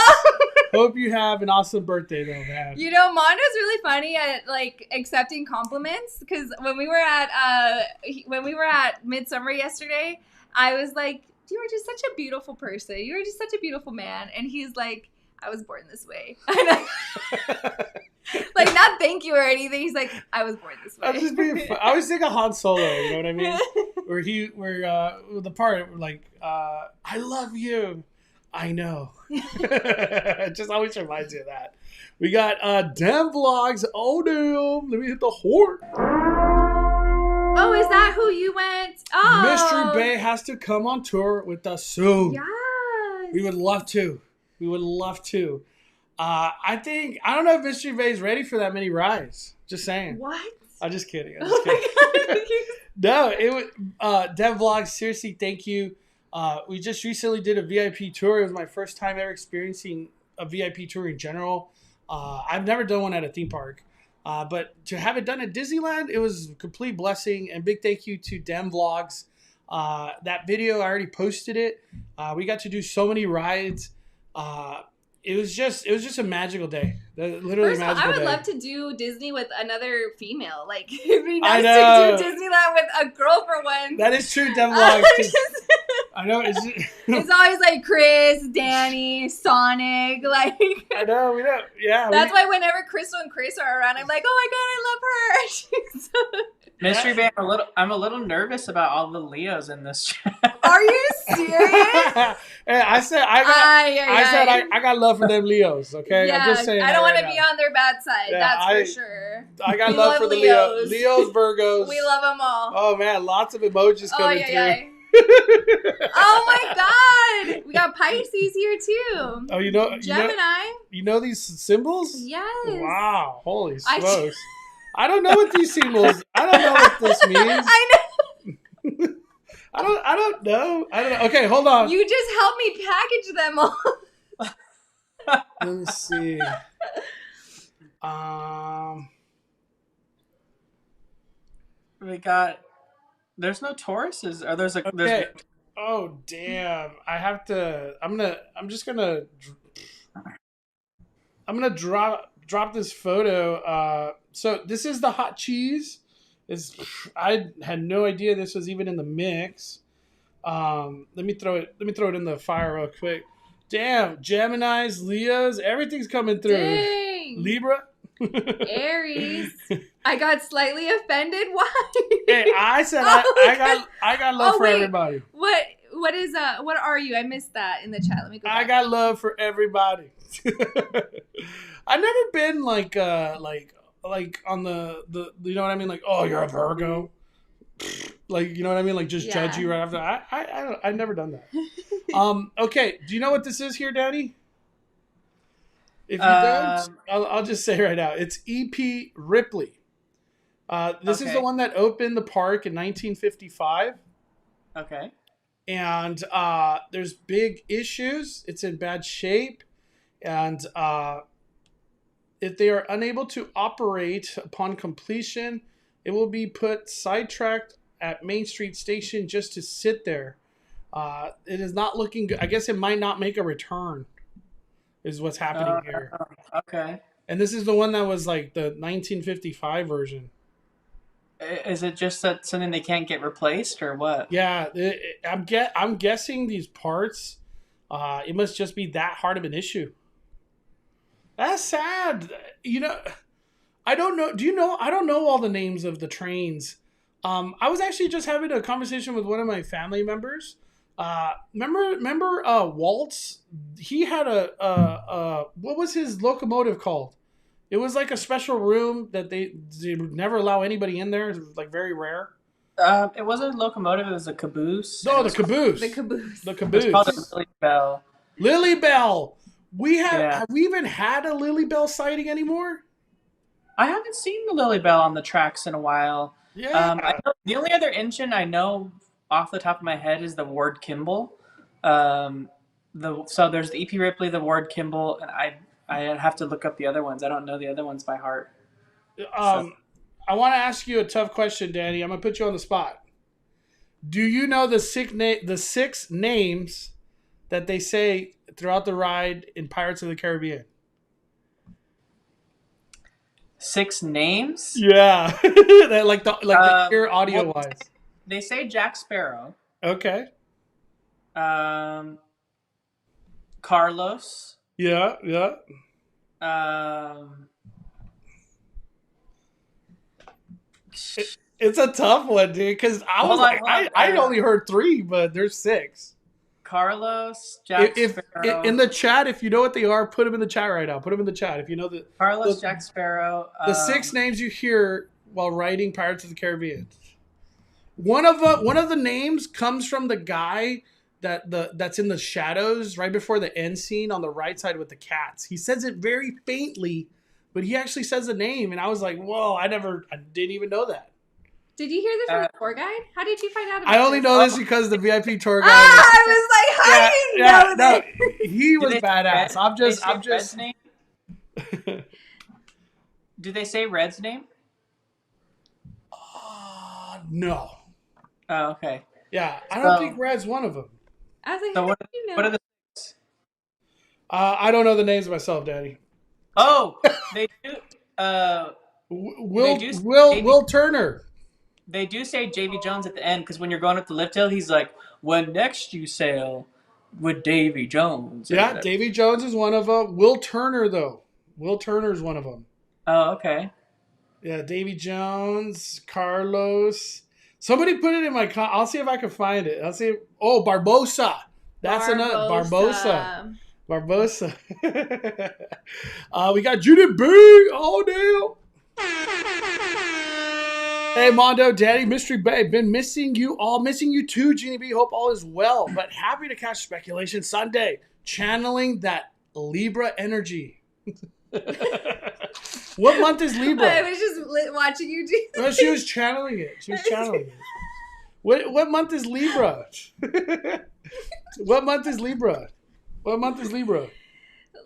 Speaker 1: hope you have an awesome birthday, though, man.
Speaker 3: You know, Mondo's really funny at like accepting compliments because when we were at Midsummer yesterday, I was like, "You are just such a beautiful person. You are just such a beautiful man," and he's like, "I was born this way." Like, not thank you or anything. He's like, "I was born this way."
Speaker 1: I was just being I always think of Han Solo. You know what I mean? Where the part like, "I love you." I know. It just always reminds me of that. We got Dem Vlogs. Oh, damn. Let me hit the horn.
Speaker 3: Oh, is that who you went? Oh.
Speaker 1: Mystery Bay has to come on tour with us soon.
Speaker 3: Yes.
Speaker 1: We would love to. I don't know if Mystery Bay is ready for that many rides. Just saying.
Speaker 3: What?
Speaker 1: I'm just kidding.
Speaker 3: Oh my God.
Speaker 1: No, it was Dem Vlogs. Seriously, thank you. We just recently did a VIP tour. It was my first time ever experiencing a VIP tour in general. I've never done one at a theme park. But to have it done at Disneyland, it was a complete blessing. And big thank you to Dem Vlogs. That video, I already posted it. We got to do so many rides. It was just a magical day. Literally
Speaker 3: First of all,
Speaker 1: magical
Speaker 3: I would
Speaker 1: day.
Speaker 3: love to do Disney with another female. Like, it'd be nice to do Disneyland with a girl for once.
Speaker 1: That is true, Dem Vlogs. I know
Speaker 3: it's always like Chris, Danny, Sonic. Like,
Speaker 1: I know we don't. Yeah,
Speaker 3: that's why whenever Crystal and Chris are around, I'm like, oh my God, I love her. She's so...
Speaker 2: Mystery Bay, I'm a little nervous about all the Leos in this chat.
Speaker 3: Are you serious?
Speaker 1: Hey, I said I got love for them Leos. Okay,
Speaker 3: yeah,
Speaker 1: I'm just saying.
Speaker 3: I don't want to be on their bad side.
Speaker 1: Yeah,
Speaker 3: that's for sure.
Speaker 1: I got love for the Leos, Virgos.
Speaker 3: We love them all.
Speaker 1: Oh man, lots of emojis coming through.
Speaker 3: Yeah. Oh my God, we got Pisces here too.
Speaker 1: Oh,
Speaker 3: Gemini.
Speaker 1: You know these symbols?
Speaker 3: Yes.
Speaker 1: Wow, holy smokes! I don't know what these symbols. I don't know what this means.
Speaker 3: I know.
Speaker 1: I don't know. Okay, hold on.
Speaker 3: You just helped me package them all.
Speaker 1: Let me see.
Speaker 2: We got. There's no Tauruses. Or there's a.
Speaker 1: Okay. Oh damn! I have to. I'm just gonna drop this photo. So this is the hot cheese. I had no idea this was even in the mix. Let me throw it in the fire real quick. Damn, Geminis, Leos, everything's coming through.
Speaker 3: Dang.
Speaker 1: Libra,
Speaker 3: Aries. I got slightly offended. Why?
Speaker 1: Hey, I said I got love for everybody.
Speaker 3: What are you? I missed that in the chat. Let me go back.
Speaker 1: I got love for everybody. I've never been like on the you know what I mean, like, oh, you're a Virgo, like, you know what I mean, like just judge you right after. I've never done that. Okay, do you know what this is here, Daddy? If you don't, I'll just say right now, it's EP Ripley. This is the one that opened the park in 1955.
Speaker 2: Okay.
Speaker 1: And there's big issues. It's in bad shape, and if they are unable to operate upon completion, it will be put sidetracked at Main Street Station just to sit there. It is not looking good. I guess it might not make a return, is what's happening here.
Speaker 2: Okay.
Speaker 1: And this is the one that was like the 1955 version.
Speaker 2: Is it just that something they can't get replaced, or what?
Speaker 1: Yeah, I'm guessing these parts. It must just be that hard of an issue. That's sad. You know, I don't know. Do you know? I don't know all the names of the trains. I was actually just having a conversation with one of my family members. Remember Walt? He had a what was his locomotive called? It was like a special room that they would never allow anybody in there. It was like very rare.
Speaker 2: It wasn't a locomotive. It was a caboose.
Speaker 1: No, the caboose.
Speaker 3: The caboose.
Speaker 1: The caboose.
Speaker 2: It's called a Lily Bell.
Speaker 1: Lily Bell. Have we even had a Lily Bell sighting anymore?
Speaker 2: I haven't seen the Lily Bell on the tracks in a while.
Speaker 1: Yeah.
Speaker 2: I know, the only other engine I know off the top of my head is the Ward Kimball. So there's the EP Ripley, the Ward Kimball, and I have to look up the other ones. I don't know the other ones by heart.
Speaker 1: I want to ask you a tough question, Danny. I'm gonna put you on the spot. Do you know the six names that they say throughout the ride in Pirates of the Caribbean?
Speaker 2: 6 names?
Speaker 1: Yeah, that like the pure audio
Speaker 2: Well,
Speaker 1: wise.
Speaker 2: they say Jack Sparrow.
Speaker 1: Okay.
Speaker 2: Carlos.
Speaker 1: Yeah, yeah. It's a tough one, dude. Because I was
Speaker 2: Hold on.
Speaker 1: I only heard 3, but there's 6.
Speaker 2: Carlos, Jack Sparrow.
Speaker 1: In the chat, if you know what they are, put them in the chat right now. Put them in the chat if you know
Speaker 2: Carlos, Jack Sparrow.
Speaker 1: The 6 names you hear while writing Pirates of the Caribbean. One of the names comes from the guy that's in the shadows right before the end scene on the right side with the cats. He says it very faintly, but he actually says the name, and I was like, whoa, I didn't even know that.
Speaker 3: Did you hear this from the tour guide? How did you find out about
Speaker 1: I only
Speaker 3: this?
Speaker 1: know this because the VIP tour guide.
Speaker 3: I was like, how do you know
Speaker 1: no,
Speaker 3: this?
Speaker 1: he was badass. I'm just.
Speaker 2: Red's name? Did they say Red's name?
Speaker 1: No.
Speaker 2: Oh, okay.
Speaker 1: Yeah, I don't think Red's one of them.
Speaker 3: I was like,
Speaker 2: So
Speaker 3: how did you know?
Speaker 2: what are the 6?
Speaker 1: I don't know the names myself, Daddy.
Speaker 2: Oh, they do.
Speaker 1: Will Turner.
Speaker 2: They do say Davy Jones at the end because when you're going up the lift hill, he's like, "When next you sail with Davy Jones."
Speaker 1: Yeah, Davy Jones is one of them. Will Turner, though. Will Turner is one of them.
Speaker 2: Oh, okay.
Speaker 1: Yeah, Davy Jones, Carlos. Somebody put it in my. I'll see if I can find it. I'll see. Oh, Barbosa. That's another Barbosa. We got Judith B. Oh, damn. Hey, Mondo, Daddy, Mystery Bay. Been missing you all. Missing you too, Jeannie B. Hope all is well. But happy to catch Speculation Sunday. Channeling that Libra energy. What month is Libra?
Speaker 3: I was just watching you do that.
Speaker 1: Well, she was channeling it. What month is Libra? What month is Libra?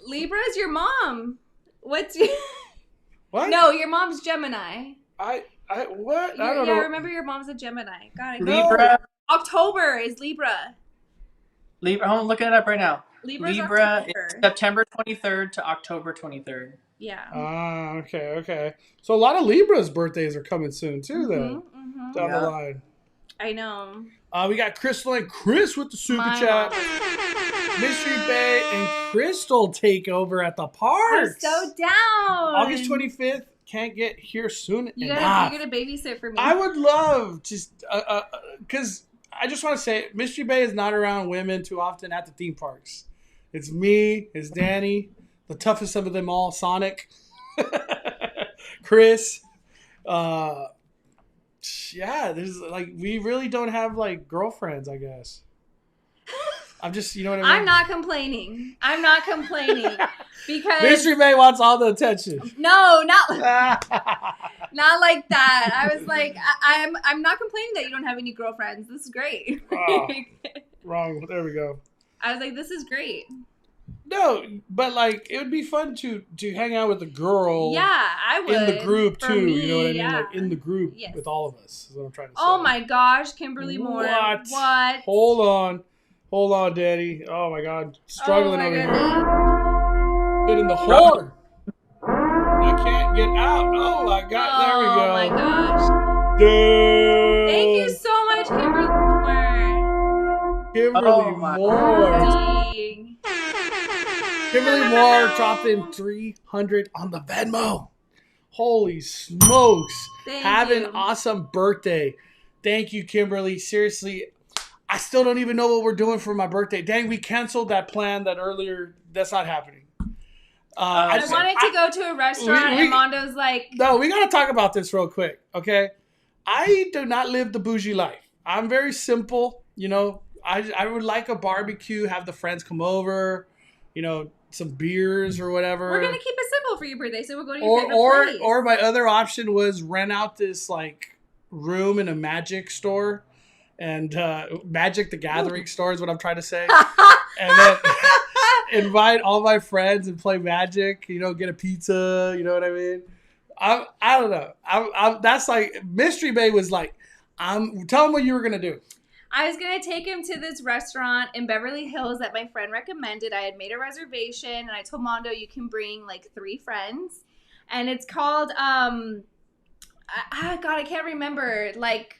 Speaker 3: Libra is your mom. What's your...
Speaker 1: What?
Speaker 3: No, your mom's Gemini.
Speaker 1: What? I don't know.
Speaker 3: Yeah, remember your mom's a Gemini. God,
Speaker 2: Libra.
Speaker 3: October is Libra.
Speaker 2: I'm looking it up right now.
Speaker 3: Libra
Speaker 2: is September 23rd to October 23rd.
Speaker 3: Yeah.
Speaker 1: Okay. So a lot of Libra's birthdays are coming soon too, then. Down the line.
Speaker 3: I know.
Speaker 1: We got Crystal and Chris with the super chat. Mystery Bay and Crystal take over at the parks.
Speaker 3: I'm so down.
Speaker 1: August 25th. Can't get here soon
Speaker 3: you
Speaker 1: enough.
Speaker 3: You're gonna babysit for me.
Speaker 1: I would love just because I just want to say Mystery Bay is not around women too often at the theme parks. It's me, it's Danny, the toughest of them all, Sonic, Chris. Yeah, there's like we really don't have like girlfriends, I guess. I'm just, you know what I mean?
Speaker 3: I'm not complaining because
Speaker 1: Mystery Bay wants all the attention.
Speaker 3: No, not like that. I was like, I'm not complaining that you don't have any girlfriends. This is great.
Speaker 1: Oh, wrong. There we go.
Speaker 3: I was like, this is great.
Speaker 1: No, but like it would be fun to hang out with a girl.
Speaker 3: Yeah, I would.
Speaker 1: In the group too.
Speaker 3: Me,
Speaker 1: you know what I mean?
Speaker 3: yeah.
Speaker 1: Like in the group with all of us. Is what I'm trying to say.
Speaker 3: Oh my gosh, Kimberly Moore. What?
Speaker 1: Hold on, Daddy. Oh my God, struggling over here. Get in the hole. I can't get out. Oh my God, there we go.
Speaker 3: Oh my gosh.
Speaker 1: Dude.
Speaker 3: Thank you so much, Kimberly Moore.
Speaker 1: Kimberly Moore dropped in 300 on the Venmo. Holy smokes. Have an awesome birthday. Thank you, Kimberly. Seriously, I still don't even know what we're doing for my birthday. Dang, we canceled that plan that earlier. That's not happening.
Speaker 3: I wanted to go to a restaurant and Mondo's like...
Speaker 1: No, we got to talk about this real quick, okay? I do not live the bougie life. I'm very simple, you know. I would like a barbecue, have the friends come over, you know, some beers or whatever.
Speaker 3: We're going to keep it simple for your birthday, so we'll go to your favorite place.
Speaker 1: Or my other option was rent out this, like, room in a Magic store. And Magic the Gathering store is what I'm trying to say. And then invite all my friends and play Magic, you know, get a pizza, you know what I mean? I don't know. That's like, Mystery Bay was like, tell them what you were going to do.
Speaker 3: I was going to take him to this restaurant in Beverly Hills that my friend recommended. I had made a reservation, and I told Mondo you can bring like 3 friends. And it's called, God, I can't remember. Like,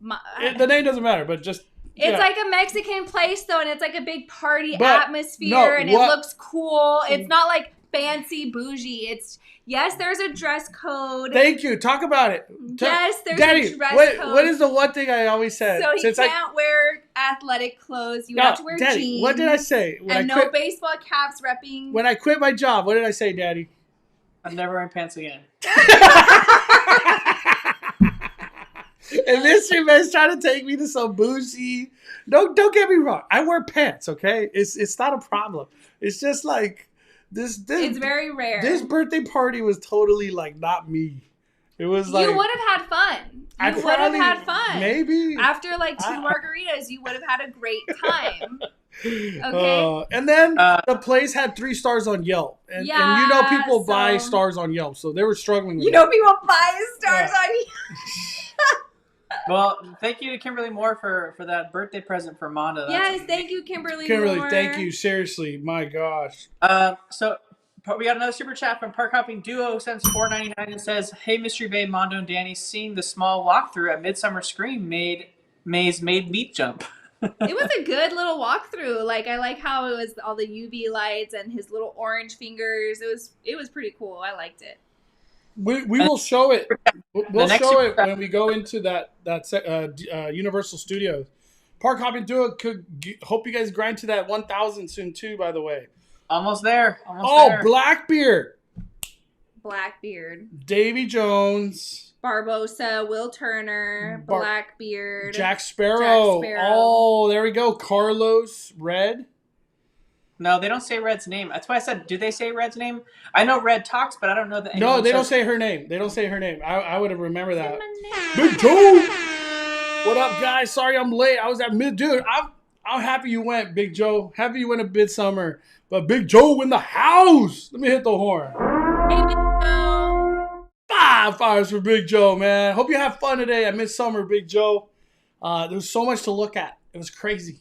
Speaker 1: the name doesn't matter, but just.
Speaker 3: It's like a Mexican place, though, and it's like a big party atmosphere, and it looks cool. It's not like fancy bougie. It's, yes, there's a dress code.
Speaker 1: Thank you. Talk about it.
Speaker 3: Yes, there's
Speaker 1: Daddy,
Speaker 3: a dress code.
Speaker 1: What is the one thing I always said?
Speaker 3: So he can't wear athletic clothes. You have to wear jeans.
Speaker 1: What did I say?
Speaker 3: No baseball caps repping.
Speaker 1: When I quit my job, what did I say, Daddy?
Speaker 2: I'm never wearing pants again.
Speaker 1: And Mystery Man's trying to take me to some bougie. Don't get me wrong. I wear pants, okay? It's not a problem. It's just like this.
Speaker 3: It's very rare.
Speaker 1: This birthday party was totally like not me. It was like
Speaker 3: you would have had fun. You would have had fun.
Speaker 1: Maybe
Speaker 3: after like 2 margaritas, you would have had a great time. Okay.
Speaker 1: And then the place had 3 stars on Yelp, and you know people buy stars on Yelp, so they were struggling. With
Speaker 3: people buy stars on Yelp.
Speaker 2: Well, thank you to Kimberly Moore for that birthday present for Mondo.
Speaker 3: Yes, thank you, Kimberly Moore.
Speaker 1: Thank you. Seriously, my gosh.
Speaker 2: So we got another super chat from Park Hopping Duo, sends $4.99 and says, "Hey, Mystery Bay, Mondo, and Danny, seeing the small walkthrough at Midsummer Scream made meat jump."
Speaker 3: It was a good little walkthrough. Like, I like how it was all the UV lights and his little orange fingers. It was pretty cool. I liked it.
Speaker 1: We will show it. We'll show it when we go into that Universal Studios. Park Hopping Duo hope you guys grind to that 1,000 soon too. By the way,
Speaker 2: almost there.
Speaker 1: There. Blackbeard, Davy Jones,
Speaker 3: Barbosa, Will Turner, Blackbeard,
Speaker 1: Jack Sparrow. Oh, there we go. Carlos Red.
Speaker 2: No, they don't say Red's name. That's why I said, do they say Red's name? I know Red talks, but I don't know that.
Speaker 1: No, they don't say her name. They don't say her name. I would have remembered that. Big Joe. What up, guys? Sorry I'm late. I was at dude. I'm happy you went, Big Joe. Happy you went to Midsummer. But Big Joe in the house. Let me hit the horn.
Speaker 3: Hey, Big Joe.
Speaker 1: 5 fires for Big Joe, man. Hope you have fun today at Midsummer, Big Joe. There was so much to look at. It was crazy.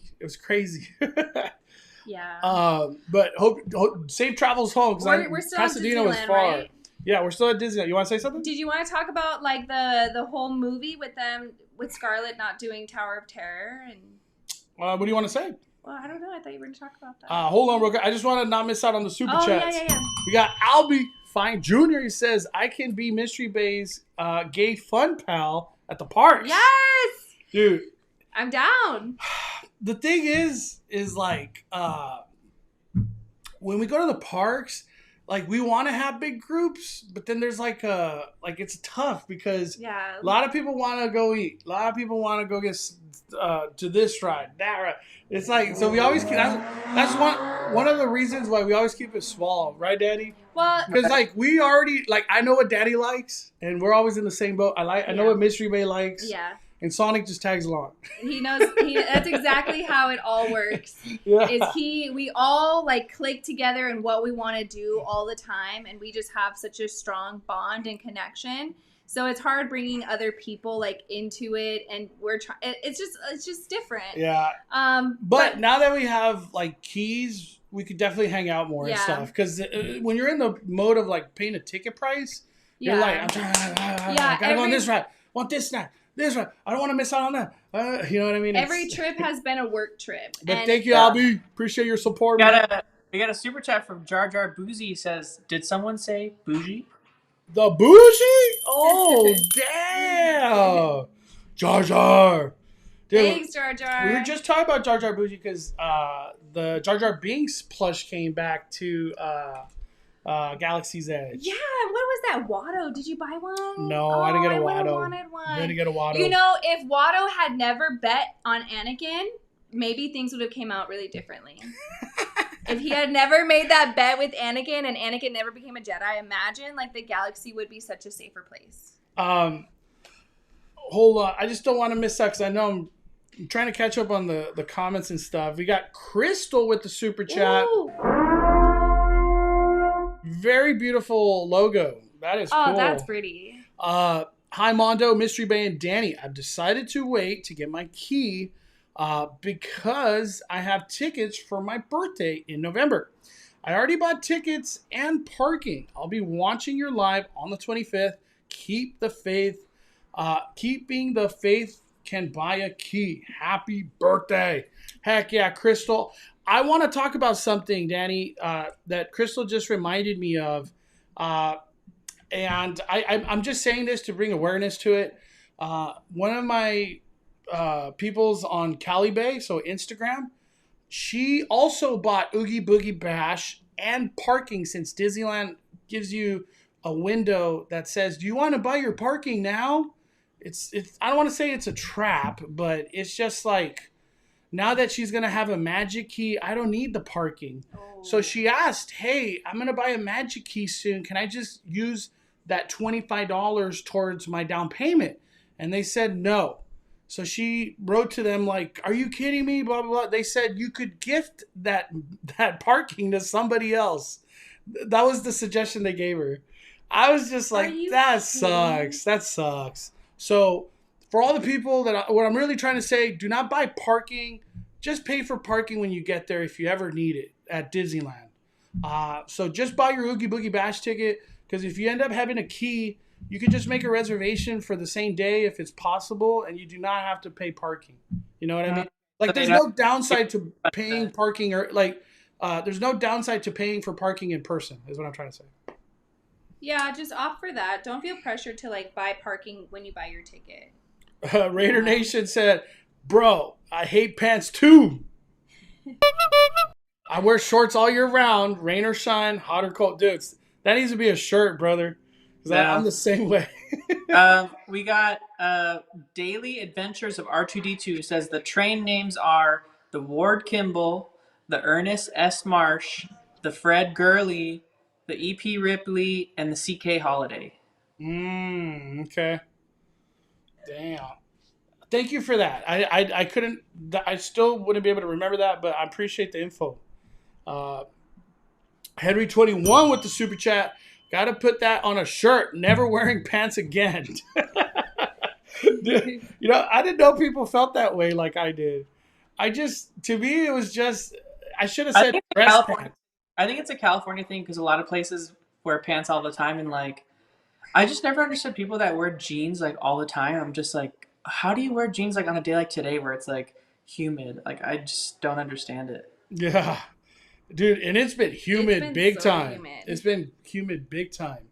Speaker 3: Yeah.
Speaker 1: But hope safe travels home.
Speaker 3: We're still at
Speaker 1: Pasadena
Speaker 3: Disneyland,
Speaker 1: was far.
Speaker 3: right?
Speaker 1: Yeah, we're still at Disneyland. You want to say something?
Speaker 3: Did you want to talk about like the whole movie with Scarlett not doing Tower of Terror and?
Speaker 1: What do you want to say?
Speaker 3: Well, I don't know. I thought you were going to talk about that.
Speaker 1: Hold on real quick. I just want to not miss out on the super chats.
Speaker 3: Yeah.
Speaker 1: We got Albie Fine Jr. He says, I can be Mystery Bay's gay fun pal at the parks.
Speaker 3: Yes!
Speaker 1: Dude.
Speaker 3: I'm down.
Speaker 1: The thing is like, when we go to the parks, like we want to have big groups, but then there's like it's tough because a lot of people want to go eat. A lot of people want to go get to this ride, that ride. It's like, so we always keep, that's one of the reasons why we always keep it small, right, Daddy?
Speaker 3: Well,
Speaker 1: because like we already, like I know what Daddy likes, and we're always in the same boat. I know what Mystery Bay likes.
Speaker 3: Yeah.
Speaker 1: And Sonic just tags along.
Speaker 3: He knows. That's exactly how it all works.
Speaker 1: Yeah.
Speaker 3: We all like click together in what we want to do all the time, and we just have such a strong bond and connection. So it's hard bringing other people like into it, and we're trying. It's just different.
Speaker 1: Yeah. But now that we have like keys, we could definitely hang out more and stuff. Because when you're in the mode of like paying a ticket price, you're like, I'm trying. I gotta go on this ride. Want this snack. This one, I don't want to miss out on that. You know what I mean?
Speaker 3: Every trip has been a work trip.
Speaker 1: But thank you, Albie. Appreciate your support.
Speaker 2: We got a super chat from Jar Jar Boozy. He says, "Did someone say bougie?"
Speaker 1: The bougie? Oh, damn. Jar Jar. Dude,
Speaker 3: thanks, Jar Jar.
Speaker 1: We were just talking about Jar Jar Bougie because the Jar Jar Binks plush came back to Galaxy's Edge.
Speaker 3: Yeah, what was that? Watto? Did you buy one?
Speaker 1: No, I didn't get a Watto.
Speaker 3: I wanted one.
Speaker 1: I didn't get a Watto.
Speaker 3: You know, if Watto had never bet on Anakin, maybe things would have came out really differently. If he had never made that bet with Anakin and Anakin never became a Jedi, imagine like the galaxy would be such a safer place.
Speaker 1: Hold on. I just don't want to miss out because I know I'm trying to catch up on the comments and stuff. We got Crystal with the super chat.
Speaker 3: Ooh.
Speaker 1: Very beautiful logo. That is cool.
Speaker 3: Oh, that's pretty.
Speaker 1: Hi, Mondo, Mystery Bay, and Danny. I've decided to wait to get my key because I have tickets for my birthday in November. I already bought tickets and parking. I'll be watching your live on the 25th. Keep the faith. Keeping the faith can buy a key. Happy birthday. Heck yeah, Crystal. I want to talk about something, Danny, that Crystal just reminded me of. And I'm just saying this to bring awareness to it. One of my people's on Cali Bay, so Instagram, she also bought Oogie Boogie Bash and parking, since Disneyland gives you a window that says, "Do you want to buy your parking now?" It's I don't want to say it's a trap, but it's just like, now that she's gonna have a magic key, I don't need the parking.
Speaker 3: Oh.
Speaker 1: So she asked, "Hey, I'm gonna buy a magic key soon. Can I just use that $25 towards my down payment?" And they said no. So she wrote to them like, "Are you kidding me?" Blah, blah, blah. They said you could gift that parking to somebody else. That was the suggestion they gave her. I was just like, that sucks. That sucks. So for all the people what I'm really trying to say, do not buy parking. Just pay for parking when you get there if you ever need it at Disneyland. So just buy your Oogie Boogie Bash ticket, because if you end up having a key, you can just make a reservation for the same day if it's possible, and you do not have to pay parking. You know what I mean? Like, there's no downside to paying parking, or like, there's no downside to paying for parking in person, is what I'm trying to say.
Speaker 3: Yeah, just opt for that. Don't feel pressured to like buy parking when you buy your ticket.
Speaker 1: Raider Nation said, "Bro, I hate pants too. I wear shorts all year round, rain or shine, hot or cold." Dudes, that needs to be a shirt, brother. I'm the same way.
Speaker 2: We got Daily Adventures of R2D2 says the train names are the Ward Kimball, the Ernest S. Marsh, the Fred Gurley, the E.P. Ripley, and the C.K. Holiday.
Speaker 1: Okay. Damn. Thank you for that. I couldn't, I still wouldn't be able to remember that, but I appreciate the info. Henry 21 with the super chat. Got to put that on a shirt. Never wearing pants again. Dude, you know, I didn't know people felt that way like I did. To me, it was just, I should have said dress pants.
Speaker 2: I think it's a California thing, because a lot of places wear pants all the time, and like, I just never understood people that wear jeans like all the time. I'm just like, how do you wear jeans like on a day like today where it's like humid? Like, I just don't understand it.
Speaker 1: Yeah. Dude, and it's been humid big time.
Speaker 3: Humid.
Speaker 1: It's been humid big time.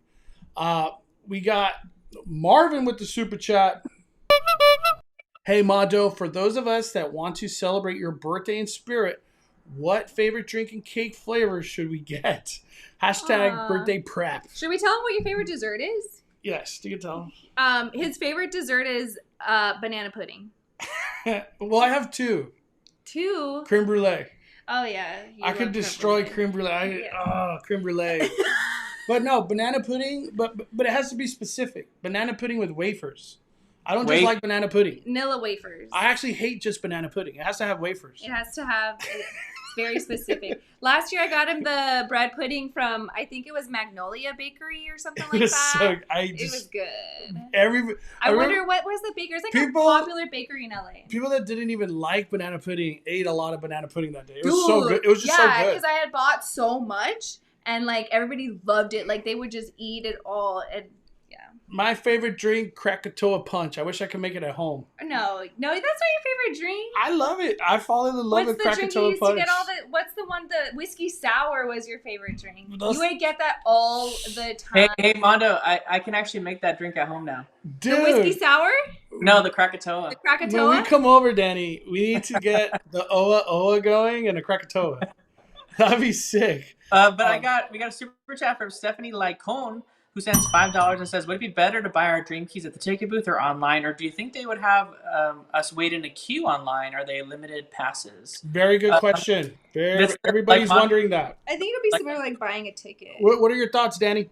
Speaker 1: We got Marvin with the super chat. Hey, Mado, for those of us that want to celebrate your birthday in spirit, what favorite drink and cake flavors should we get? Hashtag birthday prep.
Speaker 3: Should we tell him what your favorite dessert is?
Speaker 1: Yes, you can tell
Speaker 3: him. His favorite dessert is banana pudding.
Speaker 1: Well, I have two.
Speaker 3: Two?
Speaker 1: Creme brulee.
Speaker 3: Oh, yeah.
Speaker 1: I could destroy creme brulee. Creme brulee. But no, banana pudding, but it has to be specific. Banana pudding with wafers. I don't just like banana pudding.
Speaker 3: Vanilla wafers.
Speaker 1: I actually hate just banana pudding. It has to have wafers.
Speaker 3: It has to have, it's very specific. Last year I got him the bread pudding from, I think it was Magnolia Bakery or something like that. It was good. I wonder what was the bakery. It's like a popular bakery in LA.
Speaker 1: People that didn't even like banana pudding ate a lot of banana pudding that day. It was so good. It was just so good.
Speaker 3: Yeah, because I had bought so much and like everybody loved it. Like they would just eat it all. And
Speaker 1: my favorite drink, Krakatoa Punch. I wish I could make it at home.
Speaker 3: No, that's not your favorite drink.
Speaker 1: I love it. I fall in love with Krakatoa Punch. What's the drink you used to get
Speaker 3: what's the one, the whiskey sour was your favorite drink? You would get that all the time.
Speaker 2: Hey, Mondo, I can actually make that drink at home now.
Speaker 1: Dude.
Speaker 3: The whiskey sour?
Speaker 2: No, the Krakatoa.
Speaker 3: The Krakatoa?
Speaker 1: When we come over, Danny, we need to get the Oa going and a Krakatoa. That'd be sick.
Speaker 2: But we got a super chat from Stephanie Lycone, who sends $5 and says, would it be better to buy our dream keys at the ticket booth or online? Or do you think they would have us wait in a queue online? Are they limited passes?
Speaker 1: Very good question. Everybody's wondering that.
Speaker 3: I think it would be similar like buying a ticket.
Speaker 1: What are your thoughts, Danny?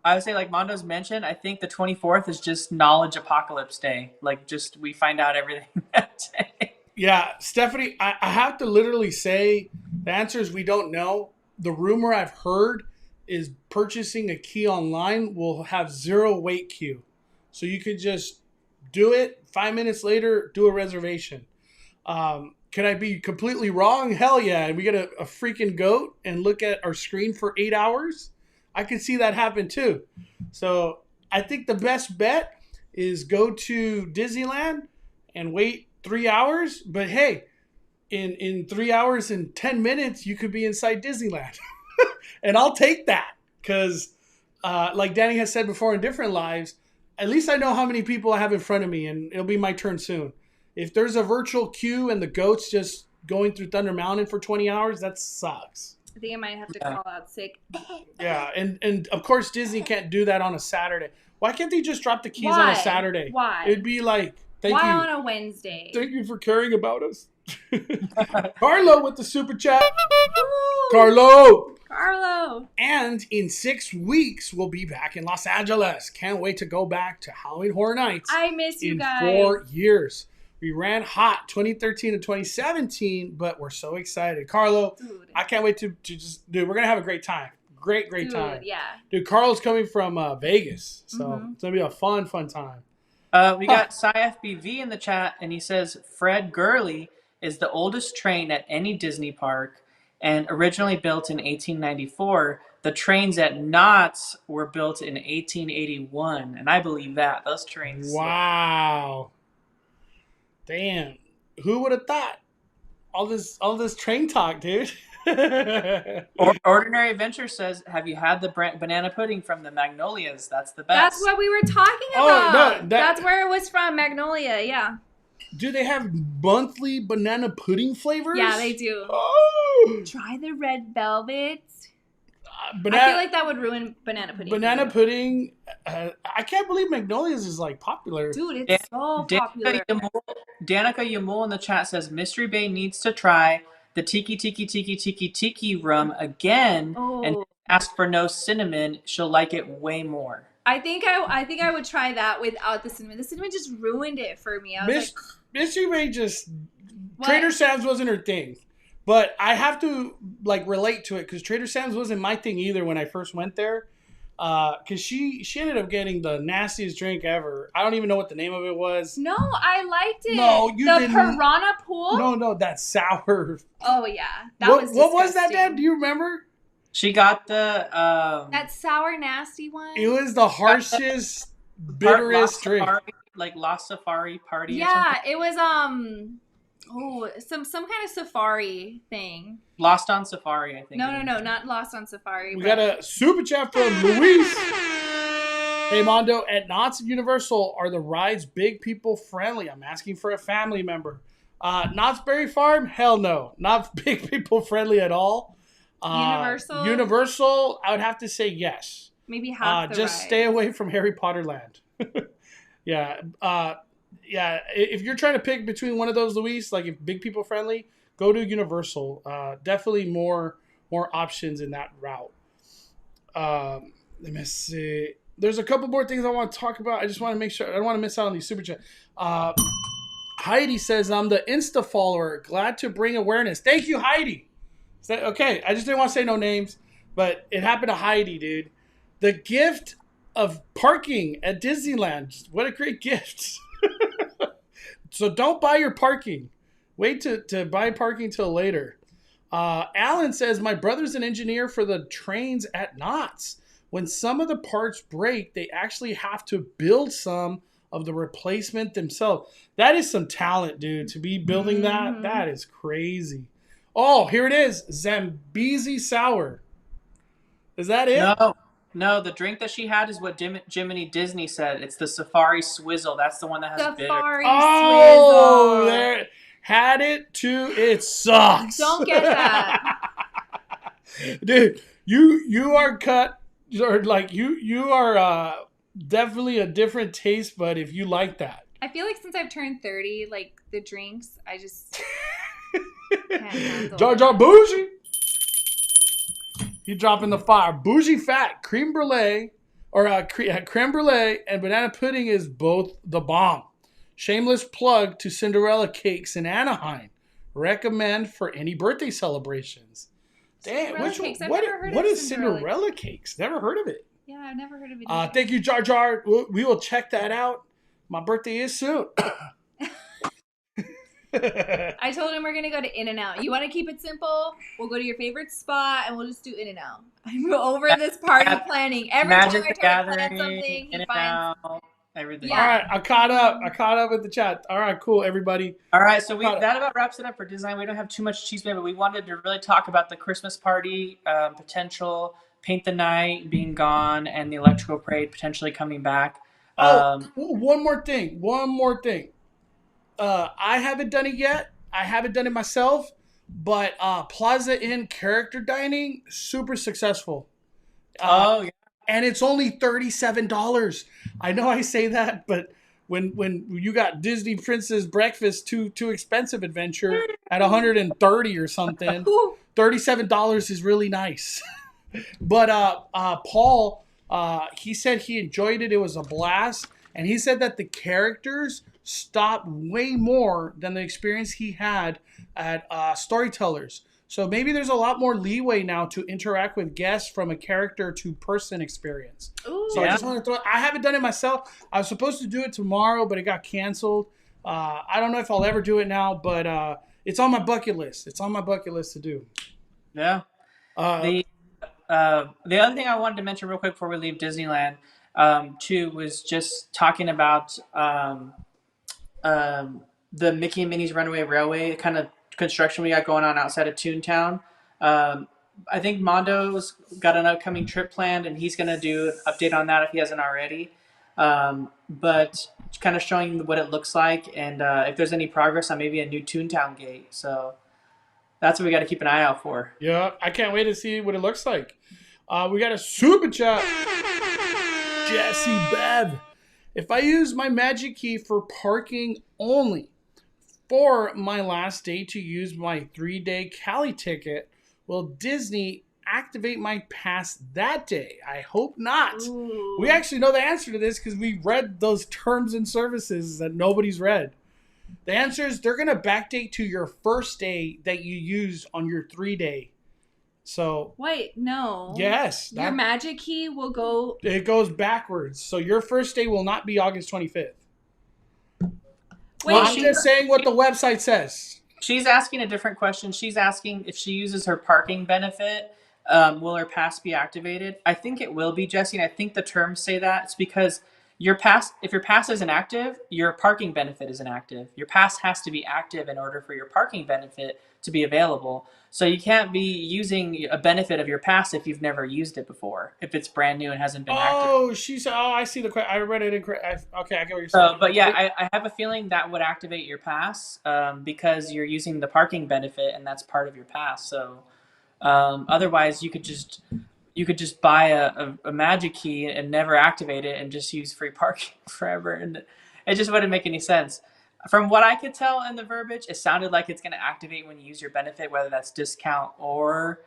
Speaker 2: I would say, like Mondo's mentioned, I think the 24th is just Knowledge Apocalypse Day. Like, just we find out everything that day.
Speaker 1: Yeah, Stephanie, I have to literally say the answer is we don't know. The rumor I've heard is purchasing a key online will have 0 wait queue. So you could just do it. 5 minutes later, do a reservation. Can I be completely wrong? Hell yeah. And we get a freaking goat and look at our screen for 8 hours. I can see that happen too. So I think the best bet is go to Disneyland and wait 3 hours. But hey, in 3 hours and 10 minutes, you could be inside Disneyland. And I'll take that because, like Danny has said before in different lives, at least I know how many people I have in front of me, and it'll be my turn soon. If there's a virtual queue and the goat's just going through Thunder Mountain for 20 hours, that sucks.
Speaker 3: I think I might have to call out sick.
Speaker 1: Yeah, and of course Disney can't do that on a Saturday. Why can't they just drop the keys on a Saturday?
Speaker 3: Why?
Speaker 1: It'd be like, thank
Speaker 3: Why
Speaker 1: you.
Speaker 3: on a Wednesday?
Speaker 1: Thank you for caring about us. Carlo with the super chat. Carlo. And in 6 weeks, we'll be back in Los Angeles. Can't wait to go back to Halloween Horror Nights.
Speaker 3: I miss you guys.
Speaker 1: In 4 years. We ran hot 2013 and 2017, but we're so excited. Carlo, dude. I can't wait to just, dude, we're going to have a great time. Great time.
Speaker 3: Yeah.
Speaker 1: Dude, Carlo's coming from Vegas, so it's going to be a fun time.
Speaker 2: We got SciFBV in the chat, and he says Fred Gurley is the oldest train at any Disney park and originally built in 1894. The trains at Knott's were built in 1881, and I believe that. Those trains.
Speaker 1: Wow. Damn. Who would have thought? All this train talk, dude.
Speaker 2: Ordinary Adventure says, have you had the banana pudding from the Magnolias? That's the best.
Speaker 3: That's what we were talking about. No, that's where it was from, Magnolia, yeah.
Speaker 1: Do they have monthly banana pudding flavors?
Speaker 3: Yeah, they do.
Speaker 1: Oh.
Speaker 3: Try the red velvets. I feel like that would ruin banana pudding.
Speaker 1: Banana pudding. I can't believe Magnolia's is like popular.
Speaker 3: Dude, it's so popular.
Speaker 2: Danica Yamul in the chat says Mystery Bay needs to try the tiki rum again and ask for no cinnamon. She'll like it way more.
Speaker 3: I think I would try that without the cinnamon. The cinnamon just ruined it for me.
Speaker 1: Mystery Bay just Trader Sam's wasn't her thing. But I have to like relate to it because Trader Sam's wasn't my thing either when I first went there. Because she ended up getting the nastiest drink ever. I don't even know what the name of it was.
Speaker 3: No, I liked it.
Speaker 1: No, you didn't.
Speaker 3: The Piranha Pool?
Speaker 1: No, that's sour.
Speaker 3: Oh, yeah. What
Speaker 1: was that, Dad? Do you remember?
Speaker 2: She got the...
Speaker 3: that sour, nasty one?
Speaker 1: It was the harshest, bitterest drink.
Speaker 2: Like Lost Safari Party
Speaker 3: or something? Yeah, it was... some kind of safari thing.
Speaker 2: Lost on Safari, I think.
Speaker 3: No, not Lost on Safari.
Speaker 1: We got a super chat from Luis. Hey, Mondo, at Knott's and Universal, are the rides big people friendly? I'm asking for a family member. Knott's Berry Farm? Hell no. Not big people friendly at all. Universal, I would have to say yes.
Speaker 3: Maybe half the
Speaker 1: just
Speaker 3: rides.
Speaker 1: Stay away from Harry Potter Land. Yeah. Yeah, if you're trying to pick between one of those, Luis, like if big people friendly, go to Universal. Definitely more options in that route. Let me see. There's a couple more things I want to talk about. I just want to make sure I don't want to miss out on these super chat. Heidi says, I'm the Insta follower. Glad to bring awareness. Thank you, Heidi. Okay, I just didn't want to say no names, but it happened to Heidi, dude. The gift of parking at Disneyland. What a great gift. So don't buy your parking. Wait to buy parking till later. Alan says, my brother's an engineer for the trains at Knott's. When some of the parts break, they actually have to build some of the replacement themselves. That is some talent, dude, to be building that. That is crazy. Oh, here it is. Zambezi Sour. Is that it?
Speaker 2: No, the drink that she had is what Jiminy Disney said. It's the Safari Swizzle. That's the one that has bitter.
Speaker 3: Safari
Speaker 1: Swizzle.
Speaker 3: There.
Speaker 1: Had it too. It sucks.
Speaker 3: Don't get that.
Speaker 1: Dude, you are cut, or like you are definitely a different taste bud if you like that.
Speaker 3: I feel like since I've turned 30, like the drinks, I just can't handle
Speaker 1: Jar Jar Bougie. He dropping the fire. Bougie fat, creme brulee, or creme brulee and banana pudding is both the bomb. Shameless plug to Cinderella Cakes in Anaheim. Recommend for any birthday celebrations. Damn, what is Cinderella Cakes? Never heard of it.
Speaker 3: Yeah, I've never heard of it.
Speaker 1: Thank you, Jar Jar. We will check that out. My birthday is soon.
Speaker 3: I told him we're gonna go to In-N-Out. You want to keep it simple? We'll go to your favorite spot and we'll just do In-N-Out. I'm over this party planning. Every
Speaker 2: Magic
Speaker 3: time I
Speaker 2: the
Speaker 3: try to plan
Speaker 2: Gathering,
Speaker 3: something,
Speaker 2: In
Speaker 3: he
Speaker 2: and
Speaker 3: finds.
Speaker 2: Out, everything.
Speaker 3: Yeah.
Speaker 1: All right, I caught up with the chat. All right, cool, everybody.
Speaker 2: All right, so that about wraps it up for design. We don't have too much cheese, but we wanted to really talk about the Christmas party potential, Paint the Night being gone, and the Electrical Parade potentially coming back.
Speaker 1: One more thing. I haven't done it yet. I haven't done it myself, but Plaza Inn character dining, super successful.
Speaker 2: Yeah.
Speaker 1: And it's only $37. I know I say that, but when you got Disney Princess Breakfast too expensive adventure at 130 or something, $37 is really nice. But Paul, he said he enjoyed it. It was a blast. And he said that the characters stopped way more than the experience he had at Storytellers. So maybe there's a lot more leeway now to interact with guests from a character to person experience.
Speaker 3: Ooh.
Speaker 1: So I just want to I haven't done it myself. I was supposed to do it tomorrow, but it got canceled. I don't know if I'll ever do it now, but it's on my bucket list. It's on my bucket list to do.
Speaker 2: Yeah. The other thing I wanted to mention real quick before we leave Disneyland, too, was just talking about the Mickey and Minnie's Runaway Railway kind of construction we got going on outside of Toontown. I think Mondo's got an upcoming trip planned, and he's going to do an update on that if he hasn't already. But kind of showing what it looks like, and if there's any progress on maybe a new Toontown gate. So that's what we got to keep an eye out for.
Speaker 1: Yeah, I can't wait to see what it looks like. We got a super chat. Jesse Bev. If I use my magic key for parking only for my last day to use my 3-day Cali ticket, will Disney activate my pass that day? I hope not.
Speaker 3: Ooh.
Speaker 1: We actually know the answer to this because we read those terms and services that nobody's read. The answer is they're going to backdate to your first day that you used on your 3-day. So
Speaker 3: wait, no.
Speaker 1: Yes.
Speaker 3: Your magic key will go.
Speaker 1: It goes backwards. So your first day will not be August 25th.
Speaker 3: Wait,
Speaker 1: I'm just saying what the website says.
Speaker 2: She's asking a different question. She's asking if she uses her parking benefit, will her pass be activated? I think it will be, Jesse, and I think the terms say that. It's because if your pass isn't active, your parking benefit isn't active. Your pass has to be active in order for your parking benefit to be available. So you can't be using a benefit of your pass if you've never used it before, if it's brand new and hasn't been active.
Speaker 1: I see the question. I read it incorrect. Okay, I get what you're saying.
Speaker 2: But yeah, I have a feeling that would activate your pass because you're using the parking benefit and that's part of your pass. So otherwise, you could just buy a magic key and never activate it and just use free parking forever, and it just wouldn't make any sense. From what I could tell in the verbiage, it sounded like it's going to activate when you use your benefit, whether that's discount or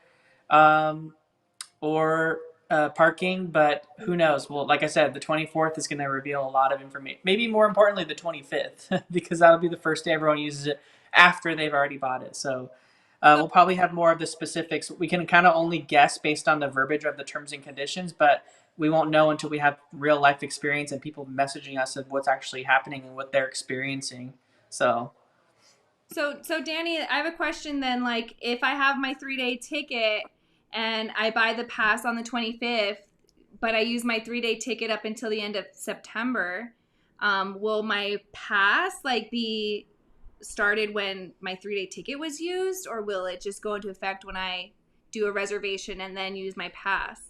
Speaker 2: parking. But who knows? Well, like I said, the 24th is going to reveal a lot of information. Maybe more importantly, the 25th, because that'll be the first day everyone uses it after they've already bought it. So we'll probably have more of the specifics. We can kind of only guess based on the verbiage of the terms and conditions, but we won't know until we have real life experience and people messaging us of what's actually happening and what they're experiencing. So
Speaker 3: Danny, I have a question then. Like, if I have my 3-day ticket and I buy the pass on the 25th, but I use my 3-day ticket up until the end of September, will my pass be started when my 3-day ticket was used, or will it just go into effect when I do a reservation and then use my pass?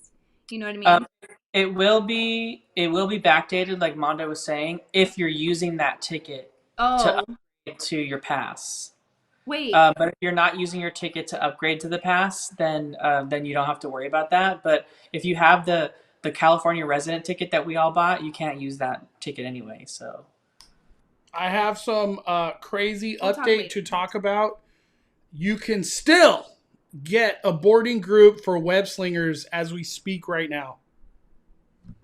Speaker 3: You know what I mean?
Speaker 2: It will be backdated, like Mondo was saying, if you're using that ticket to upgrade to your pass.
Speaker 3: Wait.
Speaker 2: But if you're not using your ticket to upgrade to the pass, then you don't have to worry about that. But if you have the California resident ticket that we all bought, you can't use that ticket anyway. So
Speaker 1: I have some crazy update to talk about. You can still get a boarding group for web slingers as we speak right now.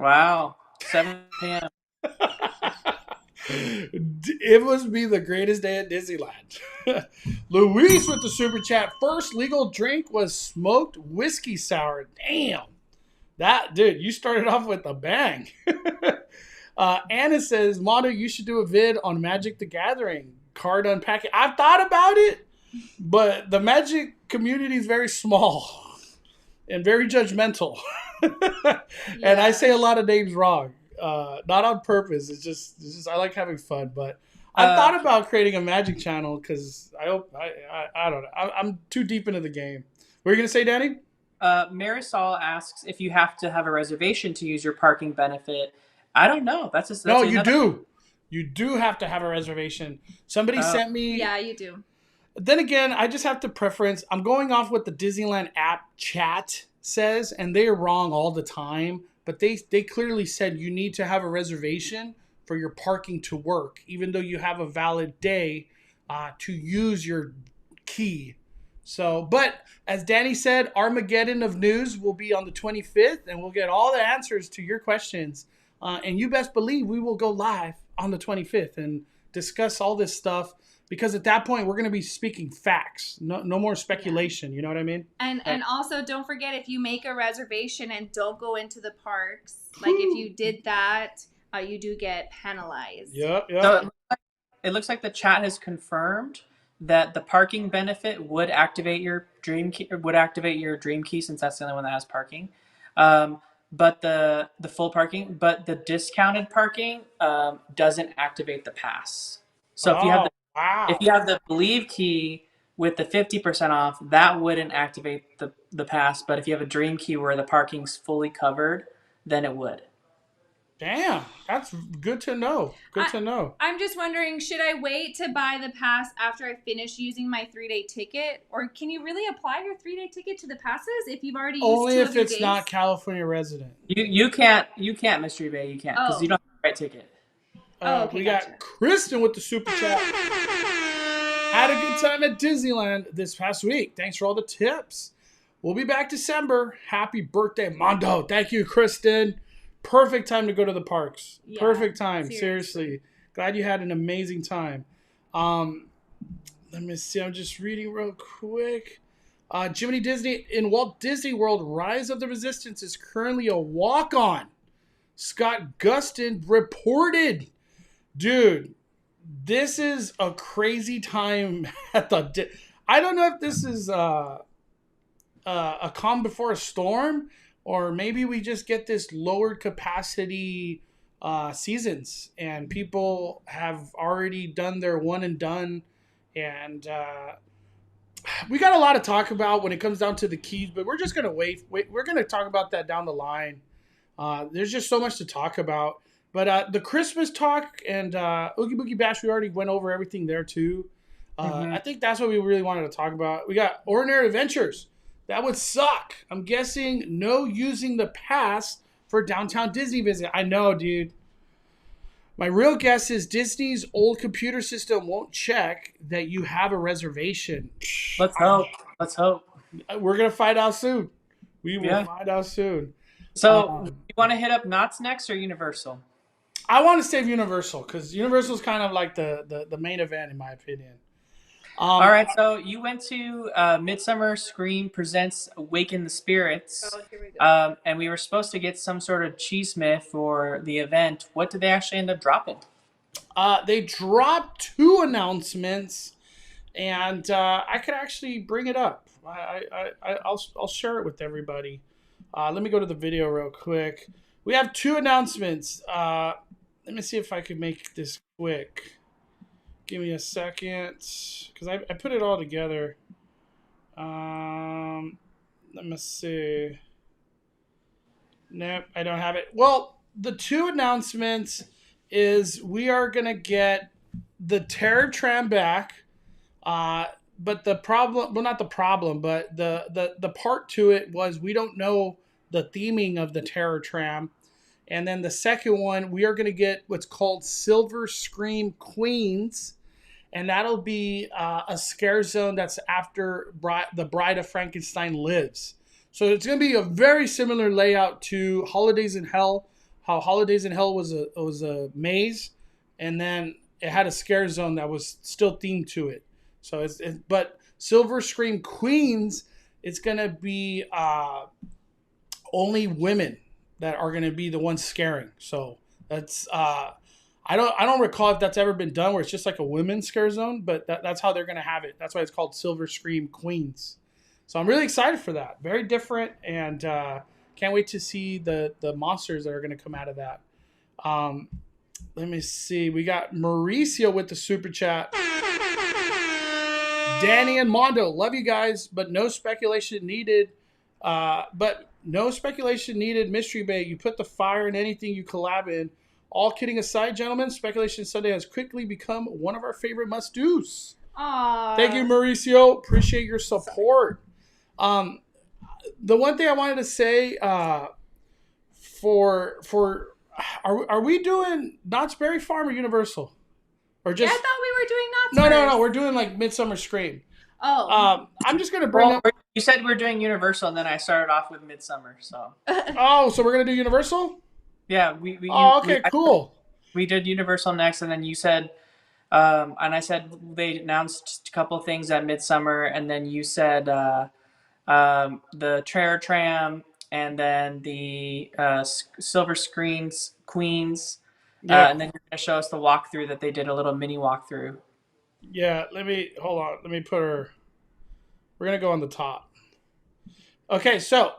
Speaker 2: Wow. 7 p.m.
Speaker 1: It must be the greatest day at Disneyland. Luis with the super chat. First legal drink was smoked whiskey sour. Damn. That, dude, you started off with a bang. Anna says, Mondo, you should do a vid on Magic the Gathering. card unpacking. I've thought about it, but the Magic community is very small and very judgmental. And I say a lot of names wrong. Not on purpose. It's just I like having fun. But I thought about creating a Magic channel because I don't know. I'm too deep into the game. What are you gonna say, Danny?
Speaker 2: Marisol asks if you have to have a reservation to use your parking benefit. I don't know. That's
Speaker 1: No, you do. You do have to have a reservation. Somebody sent me.
Speaker 3: Yeah, you do.
Speaker 1: Then again, I just have to preference. I'm going off what the Disneyland app chat says, and they are wrong all the time. But they clearly said you need to have a reservation for your parking to work, even though you have a valid day to use your key. So, but as Danny said, Armageddon of news will be on the 25th, and we'll get all the answers to your questions. And you best believe we will go live on the 25th and discuss all this stuff, because at that point we're going to be speaking facts, no more speculation. You know what I mean?
Speaker 3: And also don't forget, if you make a reservation and don't go into the parks, like if you did that, you do get penalized.
Speaker 1: Yep.
Speaker 2: So it looks like the chat has confirmed that the parking benefit would activate your dream key, since that's the only one that has parking. But the full parking, but the discounted parking doesn't activate the pass. So if you have the Believe key with the 50% off, that wouldn't activate the pass. But if you have a Dream key where the parking's fully covered, then it would.
Speaker 1: Damn, that's good to know.
Speaker 3: I'm just wondering, should I wait to buy the pass after I finish using my 3-day ticket? Or can you really apply your 3-day ticket to the passes if you've already used
Speaker 1: only
Speaker 3: 2
Speaker 1: if
Speaker 3: of your
Speaker 1: it's
Speaker 3: days?
Speaker 1: not California resident.
Speaker 2: You can't, Mystery Bay. You can't, because you don't have the right ticket.
Speaker 3: Okay,
Speaker 1: we
Speaker 3: gotcha.
Speaker 1: got Kristen with the super chat. Had a good time at Disneyland this past week. Thanks for all the tips. We'll be back December. Happy birthday, Mondo. Thank you, Kristen. Perfect time to go to the parks.
Speaker 3: Yeah,
Speaker 1: Perfect time.
Speaker 3: seriously.
Speaker 1: Glad you had an amazing time. Let me see. I'm just reading real quick. Jiminy Disney in Walt Disney World, Rise of the Resistance is currently a walk-on. Scott Gustin reported. Dude, this is a crazy time at the... I don't know if this is a calm before a storm, or maybe we just get this lowered capacity seasons, and people have already done their one and done. And we got a lot to talk about when it comes down to the keys, but we're just going to wait. We're going to talk about that down the line. There's just so much to talk about. But the Christmas talk and Oogie Boogie Bash, we already went over everything there too. I think that's what we really wanted to talk about. We got Ordinary Adventures. That would suck. I'm guessing no using the pass for Downtown Disney visit. I know, dude. My real guess is Disney's old computer system won't check that you have a reservation.
Speaker 2: Let's hope.
Speaker 1: We're going to find out soon. We will find out soon.
Speaker 2: So, you want to hit up Knott's next or Universal?
Speaker 1: I want to save Universal because Universal is kind of like the main event, in my opinion.
Speaker 2: All right, so you went to Midsummer Scream Presents Awaken the Spirits,
Speaker 3: Here we go.
Speaker 2: and we were supposed to get some sort of cheese-smith for the event. What did they actually end up dropping?
Speaker 1: They dropped 2 announcements, and I could actually bring it up. I'll share it with everybody. Let me go to the video real quick. We have 2 announcements. Let me see if I can make this quick. Give me a second, because I put it all together. Let me see. Nope, I don't have it. Well, the 2 announcements is we are going to get the Terror Tram back. But the problem, well, not the problem, but the part to it was we don't know the theming of the Terror Tram. And then the second one, we are going to get what's called Silver Scream Queens. And that'll be a scare zone that's after the Bride of Frankenstein lives. So it's going to be a very similar layout to Holidays in Hell. How Holidays in Hell was a maze, and then it had a scare zone that was still themed to it. So but Silver Scream Queens, it's going to be only women that are going to be the ones scaring. So that's I don't recall if that's ever been done where it's just like a women's scare zone, but that's how they're gonna have it. That's why it's called Silver Scream Queens. So I'm really excited for that. Very different, and can't wait to see the monsters that are gonna come out of that. Let me see. We got Mauricio with the super chat. Danny and Mondo, love you guys, but no speculation needed. Mystery Bay, you put the fire in anything you collab in. All kidding aside, gentlemen, Speculation Sunday has quickly become one of our favorite must-dos.
Speaker 3: Aww.
Speaker 1: Thank you, Mauricio. Appreciate your support. The one thing I wanted to say, are we doing Knott's Berry Farm or Universal? Or just
Speaker 3: I thought we were doing Knott's
Speaker 1: No. We're doing like Midsummer Scream.
Speaker 3: Oh.
Speaker 1: I'm just gonna bring up.
Speaker 2: You said we're doing Universal, and then I started off with Midsummer. So.
Speaker 1: So we're gonna do Universal.
Speaker 2: Yeah,
Speaker 1: cool.
Speaker 2: We did Universal next, and then you said, and I said they announced a couple of things at Midsummer, and then you said the Traer Tram, and then the Silver Screens Queens, and then you're gonna show us the walkthrough that they did, a little mini walkthrough.
Speaker 1: Yeah, hold on. Let me put her. We're gonna go on the top. Okay, so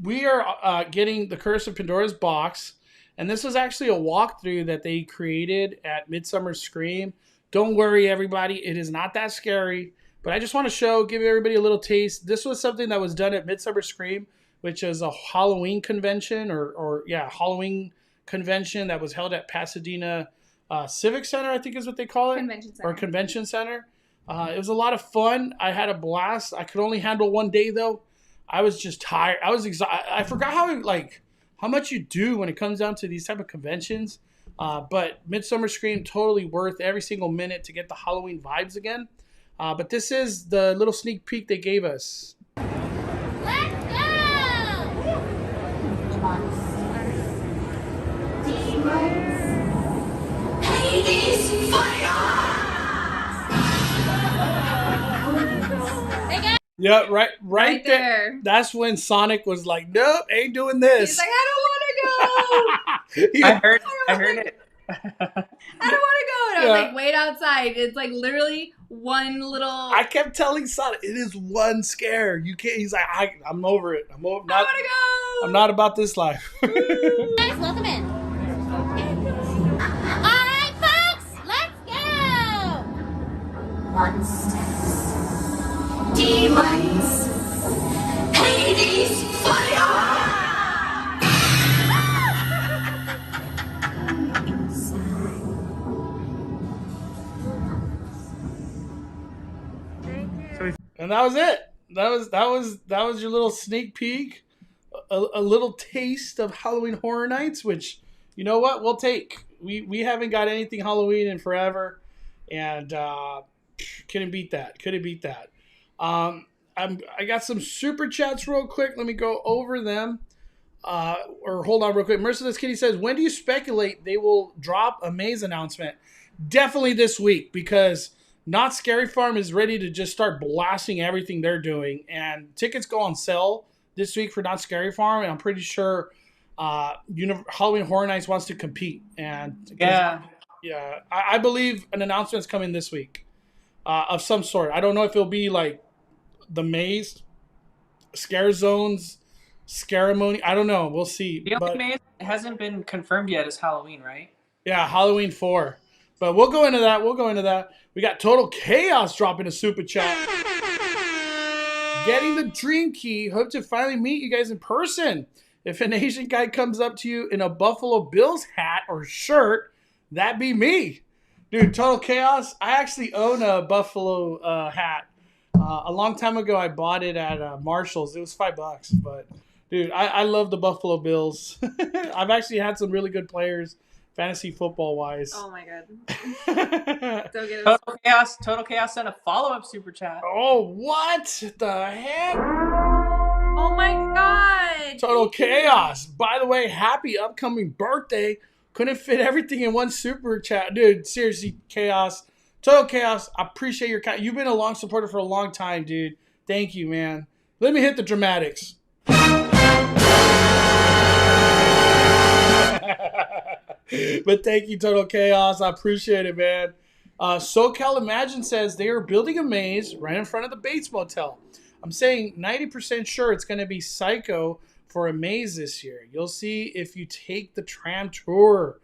Speaker 1: we are getting the Curse of Pandora's Box, and this was actually a walkthrough that they created at Midsummer Scream. Don't worry, everybody, it is not that scary, but I just want to give everybody a little taste. This was something that was done at Midsummer Scream, which is a Halloween convention, Halloween convention that was held at Pasadena Civic Center, I think is what they call it.
Speaker 3: Convention Center.
Speaker 1: Or Convention Center. It was a lot of fun. I had a blast. I could only handle one day, though. I was just tired. I was exhausted. I forgot how much you do when it comes down to these type of conventions. But Midsummer Scream, totally worth every single minute to get the Halloween vibes again. But this is the little sneak peek they gave us.
Speaker 4: Let's go! Hades, fire!
Speaker 1: Yeah, right there. That's when Sonic was like, "Nope, ain't doing this."
Speaker 3: He's like, I don't want to go.
Speaker 2: I heard it.
Speaker 3: I don't want to go. And I was like, wait outside. It's like literally one little.
Speaker 1: I kept telling Sonic, it is one scare. You can't. He's like, I'm over it. I want to go. I'm not about this life.
Speaker 4: Guys, welcome in. All right, folks, let's go. Monsters, demons, Hades, fire.
Speaker 1: And that was it. That was your little sneak peek, a little taste of Halloween Horror Nights, which, you know what, we'll take. We haven't got anything Halloween in forever, and couldn't beat that. I got some super chats real quick. Let me go over them. Or hold on real quick. Merciless Kitty says, when do you speculate they will drop a maze announcement? Definitely this week, because Not Scary Farm is ready to just start blasting everything they're doing, and tickets go on sale this week for Not Scary Farm, and I'm pretty sure Halloween Horror Nights wants to compete. And I believe an announcement is coming this week of some sort. I don't know if it'll be like the maze, scare zones, scaramony. I don't know. We'll see.
Speaker 2: The only maze that hasn't been confirmed yet is Halloween, right?
Speaker 1: Yeah, Halloween 4. But we'll go into that. We got Total Chaos dropping a super chat. Getting the Dream Key. Hope to finally meet you guys in person. If an Asian guy comes up to you in a Buffalo Bills hat or shirt, that'd be me. Dude, Total Chaos. I actually own a Buffalo hat. A long time ago, I bought it at Marshall's. It was $5. But, dude, I love the Buffalo Bills. I've actually had some really good players. Fantasy football wise.
Speaker 3: Oh my god.
Speaker 2: Don't get Total Chaos sent a follow-up super chat.
Speaker 1: Oh, what the heck?
Speaker 3: Oh my god.
Speaker 1: Total Chaos. By the way, happy upcoming birthday. Couldn't fit everything in one super chat. Dude, seriously, Chaos. Total Chaos, I appreciate your you've been a long supporter for a long time, dude. Thank you, man. Let me hit the dramatics. But thank you, Total Chaos. I appreciate it, man. SoCal Imagine says they are building a maze right in front of the Bates Motel. I'm saying 90% sure it's going to be Psycho for a maze this year. You'll see if you take the tram tour.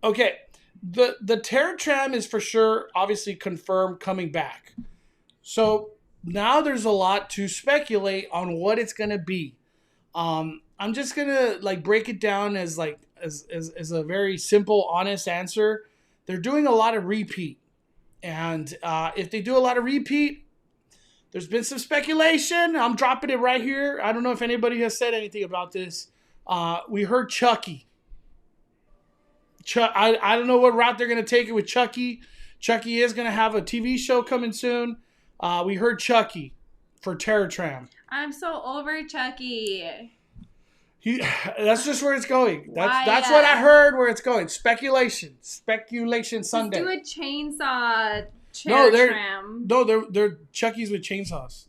Speaker 1: Okay, the Terror Tram is for sure, obviously confirmed coming back. So now there's a lot to speculate on what it's going to be. I'm just going to like break it down as a very simple, honest answer. They're doing a lot of repeat. And if they do a lot of repeat, there's been some speculation. I'm dropping it right here. I don't know if anybody has said anything about this. We heard Chucky. I don't know what route they're going to take it with Chucky. Chucky is going to have a TV show coming soon. We heard Chucky for Terror Tram.
Speaker 3: I'm so over Chucky.
Speaker 1: That's just where it's going. That's what I heard where it's going. Speculation Sunday.
Speaker 3: Just do a chainsaw tram.
Speaker 1: They're Chucky's with chainsaws.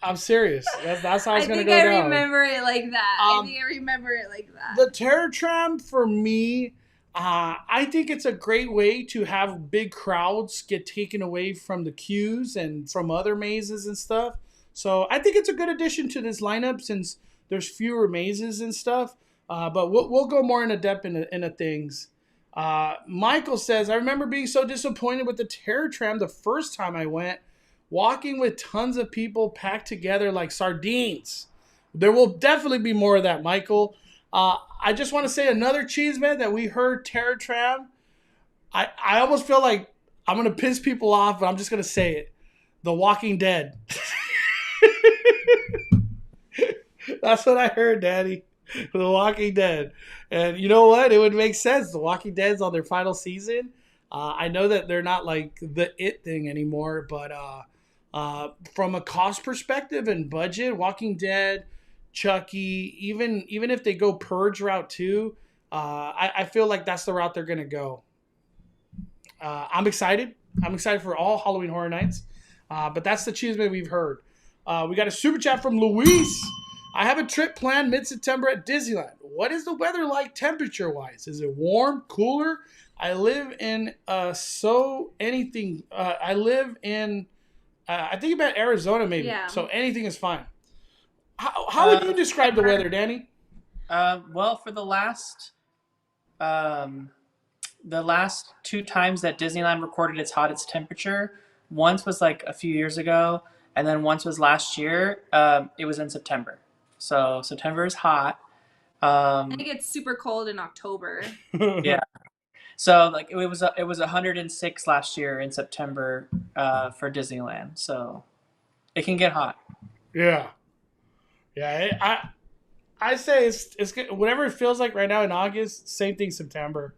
Speaker 1: I'm serious. That's how it's going to go down.
Speaker 3: I think I remember it like that.
Speaker 1: The Terror Tram for me, I think it's a great way to have big crowds get taken away from the queues and from other mazes and stuff. So I think it's a good addition to this lineup since there's fewer mazes and stuff. But we'll go more into depth into things. Michael says, I remember being so disappointed with the Terror Tram the first time I went, walking with tons of people packed together like sardines. There will definitely be more of that, Michael. I just want to say another cheeseman that we heard Terror Tram. I almost feel like I'm going to piss people off, but I'm just going to say it. The Walking Dead. That's what I heard, Daddy. The Walking Dead. And you know what? It would make sense. The Walking Dead's on their final season. I know that they're not like the it thing anymore, but from a cost perspective and budget, Walking Dead, Chucky, even if they go Purge route too, I feel like that's the route they're going to go. I'm excited. I'm excited for all Halloween Horror Nights. But that's the cheeseman we've heard. We got a super chat from Luis. I have a trip planned mid-September at Disneyland. What is the weather like temperature-wise? Is it warm, cooler? I live in I think about Arizona maybe. Yeah. So anything is fine. How would you describe the weather, Danny?
Speaker 2: Well, for the last two times that Disneyland recorded its hottest temperature, once was like a few years ago, and then once was last year. It was in September. So September is hot.
Speaker 3: I think it's super cold in October.
Speaker 2: Yeah. So like it was 106 last year in September for Disneyland. So it can get hot.
Speaker 1: Yeah. Yeah. I say it's good. Whatever it feels like right now in August, same thing September.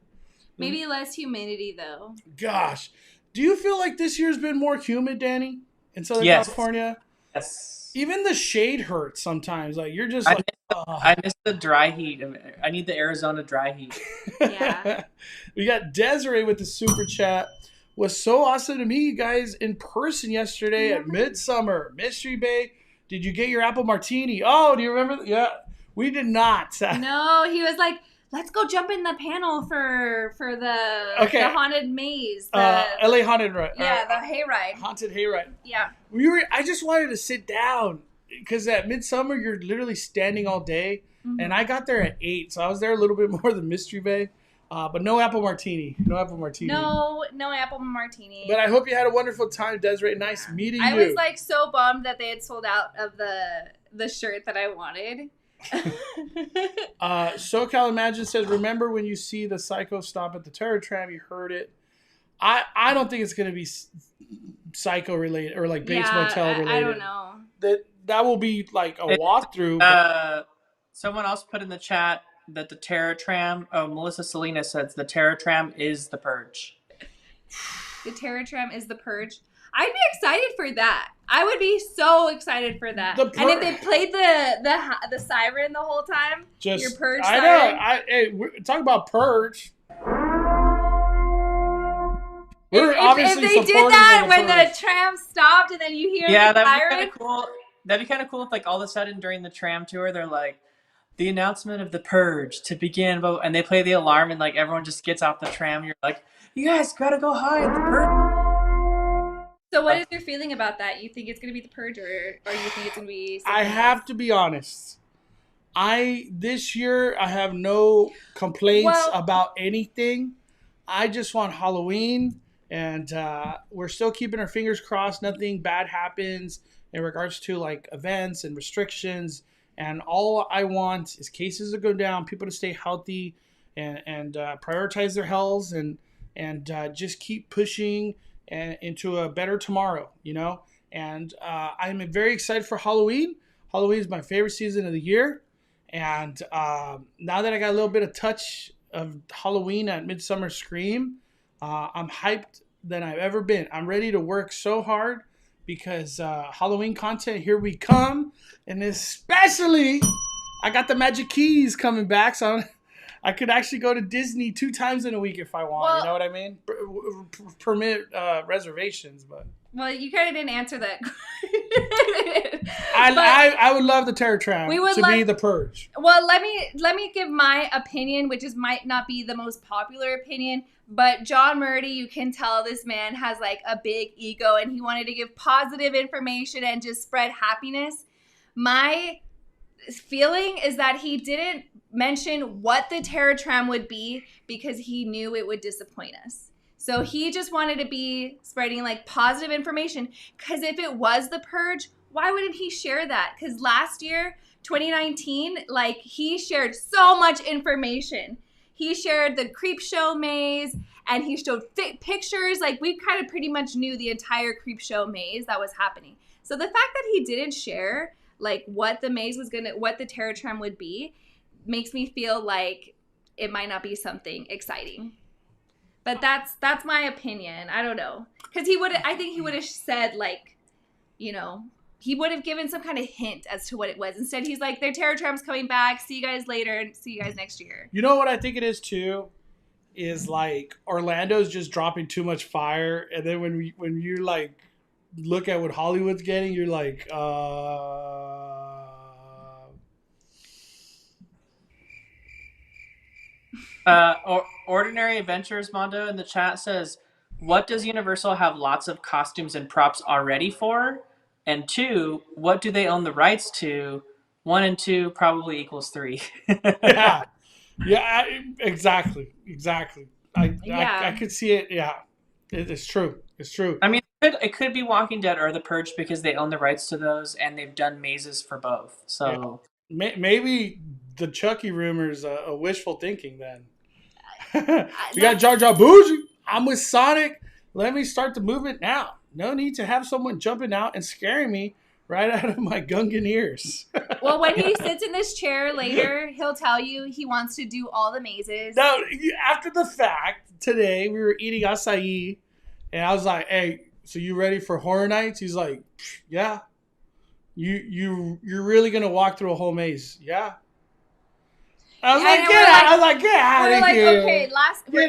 Speaker 3: Maybe less humidity though.
Speaker 1: Gosh. Do you feel like this year's been more humid, Danny, in Southern California?
Speaker 2: Yes.
Speaker 1: Even the shade hurts sometimes. Like you're just
Speaker 2: I miss the dry heat. I need the Arizona dry heat.
Speaker 3: Yeah.
Speaker 1: We got Desiree with the super chat. Was so awesome to meet you guys in person yesterday at Midsummer Mystery Bay. Did you get your apple martini? Oh, do you remember? Yeah, we did not.
Speaker 3: No, he was like, let's go jump in the panel for the haunted maze.
Speaker 1: LA haunted ride.
Speaker 3: Yeah, the hayride.
Speaker 1: Haunted hayride.
Speaker 3: Yeah.
Speaker 1: I just wanted to sit down because at Midsummer you're literally standing all day, and I got there at 8, so I was there a little bit more than Mystery Bay. But no apple martini. No apple martini.
Speaker 3: No apple martini.
Speaker 1: But I hope you had a wonderful time, Desiree. Nice meeting you.
Speaker 3: I was like so bummed that they had sold out of the shirt that I wanted.
Speaker 1: SoCal Imagine says, remember when you see the Psycho stop at the Terror Tram, you heard it. I don't think it's going to be Psycho related or like Bates Motel related.
Speaker 3: I don't know.
Speaker 1: That will be like a walkthrough.
Speaker 2: Someone else put in the chat that the Terror Tram, Melissa Salinas says the Terror Tram is the Purge.
Speaker 3: The Terror Tram is the Purge. I'd be excited for that. I would be so excited for that. And if they played the siren the whole time, your Purge siren.
Speaker 1: I know. Talk about Purge.
Speaker 3: If they did that when the tram stopped and then you hear the siren.
Speaker 2: That'd be kind of cool if like all of a sudden during the tram tour they're like, the announcement of the purge to begin, and they play the alarm, and like everyone just gets off the tram. You're like, you guys gotta go hide. The purge.
Speaker 3: So what is your feeling about that? You think it's gonna be the purge, or you think it's gonna be something
Speaker 1: I have to be honest. This year I have no complaints about anything. I just want Halloween, and we're still keeping our fingers crossed. Nothing bad happens in regards to like events and restrictions. And all I want is cases to go down, people to stay healthy, and prioritize their health, and just keep pushing into a better tomorrow. And I'm very excited for Halloween. Halloween is my favorite season of the year. And now that I got a little bit of touch of Halloween at Midsummer Scream, I'm hyped than I've ever been. I'm ready to work so hard because Halloween content, here we come. And especially, I got the Magic Keys coming back, so I could actually go to Disney 2 times in a week if I want.
Speaker 3: Well,
Speaker 1: you know what I mean? Permit reservations, but...
Speaker 3: Well, you kind of didn't answer that.
Speaker 1: I would love the Terror Tram
Speaker 3: be
Speaker 1: the purge.
Speaker 3: Well, let me give my opinion, which might not be the most popular opinion, but John Murdy, you can tell this man has like a big ego, and he wanted to give positive information and just spread happiness. My feeling is that he didn't mention what the Terror Tram would be because he knew it would disappoint us. So he just wanted to be spreading like positive information, because if it was the purge, why wouldn't he share that? Because last year, 2019, like he shared so much information. He shared the creep show maze, and he showed pictures. Like we kind of pretty much knew the entire creep show maze that was happening. So the fact that he didn't share like what the maze was what the Terror Tram would be, makes me feel like it might not be something exciting. But that's my opinion. I don't know. Because I think he would have said, like, he would have given some kind of hint as to what it was. Instead, he's like, their Terror Tram's coming back. See you guys later, and see you guys next year.
Speaker 1: You know what I think it is, too? Is, like, Orlando's just dropping too much fire. And then when you, like, look at what Hollywood's getting, you're like,
Speaker 2: Ordinary Adventures Mondo in the chat says, what does Universal have lots of costumes and props already for? And 2, what do they own the rights to? 1 and 2 probably equals 3.
Speaker 1: Yeah, exactly. I could see it. Yeah, it's true. I
Speaker 2: mean, it could be Walking Dead or The Purge because they own the rights to those, and they've done mazes for both. So
Speaker 1: maybe the Chucky rumors a wishful thinking then. We got Jar Jar Bougie. I'm with Sonic. Let me start the movement now. No need to have someone jumping out and scaring me right out of my Gungan ears.
Speaker 3: Well, when he sits in this chair later, he'll tell you he wants to do all the mazes.
Speaker 1: No, after the fact, today we were eating acai, and I was like, "Hey, so you ready for Horror Nights?" He's like, "Yeah." You're really gonna walk through a whole maze? Yeah. I was like, get out of here.
Speaker 3: Okay,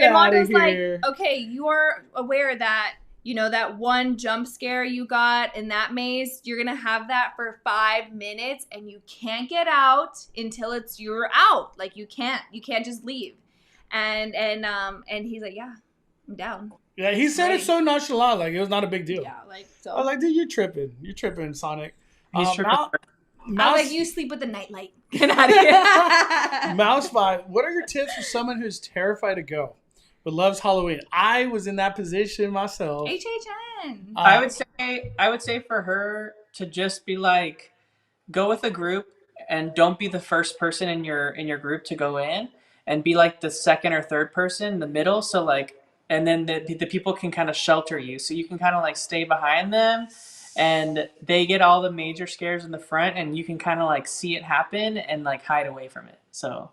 Speaker 3: and Mondo's like, okay, you're aware that, that one jump scare you got in that maze, you're going to have that for 5 minutes, and you can't get out until you're out. Like, you can't just leave. And he's like, yeah, I'm down.
Speaker 1: Yeah, he said it so nonchalant, like it was not a big deal.
Speaker 3: Yeah, like, so.
Speaker 1: I was like, dude, you're tripping, Sonic.
Speaker 2: He's tripping.
Speaker 3: I was like, you sleep with the nightlight. Get out of here.
Speaker 1: Mouse 5, what are your tips for someone who's terrified to go but loves Halloween? I was in that position myself.
Speaker 3: HHN.
Speaker 2: I would say for her to just be like, go with a group and don't be the first person in your group to go in, and be like the second or third person in the middle. So like, and then the people can kind of shelter you, so you can kind of like stay behind them. And they get all the major scares in the front, and you can kind of like see it happen and like hide away from it. So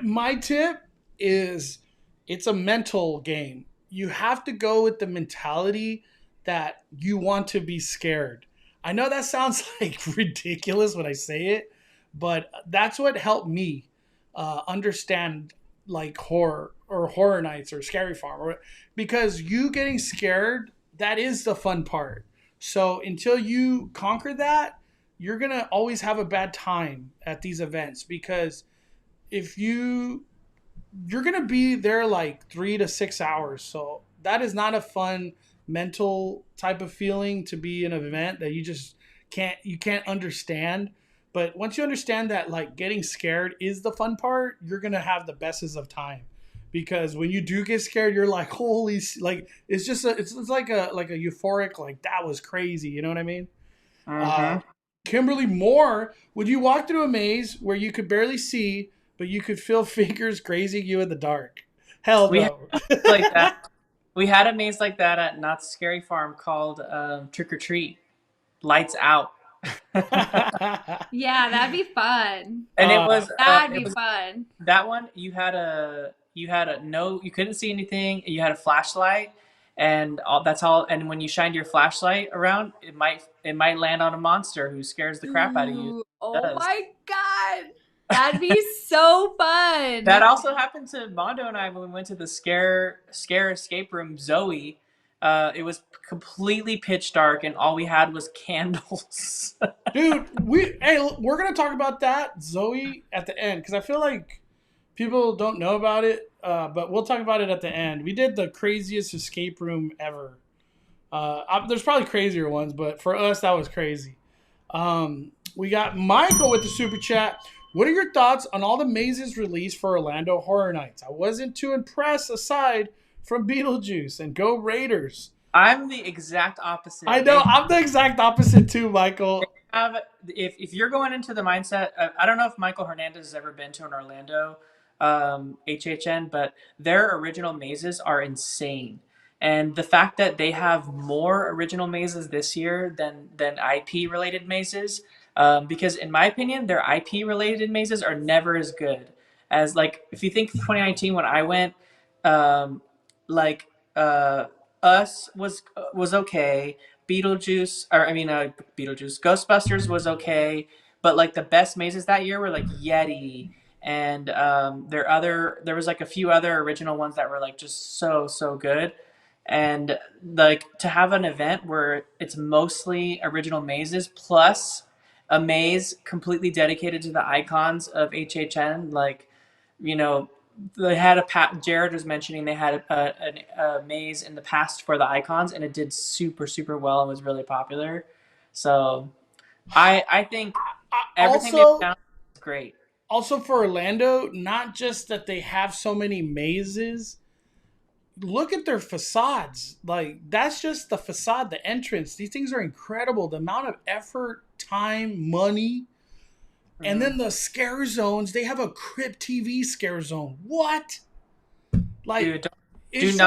Speaker 1: my tip is it's a mental game. You have to go with the mentality that you want to be scared. I know that sounds like ridiculous when I say it, but that's what helped me understand like horror or Horror Nights or Scary Farm, because you getting scared, that is the fun part. So until you conquer that, you're going to always have a bad time at these events, because if you're going to be there like 3 to 6 hours. So that is not a fun mental type of feeling, to be in an event that you can't understand. But once you understand that, like, getting scared is the fun part, you're going to have the bestest of time. Because when you do get scared, you're like, holy, like, it's just it's like a euphoric, like, that was crazy. You know what I mean? Kimberly Moore, would you walk through a maze where you could barely see, but you could feel fingers grazing you in the dark? Hell no.
Speaker 2: Like that. We had a maze like that at Knott's Scary Farm called Trick or Treat. Lights out.
Speaker 3: Yeah, that'd be fun.
Speaker 2: And it was
Speaker 3: fun.
Speaker 2: That one, you couldn't see anything. You had a flashlight, and that's all. And when you shined your flashlight around, it might land on a monster who scares the crap out of you.
Speaker 3: Oh my god, that'd be so fun.
Speaker 2: That also happened to Mondo and I when we went to the scare escape room, Zoe. It was completely pitch dark, and all we had was candles.
Speaker 1: Dude, we're gonna talk about that, Zoe, at the end, because I feel like people don't know about it, but we'll talk about it at the end. We did the craziest escape room ever. There's probably crazier ones, but for us, that was crazy. We got Michael with the super chat. What are your thoughts on all the mazes released for Orlando Horror Nights? I wasn't too impressed, aside from Beetlejuice, and go Raiders.
Speaker 2: I'm the exact opposite.
Speaker 1: I know, I'm the exact opposite too, Michael.
Speaker 2: If you're going into the mindset, I don't know if Michael Hernandez has ever been to an Orlando HHN, but their original mazes are insane. And the fact that they have more original mazes this year than IP related mazes, because in my opinion, their IP related mazes are never as good as, like, if you think 2019 when I went, Us was okay. Beetlejuice, Ghostbusters was okay, but like the best mazes that year were like Yeti, and there was like a few other original ones that were like just so good. And like, to have an event where it's mostly original mazes plus a maze completely dedicated to the icons of HHN, like, they had Jared was mentioning they had a maze in the past for the icons, and it did super well and was really popular. So I think everything they've done is great.
Speaker 1: Also for Orlando, not just that they have so many mazes, look at their facades. Like, that's just the facade, the entrance. These things are incredible. The amount of effort, time, money. And then the scare zones, they have a Crypt TV scare zone. What? Like,
Speaker 2: Dude,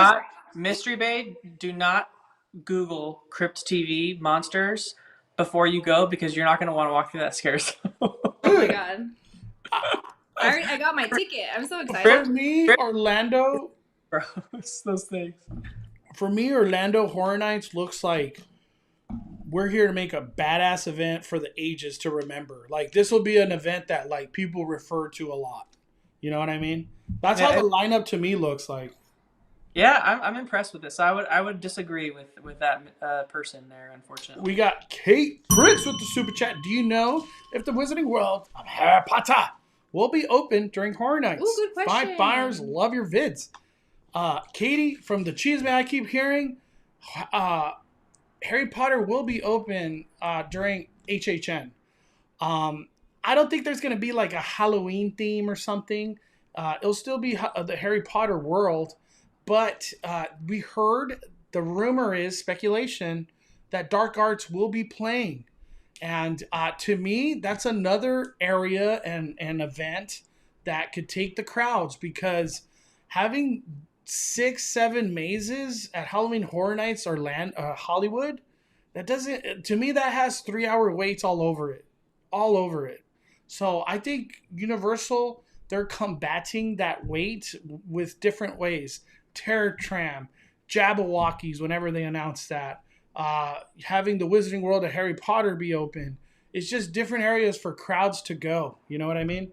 Speaker 2: Mystery Bay, do not Google Crypt TV monsters before you go, because you're not going to want to walk through that scare zone.
Speaker 3: Oh my god. I got my ticket. I'm so excited.
Speaker 1: For me, Orlando...
Speaker 2: Gross, those things.
Speaker 1: For me, Orlando Horror Nights looks like we're here to make a badass event for the ages to remember. Like, this will be an event that, like, people refer to a lot. You know what I mean? That's how the lineup to me looks like.
Speaker 2: Yeah, I'm impressed with this. I would disagree with that person there, unfortunately.
Speaker 1: We got Kate Prince with the super chat. Do you know if the Wizarding World of Harry Potter will be open during Horror Nights?
Speaker 3: Ooh, good question.
Speaker 1: Five buyers love your vids. Katie from the Cheese Man, I keep hearing Harry Potter will be open during HHN. I don't think there's going to be like a Halloween theme or something. It'll still be the Harry Potter world. But we heard, the rumor is, speculation, that Dark Arts will be playing. And to me, that's another area and event that could take the crowds, because having 6-7 mazes at Halloween Horror Nights or Hollywood, that doesn't, to me, that has 3-hour waits all over it. So I think Universal, they're combating that wait with different ways. Terror Tram, Jabberwockies, whenever they announce that, having the Wizarding World of Harry Potter be open. It's just different areas for crowds to go. You know what I mean?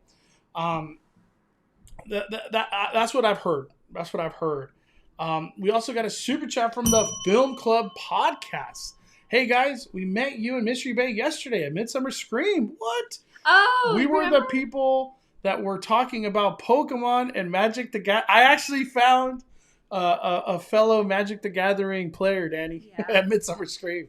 Speaker 1: That's what I've heard. We also got a super chat from the Film Club podcast. Hey guys, we met you in Mystery Bay yesterday at Midsummer Scream. What?
Speaker 3: Oh,
Speaker 1: We were the people that were talking about Pokemon and Magic the Gathering. I actually found a fellow Magic the Gathering player, Danny, at Midsummer Scream.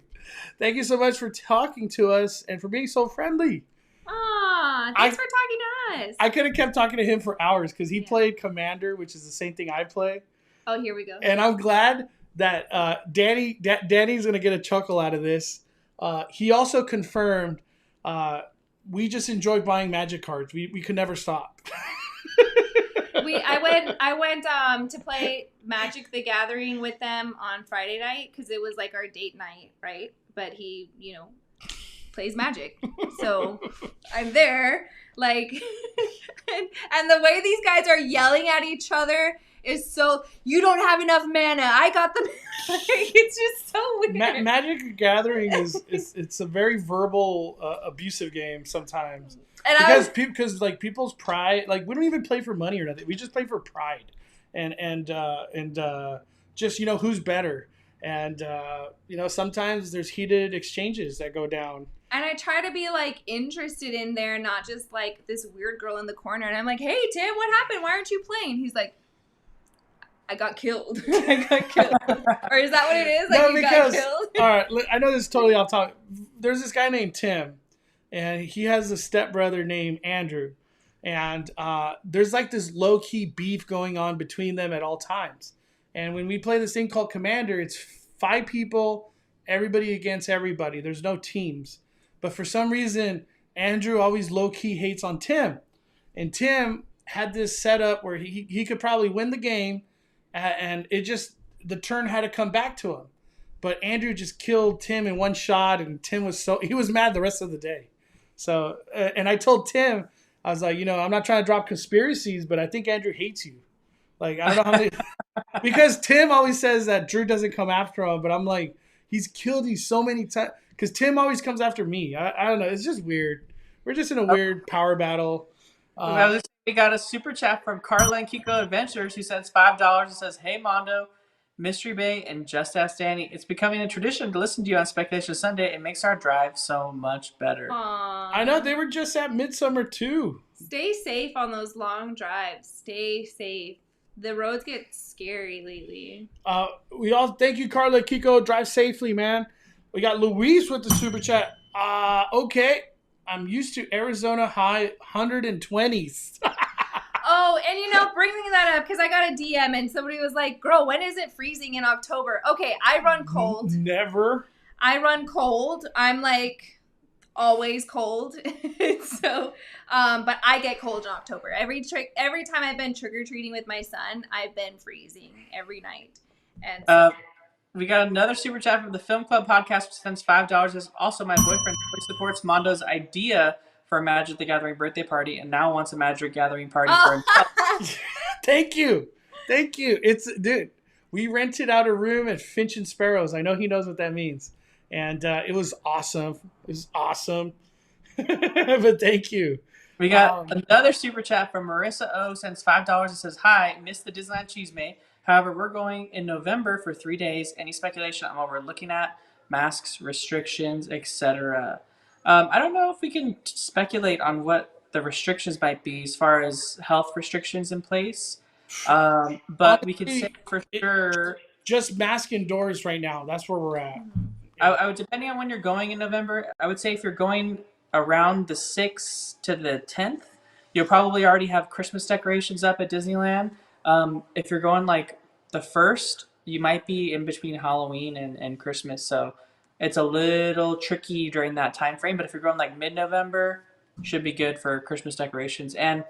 Speaker 1: Thank you so much for talking to us and for being so friendly.
Speaker 3: Aw, thanks for talking to us.
Speaker 1: I could have kept talking to him for hours because he played Commander, which is the same thing I play.
Speaker 3: Oh, here we go.
Speaker 1: And I'm glad that Danny's going to get a chuckle out of this. He also confirmed we just enjoy buying Magic cards. We could never stop.
Speaker 3: I went to play Magic the Gathering with them on Friday night because it was like our date night, right? But he, plays Magic. So I'm there, like, and the way these guys are yelling at each other is so, you don't have enough mana. I got the it's just so weird.
Speaker 1: Magic the Gathering it's a very verbal, abusive game sometimes.
Speaker 3: And
Speaker 1: Because people's pride, like we don't even play for money or nothing. We just play for pride, and just who's better. And sometimes there's heated exchanges that go down.
Speaker 3: And I try to be like interested in there, not just like this weird girl in the corner. And I'm like, hey Tim, what happened? Why aren't you playing? He's like, I got killed. I got killed. Or is that what it is? Like, no, got killed?
Speaker 1: All right, I know this is totally off topic. There's this guy named Tim. And he has a stepbrother named Andrew. And there's like this low-key beef going on between them at all times. And when we play this thing called Commander, it's 5 people, everybody against everybody. There's no teams. But for some reason, Andrew always low-key hates on Tim. And Tim had this setup where he could probably win the game. And the turn had to come back to him. But Andrew just killed Tim in one shot. And Tim he was mad the rest of the day. So, and I told Tim, I was like, I'm not trying to drop conspiracies, but I think Andrew hates you. Like, I don't know how many, because Tim always says that Drew doesn't come after him, but I'm like, he's killed you so many times, because Tim always comes after me. I don't know. It's just weird. We're just in a weird power battle.
Speaker 2: We got a super chat from Carla and Kiko Adventures who sends $5 and says, hey, Mondo, Mystery Bay, and Just Ask Danny. It's becoming a tradition to listen to you on Speculation Sunday. It makes our drive so much better.
Speaker 3: Aww.
Speaker 1: I know. They were just at Midsummer, too.
Speaker 3: Stay safe on those long drives. Stay safe. The roads get scary lately.
Speaker 1: We all thank you, Carla, Kiko. Drive safely, man. We got Luis with the super chat. Okay. I'm used to Arizona high 120s.
Speaker 3: Oh, and bringing that up, because I got a DM and somebody was like, girl, when is it freezing in October? Okay, I run cold.
Speaker 1: Never.
Speaker 3: I run cold. I'm like always cold. So, but I get cold in October. Every time I've been trick-or-treating with my son, I've been freezing every night. And so,
Speaker 2: we got another super chat from the Film Club podcast, which sends $5. Is also my boyfriend who supports Mondo's idea for a Magic the Gathering birthday party and now wants a Magic Gathering party for himself.
Speaker 1: Thank you. Dude, we rented out a room at Finch and Sparrows. I know he knows what that means. And it was awesome. But thank you.
Speaker 2: We got another super chat from Marissa O. Sends $5 and says, hi, missed the Disneyland Cheese May. However, we're going in November for 3 days. Any speculation on what we're looking at? Masks, restrictions, etc. I don't know if we can speculate on what the restrictions might be as far as health restrictions in place. But we could say for sure.
Speaker 1: Just mask indoors right now. That's where we're at.
Speaker 2: I would, depending on when you're going in November, I would say if you're going around the 6th to the 10th, you'll probably already have Christmas decorations up at Disneyland. If you're going like the 1st, you might be in between Halloween and Christmas. So it's a little tricky during that time frame. But if you're going like mid-November, should be good for Christmas decorations. And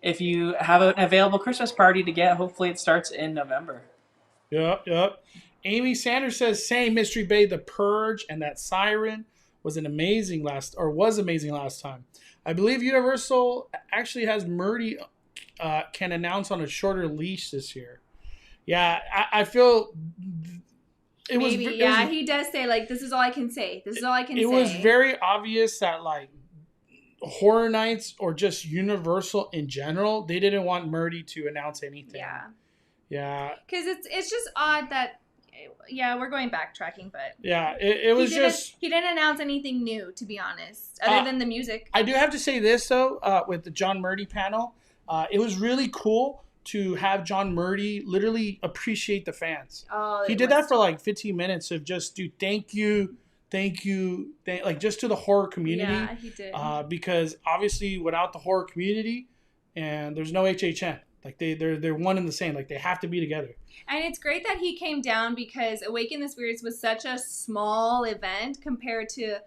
Speaker 2: if you have an available Christmas party to get, hopefully it starts in November.
Speaker 1: Yep. Amy Sanders says, same Mystery Bay, The Purge, and that siren was amazing last time. I believe Universal actually has Murdy can announce on a shorter leash this year. Yeah, I feel it was.
Speaker 3: Maybe, yeah, he does say like, "This is all I can say. This is all I can say."
Speaker 1: It was very obvious that like Horror Nights or just Universal in general, they didn't want Murdy to announce anything.
Speaker 3: Yeah. Because it's just odd that yeah, we're going backtracking, but
Speaker 1: Yeah, it was just.
Speaker 3: he didn't announce anything new, to be honest, other than the music.
Speaker 1: I do have to say this though, with the John Murdy panel, it was really cool to have John Murdy literally appreciate the fans.
Speaker 3: Oh,
Speaker 1: He did that for like 15 minutes of just do thank you, like just to the horror community.
Speaker 3: Yeah, he did.
Speaker 1: Because obviously without the horror community, and there's no HHN. Like they're one and the same. Like they have to be together.
Speaker 3: And it's great that he came down because Awaken the Spirits was such a small event compared to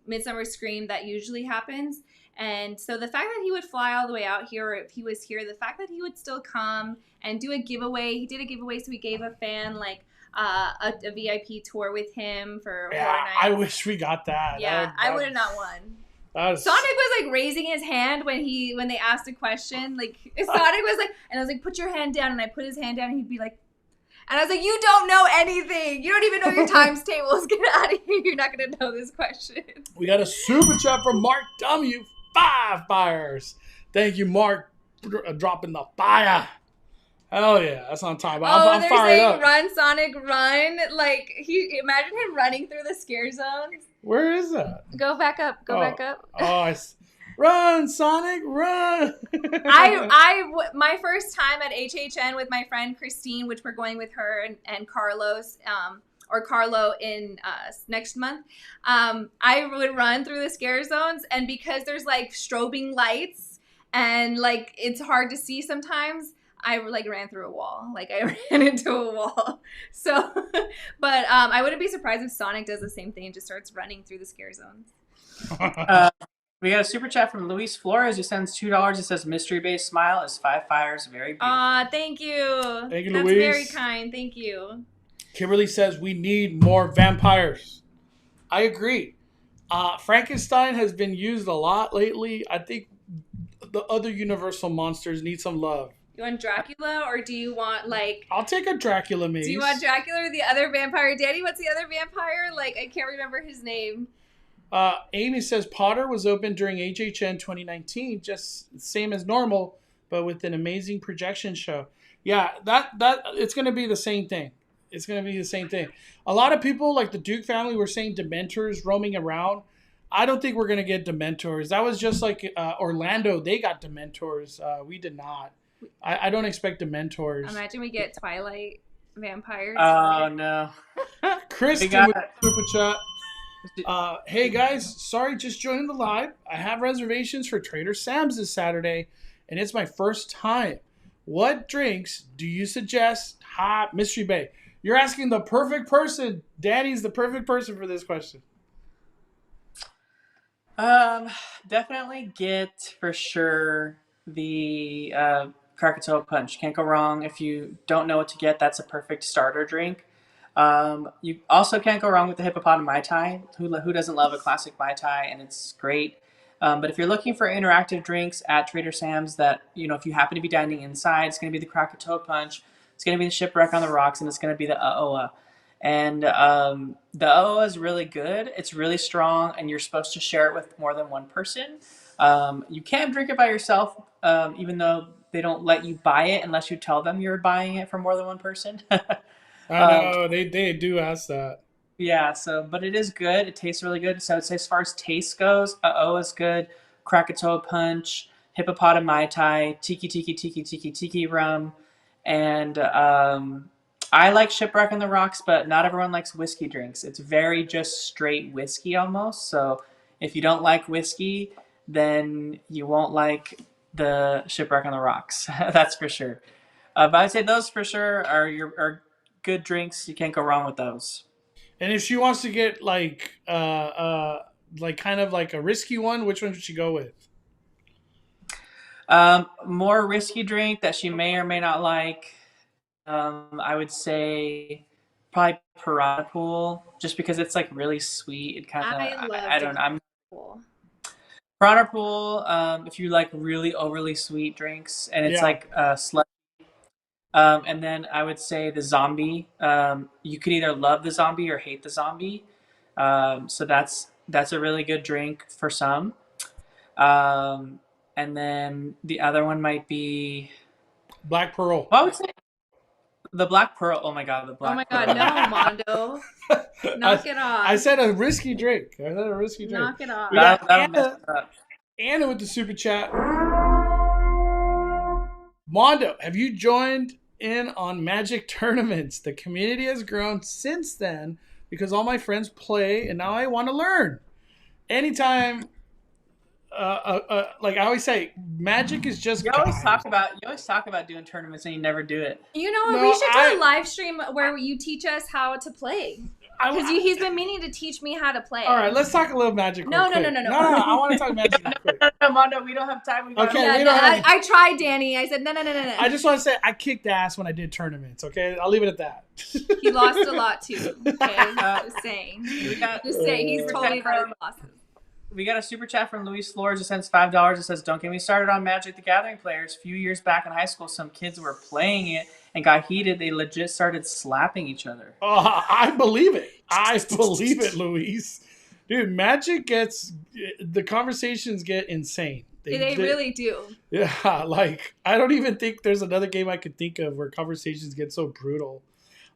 Speaker 3: Midsummer Scream that usually happens. And so the fact that he would fly all the way out here, or if he was here, the fact that he would still come and do a giveaway. He did a giveaway, so he gave a fan like a VIP tour with him for
Speaker 1: Yeah,
Speaker 3: Horror Nights.
Speaker 1: I wish we got that.
Speaker 3: Yeah, I would have not won.
Speaker 1: Was,
Speaker 3: Sonic was like raising his hand when they asked a question. Like Sonic was like, and I was like, put your hand down, and I put his hand down, and he'd be like, and I was like, you don't know anything. You don't even know your times tables. Get out of here. You're not gonna know this question.
Speaker 1: We got a super chat from Mark W. 5 fires. Thank you, Mark, dropping the fire. Hell yeah, that's on top. I'm
Speaker 3: they're
Speaker 1: fired
Speaker 3: saying
Speaker 1: up.
Speaker 3: run, Sonic, run. Like imagine him running through the scare zones.
Speaker 1: Where is that?
Speaker 3: Go back up. Go back up.
Speaker 1: Run, Sonic, run!
Speaker 3: My first time at HHN with my friend Christine, which we're going with her and Carlos, or Carlo in next month. I would run through the scare zones, and because there's like strobing lights and like it's hard to see sometimes, I like ran through a wall. Like I ran into a wall. So, but I wouldn't be surprised if Sonic does the same thing and just starts running through the scare zones.
Speaker 2: We got a super chat from Luis Flores who sends $2. It says mystery based smile is 5 fires. Very beautiful.
Speaker 3: Thank you.
Speaker 1: Thank you,
Speaker 3: That's
Speaker 1: Luis.
Speaker 3: very kind. Thank you.
Speaker 1: Kimberly says we need more vampires. I agree. Frankenstein has been used a lot lately. I think the other Universal monsters need some love.
Speaker 3: You want Dracula, or do you want like?
Speaker 1: I'll take a Dracula maze.
Speaker 3: Do you want Dracula or the other vampire? Danny, what's the other vampire? Like I can't remember his name.
Speaker 1: Amy says Potter was open during HHN 2019, just same as normal, but with an amazing projection show. Yeah, that it's going to be the same thing. It's going to be the same thing. A lot of people, like the Duke family, were saying Dementors roaming around. I don't think we're going to get Dementors. That was just like Orlando. They got Dementors. We did not. I don't expect Dementors.
Speaker 3: Imagine we get Twilight vampires.
Speaker 2: Oh, no.
Speaker 1: Kristen with super chat. Hey guys, sorry, just joining the live. I have reservations for Trader Sam's this Saturday, and it's my first time. What drinks do you suggest? Mystery Bay. You're asking the perfect person. Danny's the perfect person for this question.
Speaker 2: Definitely get for sure the Krakatoa Punch. Can't go wrong. If you don't know what to get, that's a perfect starter drink. You also can't go wrong with the Hippopotami Mai Tai. Who doesn't love a classic Mai Tai? And it's great. But if you're looking for interactive drinks at Trader Sam's that, if you happen to be dining inside, it's going to be the Krakatoa Punch. It's going to be the Shipwreck on the Rocks, and it's going to be the Aoa. And the Aoa is really good. It's really strong, and you're supposed to share it with more than one person. You can't drink it by yourself, even though they don't let you buy it unless you tell them you're buying it for more than one person.
Speaker 1: I know, they do ask that.
Speaker 2: Yeah, but it is good. It tastes really good. So I'd say as far as taste goes, Aoa is good. Krakatoa Punch, Hippopotami Mai Tai, Tiki rum. And I like Shipwreck on the Rocks, but not everyone likes whiskey drinks. It's very just straight whiskey almost. So if you don't like whiskey, then you won't like the Shipwreck on the Rocks. That's for sure. But I'd say those for sure are good drinks. You can't go wrong with those.
Speaker 1: And if she wants to get like kind of like a risky one, which one should she go with?
Speaker 2: More risky drink that she may or may not like. I would say probably Piranha Pool, just because it's like really sweet. It kind of I don't know. I'm Piranha Pool. If you like really overly sweet drinks, and it's like slushy. And then I would say the zombie. You could either love the zombie or hate the zombie. So that's a really good drink for some. And then the other one might be
Speaker 1: Black Pearl.
Speaker 2: Well, I would say The Black Pearl. Oh my God, the
Speaker 3: Oh
Speaker 2: Black
Speaker 3: my
Speaker 2: Pearl.
Speaker 3: God, no, Mondo. Knock it off.
Speaker 1: I said a risky drink. I said a risky drink.
Speaker 3: Knock it off.
Speaker 1: We got
Speaker 2: That'll mess it up.
Speaker 1: Anna with the super chat. Mondo, have you joined in on Magic tournaments? The community has grown since then because all my friends play, and now I want to learn. Anytime, like I always say, Magic is just.
Speaker 2: You always talk about doing tournaments and you never do it.
Speaker 3: You know what?
Speaker 1: No,
Speaker 3: We should do a live stream where you teach us how to play. Because he's been meaning to teach me how to play.
Speaker 1: All right, let's talk a little Magic.
Speaker 3: No.
Speaker 1: I want to talk Magic. Real quick.
Speaker 2: No, Mondo, we don't have time.
Speaker 1: Okay.
Speaker 3: Yeah,
Speaker 1: we
Speaker 3: no,
Speaker 1: don't have-
Speaker 3: I tried, Danny. I said no.
Speaker 1: I just want to say I kicked ass when I did tournaments. Okay, I'll leave it at that.
Speaker 3: He lost a lot too. Okay, just saying. Just saying. He's
Speaker 2: Super
Speaker 3: totally
Speaker 2: chat
Speaker 3: got his
Speaker 2: from-
Speaker 3: losses.
Speaker 2: We got a super chat from Luis Flores. It sends $5. It says, "Don't get me started on Magic the Gathering players. A few years back in high school, some kids were playing it and got heated. They legit started slapping each other."
Speaker 1: I believe it. I believe it, Luis. Dude, Magic the conversations get insane.
Speaker 3: They really do.
Speaker 1: Yeah, like I don't even think there's another game I could think of where conversations get so brutal.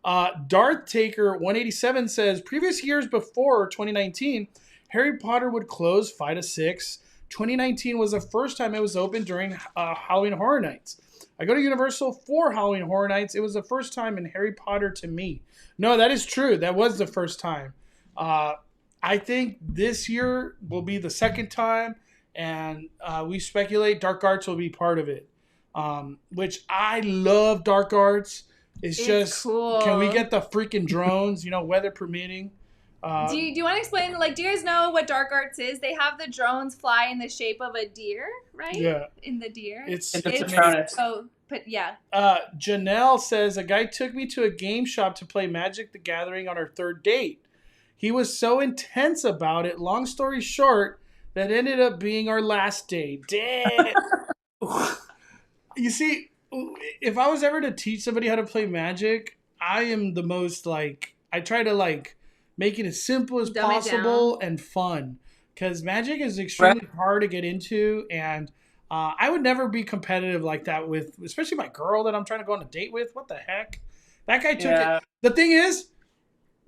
Speaker 1: Darth Taker 187 says previous years before 2019, Harry Potter would close 5 to 6. 2019 was the first time it was open during Halloween Horror Nights. I go to Universal for Halloween Horror Nights. It was the first time in Harry Potter to me. No, that is true. That was the first time. I think this year will be the second time, and we speculate Dark Arts will be part of it, which I love Dark Arts. It's just,
Speaker 3: cool.
Speaker 1: Can we get the freaking drones, weather permitting?
Speaker 3: Do you want to explain? Like, do you guys know what Dark Arts is? They have the drones fly in the shape of a deer, right?
Speaker 1: Yeah.
Speaker 3: In the deer.
Speaker 2: It's Patronus.
Speaker 3: Oh, but yeah.
Speaker 1: Janelle says, a guy took me to a game shop to play Magic the Gathering on our third date. He was so intense about it, long story short, that ended up being our last date. Damn. You see, if I was ever to teach somebody how to play Magic, I am the most, I try to, make it as simple as
Speaker 3: Dumb it
Speaker 1: possible and fun. Because Magic is extremely hard to get into, and I would never be competitive like that with, especially my girl that I'm trying to go on a date with. What the heck? That guy took it. The thing is,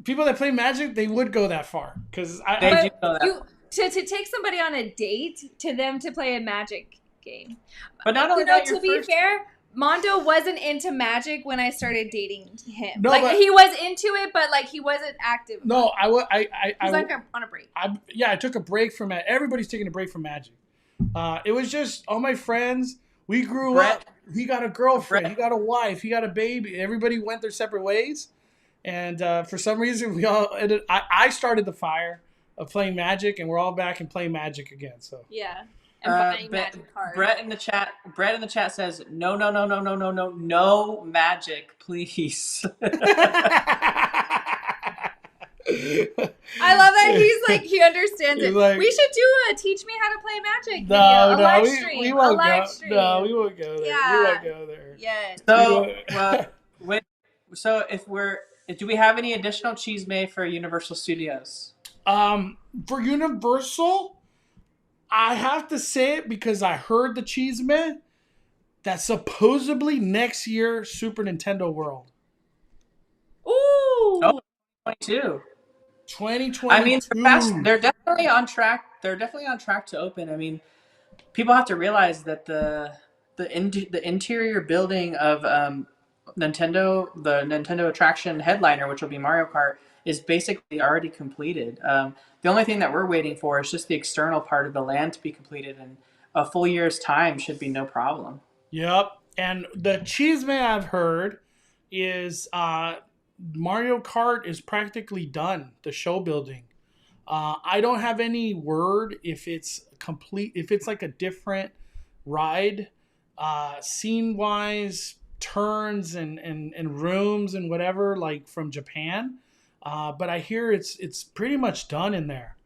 Speaker 1: people that play Magic, they would go that far. Because
Speaker 3: To take somebody on a date, to them to play a Magic game.
Speaker 2: But not only that,
Speaker 3: to be fair, Mondo wasn't into Magic when I started dating him.
Speaker 1: No,
Speaker 3: he was into it, but he wasn't active.
Speaker 1: No,
Speaker 3: he was on a break.
Speaker 1: I took a break from it. Everybody's taking a break from Magic. It was just all my friends. We grew up. He got a girlfriend. He got a wife. He got a baby. Everybody went their separate ways, and for some reason, we all ended. I started the fire of playing Magic, and we're all back and playing Magic again. So
Speaker 3: yeah. And buying Magic cards.
Speaker 2: Brett in the chat says, no Magic, please.
Speaker 3: I love that he understands it.
Speaker 1: Like,
Speaker 3: we should do a teach me how to play Magic video.
Speaker 1: No,
Speaker 3: live stream.
Speaker 1: We won't
Speaker 3: live
Speaker 1: go.
Speaker 3: Stream.
Speaker 1: No, we won't go there.
Speaker 3: Yeah.
Speaker 1: We won't go there.
Speaker 3: Yeah.
Speaker 2: So, do we have any additional chisme for Universal Studios?
Speaker 1: For Universal, I have to say it because I heard the chisme that supposedly next year Super Nintendo World.
Speaker 3: Ooh.
Speaker 2: Oh, 2022.
Speaker 1: I
Speaker 2: mean, they're definitely on track. They're definitely on track to open. I mean, people have to realize that the interior building of the Nintendo attraction headliner, which will be Mario Kart, is basically already completed. The only thing that we're waiting for is just the external part of the land to be completed, and a full year's time should be no problem.
Speaker 1: Yep. And the chisme I've heard is Mario Kart is practically done, the show building. I don't have any word if it's complete, if it's like a different ride, scene-wise, turns and rooms and whatever, like from Japan. But I hear it's pretty much done in there.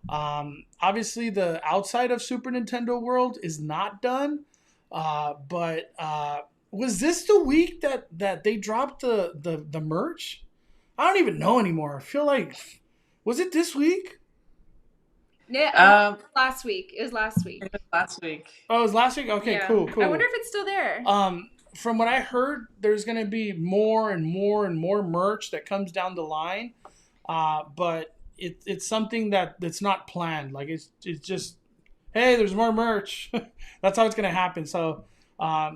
Speaker 1: Obviously, the outside of Super Nintendo World is not done. But was this the week that they dropped the merch? I don't even know anymore. I feel like, was it this week?
Speaker 3: Yeah, last week. It was last week.
Speaker 2: Last week.
Speaker 1: Oh, it was last week? Okay,
Speaker 3: Yeah.
Speaker 1: cool.
Speaker 3: I wonder if it's still there.
Speaker 1: from what I heard, there's going to be more and more and more merch that comes down the line. But it's something that's not planned. Like it's just, hey, there's more merch. That's how it's going to happen. So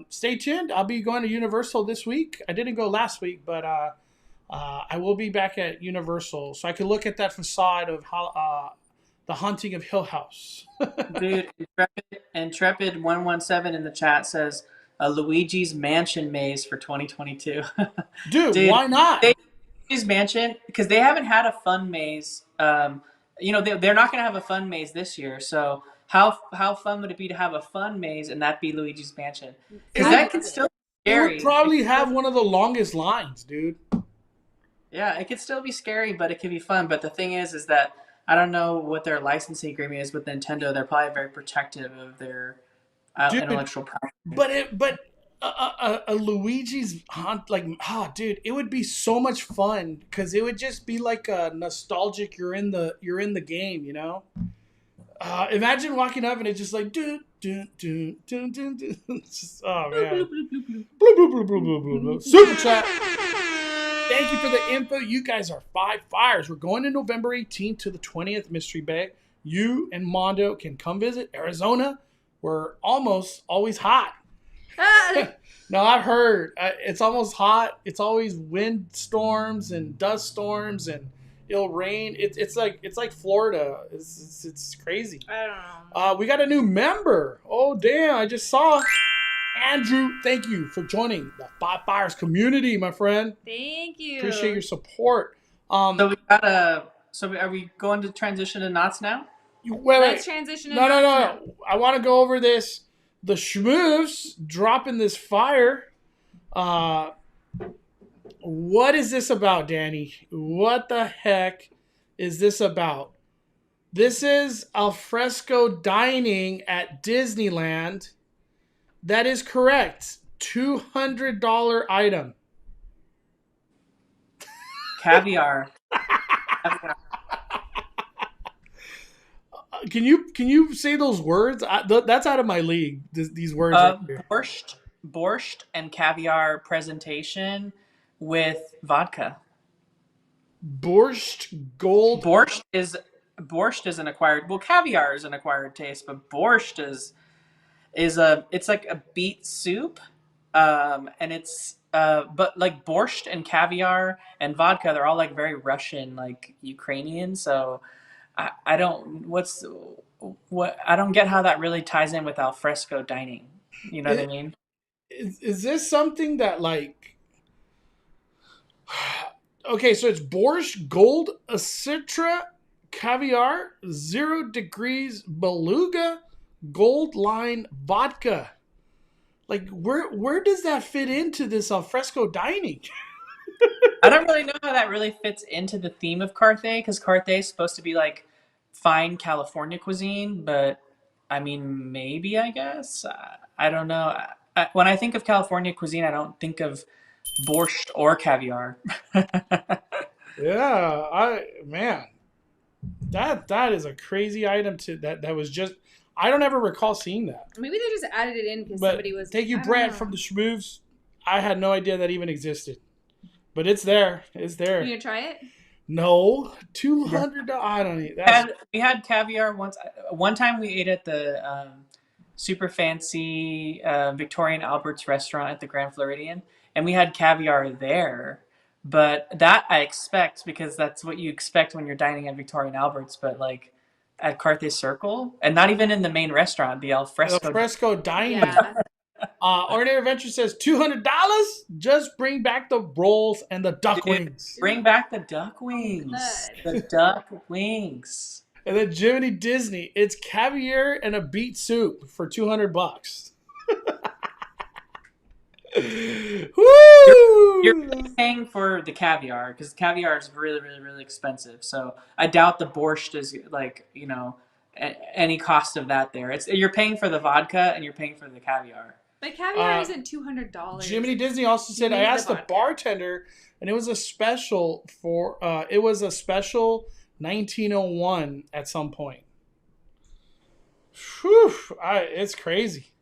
Speaker 1: stay tuned. I'll be going to Universal this week. I didn't go last week, but I will be back at Universal, so I can look at that facade of the Haunting of Hill House.
Speaker 2: Dude, Intrepid 117 in the chat says a Luigi's Mansion maze for 2022.
Speaker 1: Dude, why not?
Speaker 2: Luigi's Mansion, because they haven't had a fun maze. They're not going to have a fun maze this year. So how fun would it be to have a fun maze and that be Luigi's Mansion? Because that could still be scary.
Speaker 1: It would probably have one of the longest lines, dude.
Speaker 2: Yeah, it could still be scary, but it could be fun. But the thing is that I don't know what their licensing agreement is with Nintendo. They're probably very protective of their intellectual property.
Speaker 1: But a Luigi's haunt, like, dude, it would be so much fun because it would just be like a nostalgic. You're in the game, you know. Imagine walking up and it's just like oh man, super chat. Thank you for the info. You guys are 5 fires. We're going to November 18th to the 20th Mystery Bay. You and Mondo can come visit Arizona. We're almost always hot. No, I've heard it's almost hot. It's always wind storms and dust storms, and it'll rain. It's like Florida. It's crazy.
Speaker 3: I don't know.
Speaker 1: We got a new member. Oh damn! I just saw. Andrew, thank you for joining the 5 Fires community, my friend.
Speaker 3: Thank you.
Speaker 1: Appreciate your support.
Speaker 2: So are we going to transition to Knott's now?
Speaker 3: Let's transition to
Speaker 1: No. I want to go over this. The schmoofs dropping this fire. What is this about, Danny? What the heck is this about? This is alfresco dining at Disneyland. That is correct. $200 item.
Speaker 2: Caviar.
Speaker 1: Can you say those words? That's out of my league. These words.
Speaker 2: Borscht and caviar presentation with vodka.
Speaker 1: Borscht gold.
Speaker 2: Borscht is an acquired. Well, caviar is an acquired taste, but borscht is it's like a beet soup, and it's but like borscht and caviar and vodka, they're all like very Russian, like Ukrainian. So I don't get how that really ties in with alfresco dining. You know what I mean?
Speaker 1: Is this something that like? Okay, so it's borscht gold acitra caviar 0 degrees beluga gold line vodka. Like where does that fit into this alfresco dining?
Speaker 2: I don't really know how that really fits into the theme of Carthay, because Carthay is supposed to be like fine California cuisine, but I mean, maybe, I guess. I don't know. When I think of California cuisine, I don't think of borscht or caviar.
Speaker 1: Yeah, that is a crazy item that was just. I don't ever recall seeing that.
Speaker 3: Maybe they just added it in because somebody was.
Speaker 1: Thank you, Brett, from the Schmoofs. I had no idea that even existed, but it's there. It's there.
Speaker 3: You gonna try it?
Speaker 1: No, $200. I don't need that.
Speaker 2: We had caviar once. One time we ate at the super fancy Victorian Albert's restaurant at the Grand Floridian, and we had caviar there. But that I expect, because that's what you expect when you're dining at Victorian Albert's. But like at Carthay Circle, and not even in the main restaurant, the
Speaker 1: alfresco dining.
Speaker 3: Yeah.
Speaker 1: Ordinary Adventure says $200. Just bring back the rolls and the duck wings.
Speaker 2: Bring back the duck wings. The duck wings.
Speaker 1: And then Jiminy Disney, it's caviar and a beet soup for $200. Woo!
Speaker 2: You're paying for the caviar, because caviar is really, really, really expensive. So I doubt the borscht is like, any cost of that there. You're paying for the vodka and you're paying for the caviar.
Speaker 3: But caviar isn't $200.
Speaker 1: Jiminy Disney also said, I asked the bartender, and it was a special for, it was a special 1901 at some point. Whew, it's crazy.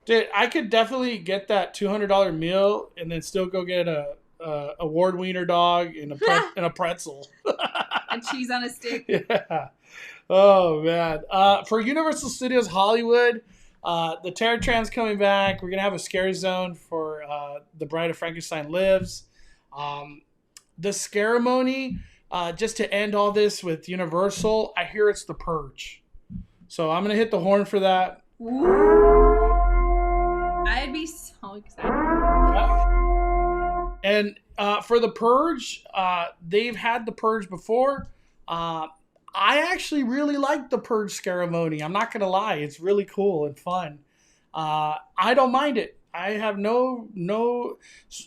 Speaker 1: Dude, I could definitely get that $200 meal and then still go get a award wiener dog and a pretzel.
Speaker 3: And cheese on a stick.
Speaker 1: Yeah. Oh man. For Universal Studios Hollywood, the Terror Tram's coming back. We're gonna have a scary zone for The Bride of Frankenstein Lives. The Scaramony, just to end all this with Universal, I hear it's The Purge. So I'm gonna hit the horn for that.
Speaker 3: I'd be so excited.
Speaker 1: And for The Purge, they've had The Purge before. I actually really like The Purge Scaramony. I'm not going to lie. It's really cool and fun. I don't mind it. I have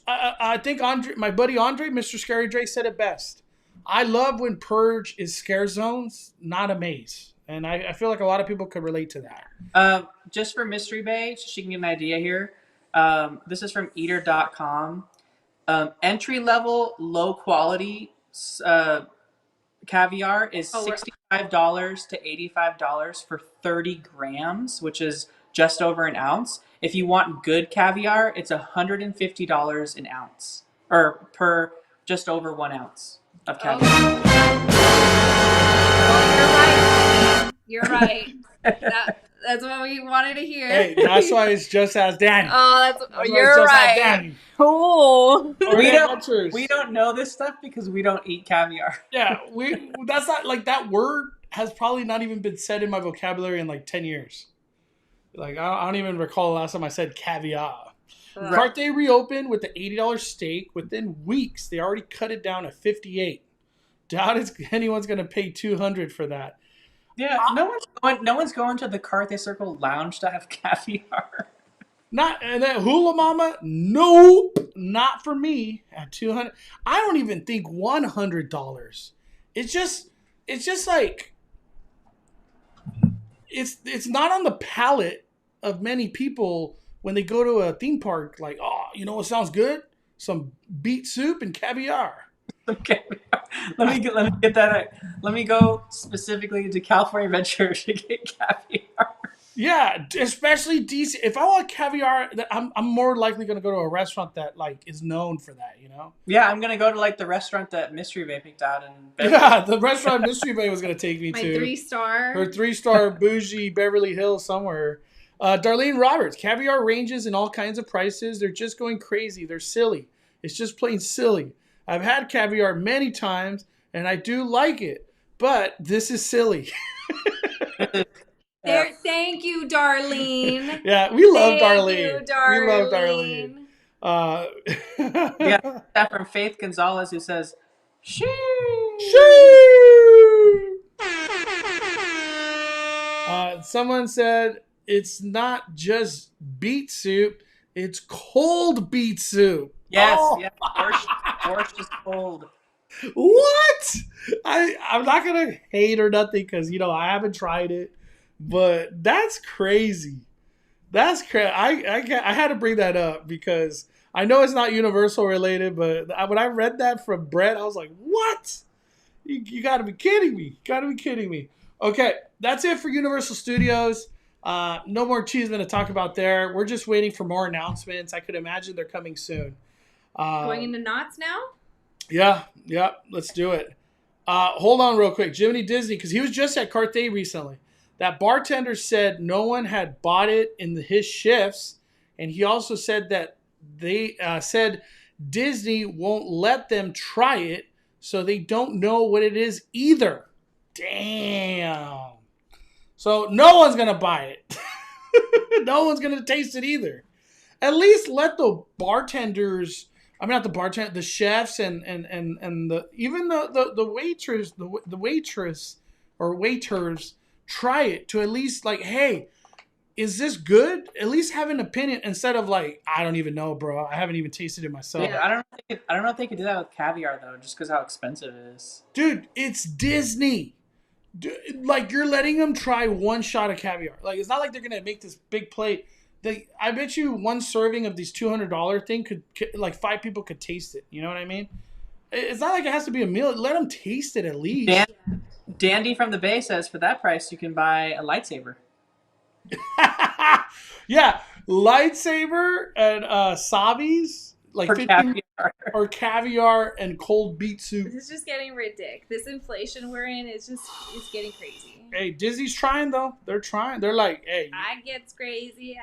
Speaker 1: I think my buddy Andre, Mr. Scary Dre, said it best. I love when Purge is scare zones, not a maze. And I feel like a lot of people could relate to that.
Speaker 2: Just for Mystery Bay, so she can get an idea here. This is from eater.com. Entry level, low quality caviar is $65 to $85 for 30 grams, which is just over an ounce. If you want good caviar, it's $150 an ounce, or per just over 1 ounce of caviar.
Speaker 3: Oh, you're right. That's what we wanted to hear.
Speaker 1: Hey, that's why it's just as Danny.
Speaker 3: You're right. Oh,
Speaker 2: we don't know this stuff because we don't eat caviar.
Speaker 1: Yeah, that's not like that word has probably not even been said in my vocabulary in like 10 years. Like I don't even recall the last time I said caviar. Right. Carthay reopened with the $80 steak. Within weeks, they already cut it down to $58. Doubt anyone's going to pay $200 for that.
Speaker 2: Yeah, no one's going to the Carthay Circle Lounge to have caviar.
Speaker 1: And that Hula Mama, nope, not for me at $200. I don't even think $100. It's just like it's not on the palate of many people when they go to a theme park. Like, oh, you know what sounds good? Some beet soup and caviar.
Speaker 2: Okay, let me get that. Let me go specifically to California Adventure to get caviar.
Speaker 1: Yeah, especially DC. If I want caviar, I'm more likely going to go to a restaurant that like is known for that. You know?
Speaker 2: Yeah, I'm gonna go to like the restaurant that Mystery Bay picked out in.
Speaker 1: Yeah, the restaurant Mystery Bay was going to take me to.
Speaker 3: My 3-star.
Speaker 1: Her 3-star bougie Beverly Hills somewhere. Darlene Roberts, caviar ranges in all kinds of prices. They're just going crazy. They're silly. It's just plain silly. I've had caviar many times, and I do like it, but this is silly.
Speaker 3: Thank you, Darlene.
Speaker 1: Yeah, we love Darlene.
Speaker 3: You, Darlene.
Speaker 1: We love Darlene.
Speaker 2: Yeah, that from Faith Gonzalez who says, "Shoo."
Speaker 1: Someone said it's not just beet soup; it's cold beet soup.
Speaker 2: Yes, yes. Borscht is cold.
Speaker 1: What? I'm not gonna hate or nothing because I haven't tried it, but that's crazy. That's crazy. I had to bring that up because I know it's not Universal related, but when I read that from Brett, I was like, "What? You got to be kidding me! Got to be kidding me!" Okay, that's it for Universal Studios. No more Cheeseman to talk about there. We're just waiting for more announcements. I could imagine they're coming soon.
Speaker 3: Going into Knott's now?
Speaker 1: Yeah, let's do it. Hold on real quick. Jiminy Disney, because he was just at Carthay recently. That bartender said no one had bought it in his shifts, and he also said that they said Disney won't let them try it, so they don't know what it is either. Damn. So no one's going to buy it. No one's going to taste it either. At least let the bartenders... I mean, not the bartender, the chefs and even the waitress or waiters try it to at least like, hey, is this good? At least have an opinion instead of like, I don't even know, bro. I haven't even tasted it myself.
Speaker 2: Yeah, I don't know if they could do that with caviar though, just because how expensive it is.
Speaker 1: Dude, it's Disney. Like you're letting them try one shot of caviar. Like it's not like they're gonna make this big plate. I bet you one serving of these $200 thing could like 5 people could taste it. You know what I mean? It's not like it has to be a meal. Let them taste it at least.
Speaker 2: Dandy from the Bay says for that price you can buy a lightsaber.
Speaker 1: Yeah, lightsaber and Savi's like
Speaker 2: For
Speaker 1: 15
Speaker 2: caviar.
Speaker 1: or caviar and cold beet soup.
Speaker 3: This is just getting ridiculous. This inflation we're in is it's getting crazy.
Speaker 1: Hey, Disney's trying though. They're trying. They're like, hey,
Speaker 3: I gets crazy.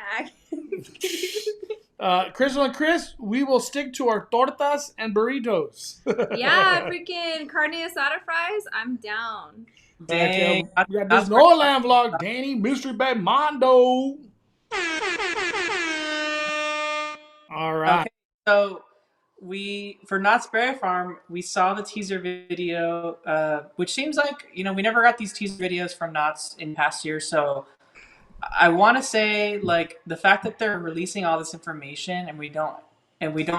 Speaker 1: Crystal and Chris, we will stick to our tortas and burritos.
Speaker 3: Yeah, freaking carne asada fries. I'm down.
Speaker 2: Dang.
Speaker 1: We got this Norland vlog. Danny, Mystery Bag Mondo. All right.
Speaker 2: Okay, so for Knott's Berry Farm, we saw the teaser video, which seems like we never got these teaser videos from Knott's in past years. So I want to say like the fact that they're releasing all this information and we don't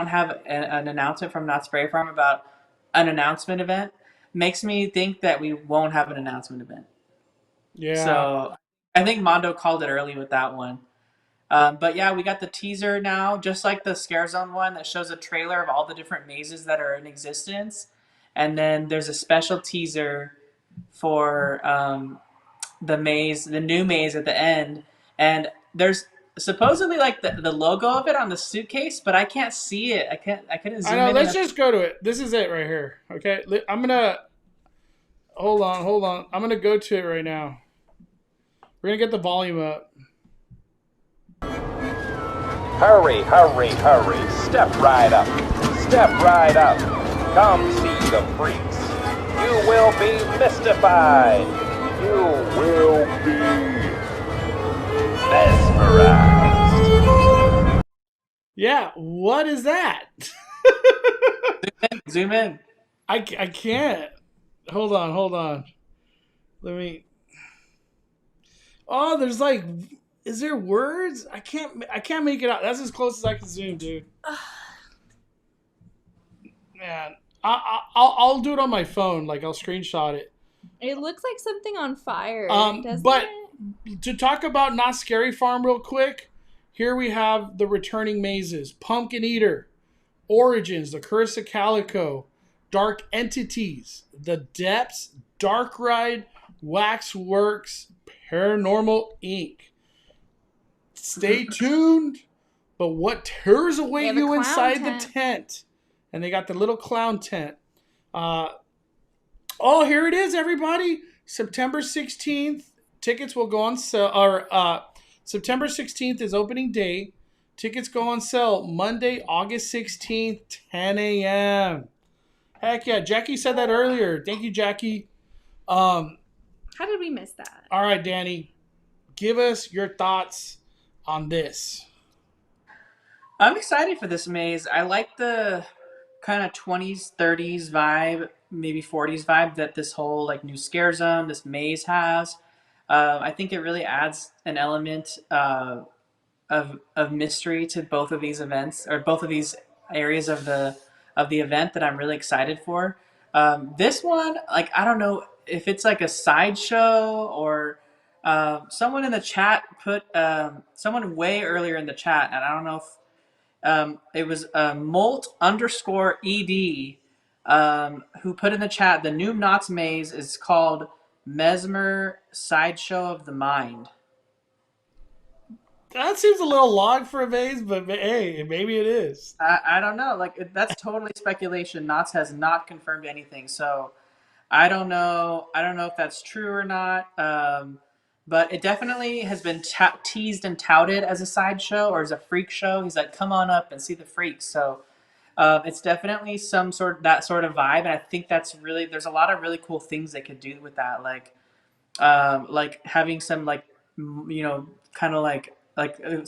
Speaker 2: have an announcement from Knott's Berry Farm about an announcement event makes me think that we won't have an announcement event.
Speaker 1: Yeah.
Speaker 2: So I think Mondo called it early with that one. But yeah, we got the teaser now, just like the Scare Zone one that shows a trailer of all the different mazes that are in existence. And then there's a special teaser for the new maze at the end. And there's supposedly like the logo of it on the suitcase, but I can't see it. I couldn't zoom
Speaker 1: I know.
Speaker 2: in.
Speaker 1: Let's just go to it. This is it right here. Okay. I'm gonna hold on. I'm gonna go to it right now. We're gonna get the volume up.
Speaker 5: Hurry, hurry, hurry. Step right up. Step right up. Come see the freaks. You will be mystified. You will be mesmerized.
Speaker 1: Yeah. What is that?
Speaker 2: Zoom in.
Speaker 1: I can't. Hold on. Let me. Oh, there's like. Is there words? I can't make it out. That's as close as I can zoom, dude. Man, I'll do it on my phone. Like I'll screenshot it.
Speaker 3: It looks like something on fire. Doesn't
Speaker 1: But
Speaker 3: it?
Speaker 1: to talk about Not Scary Farm real quick, here we have the returning mazes: Pumpkin Eater, Origins, The Curse of Calico, Dark Entities, The Depths, Dark Ride, Waxworks, Paranormal Inc. Stay tuned, but what terrors await you inside the tent? And they got the little clown tent. Oh, here it is, everybody. September 16th. Tickets will go on sale. September 16th is opening day. Tickets go on sale Monday, August 16th, 10 a.m. Heck yeah. Jackie said that earlier. Thank you, Jackie.
Speaker 3: How did we miss that?
Speaker 1: All right, Danny. Give us your thoughts on this.
Speaker 2: I'm excited for this maze. I like the kind of 20s, 30s vibe, maybe 40s vibe that this whole like new Scare Zone, this maze has. I think it really adds an element of mystery to both of these events or both of these areas of the event that I'm really excited for. This one, like I don't know if it's like a sideshow or someone in the chat put someone way earlier in the chat, and I don't know if it was Molt_ED who put in the chat the new Knott's maze is called Mesmer Sideshow of the Mind.
Speaker 1: That seems a little long for a maze, but hey, maybe it is.
Speaker 2: I don't know. Like that's totally speculation. Knott's has not confirmed anything, so I don't know. I don't know if that's true or not. But it definitely has been teased and touted as a sideshow or as a freak show. He's like, come on up and see the freaks. So it's definitely that sort of vibe, and I think that's really there's a lot of really cool things they could do with that, like having some kind of like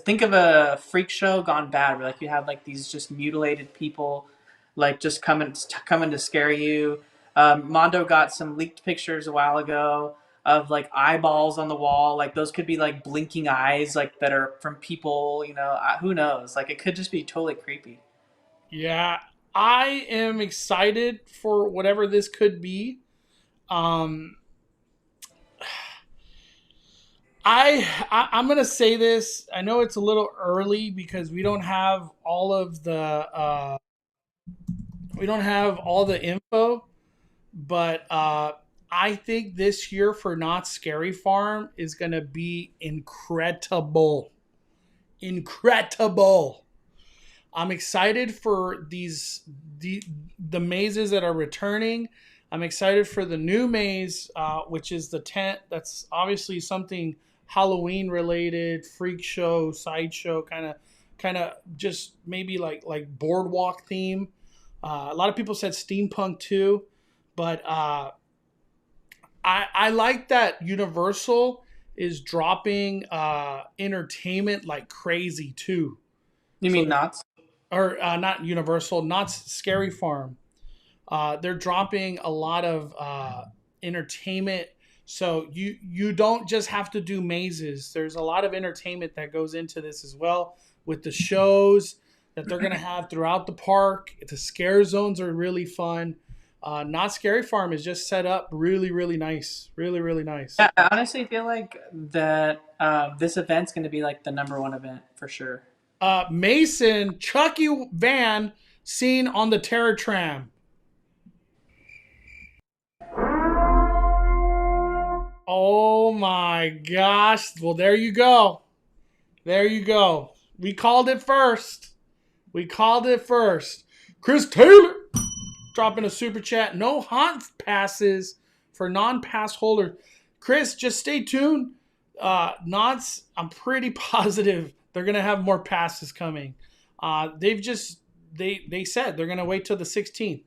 Speaker 2: think of a freak show gone bad, where like you have like these just mutilated people, like just coming to scare you. Mondo got some leaked pictures a while ago of like eyeballs on the wall, like those could be like blinking eyes, like that are from people. Who knows? Like it could just be totally creepy.
Speaker 1: Yeah, I am excited for whatever this could be. I'm gonna say this. I know it's a little early because we don't have all the info, but I think this year for Not Scary Farm is gonna be incredible. incredible. I'm excited for the mazes that are returning. I'm excited for the new maze, which is the tent. That's obviously something Halloween related, freak show, sideshow, kind of just maybe like boardwalk theme. A lot of people said steampunk too, but I like that Universal is dropping entertainment like crazy too.
Speaker 2: You mean Knott's?
Speaker 1: Or not Universal, Knott's Scary Farm. They're dropping a lot of entertainment, so you don't just have to do mazes. There's a lot of entertainment that goes into this as well, with the shows that they're going to have throughout the park. The scare zones are really fun. Knott's Scary Farm is just set up really nice. Really nice.
Speaker 2: Yeah, I honestly feel like that this event's going to be like the #1 event for sure.
Speaker 1: Mason, Chucky Van seen on the Terror Tram. Oh my gosh. Well, there you go. We called it first. Chris Taylor dropping a super chat. No haunt passes for non-pass holders. Chris, just stay tuned. Knott's, I'm pretty positive they're going to have more passes coming. They said they're going to wait till the 16th.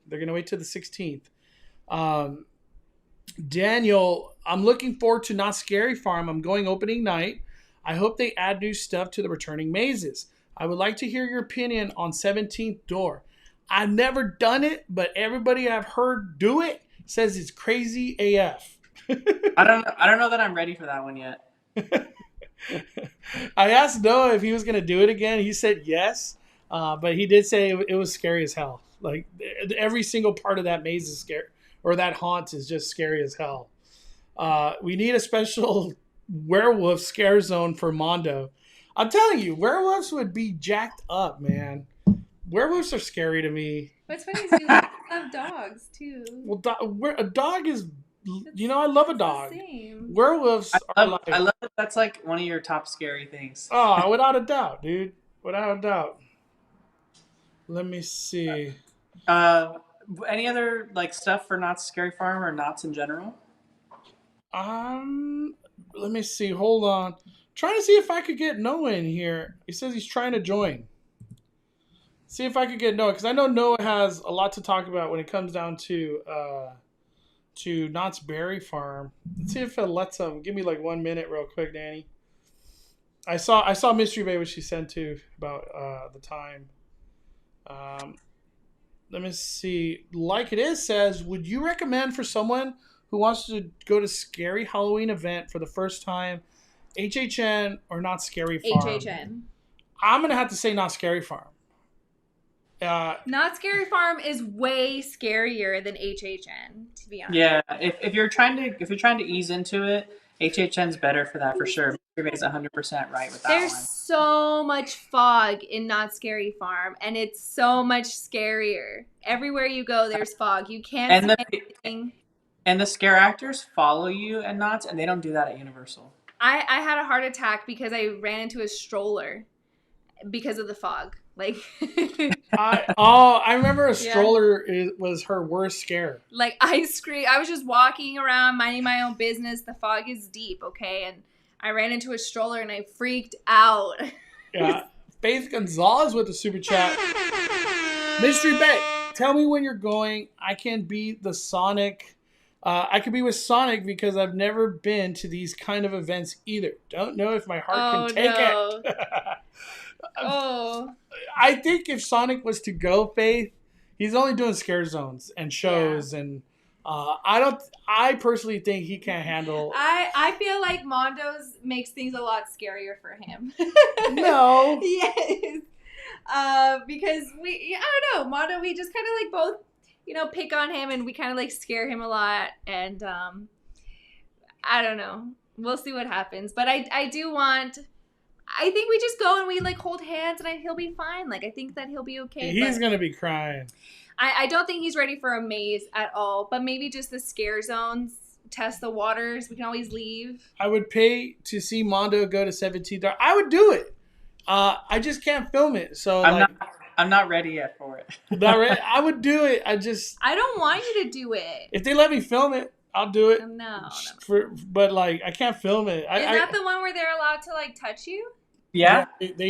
Speaker 1: Daniel, I'm looking forward to Knott's Scary Farm. I'm going opening night. I hope they add new stuff to the returning mazes. I would like to hear your opinion on 17th Door. I've never done it, but everybody I've heard do it says it's crazy AF.
Speaker 2: I don't know that I'm ready for that one yet.
Speaker 1: I asked Noah if he was going to do it again. He said yes, but he did say it was scary as hell. Like every single part of that maze is scary, or that haunt is just scary as hell. We need a special werewolf scare zone for Mondo. I'm telling you, werewolves would be jacked up, man. Werewolves are scary to me.
Speaker 3: What's funny is we love dogs too.
Speaker 1: Well, a dog is, I love a dog.
Speaker 3: Same.
Speaker 1: Werewolves
Speaker 2: I love that that's like one of your top scary things.
Speaker 1: Oh, without a doubt, dude. Without a doubt. Let me see.
Speaker 2: Any other like stuff for Knott's Scary Farm or Knott's in general?
Speaker 1: Let me see. Hold on. Trying to see if I could get Noah in here. He says he's trying to join. See if I could get Noah, because I know Noah has a lot to talk about when it comes down to Knott's Berry Farm. Let's see if it lets him. Give me like 1 minute real quick, Danny. I saw Mystery Bay, which she sent to about the time. Let me see. Like it is says, would you recommend for someone who wants to go to scary Halloween event for the first time, HHN or Knott's Scary Farm?
Speaker 3: HHN.
Speaker 1: I'm going to have to say Knott's Scary Farm.
Speaker 3: Knott's Scary Farm is way scarier than HHN, to be honest.
Speaker 2: Yeah, if you're trying to ease into it, HHN's better for that for sure. Everybody's 100% right with that
Speaker 3: There's
Speaker 2: one.
Speaker 3: so much fog in Knott's Scary Farm, and it's so much scarier. Everywhere you go, there's fog. You can't see anything.
Speaker 2: And the scare actors follow you at Knott's, and they don't do that at Universal.
Speaker 3: I had a heart attack because I ran into a stroller because of the fog. Like,
Speaker 1: I remember a stroller was her worst scare.
Speaker 3: Like, I screamed. I was just walking around, minding my own business. The fog is deep, okay? And I ran into a stroller and I freaked out.
Speaker 1: Yeah. Faith Gonzalez with the super chat. Mystery Bay, tell me when you're going. I can be the Sonic. I could be with Sonic because I've never been to these kind of events either. Don't know if my heart can take it. I think if Sonic was to go, Faith, he's only doing scare zones and shows, and I personally think he can't handle.
Speaker 3: I feel like Mondo's makes things a lot scarier for him.
Speaker 1: No.
Speaker 3: Yes. Because I don't know, Mondo, we just kind of like both, pick on him, and we kind of like scare him a lot, and I don't know. We'll see what happens, but I think we just go and we like hold hands, and he'll be fine. Like, I think that he'll be okay.
Speaker 1: He's gonna be crying.
Speaker 3: I don't think he's ready for a maze at all, but maybe just the scare zones, test the waters. We can always leave.
Speaker 1: I would pay to see Mondo go to 17th. I would do it. I just can't film it. So
Speaker 2: I'm not ready yet for it.
Speaker 1: not ready. I would do it.
Speaker 3: I don't want you to do it.
Speaker 1: If they let me film it, I'll do it.
Speaker 3: No.
Speaker 1: But like, I can't film it.
Speaker 3: Is that the one where they're allowed to like touch you?
Speaker 2: Yeah,
Speaker 1: they
Speaker 2: they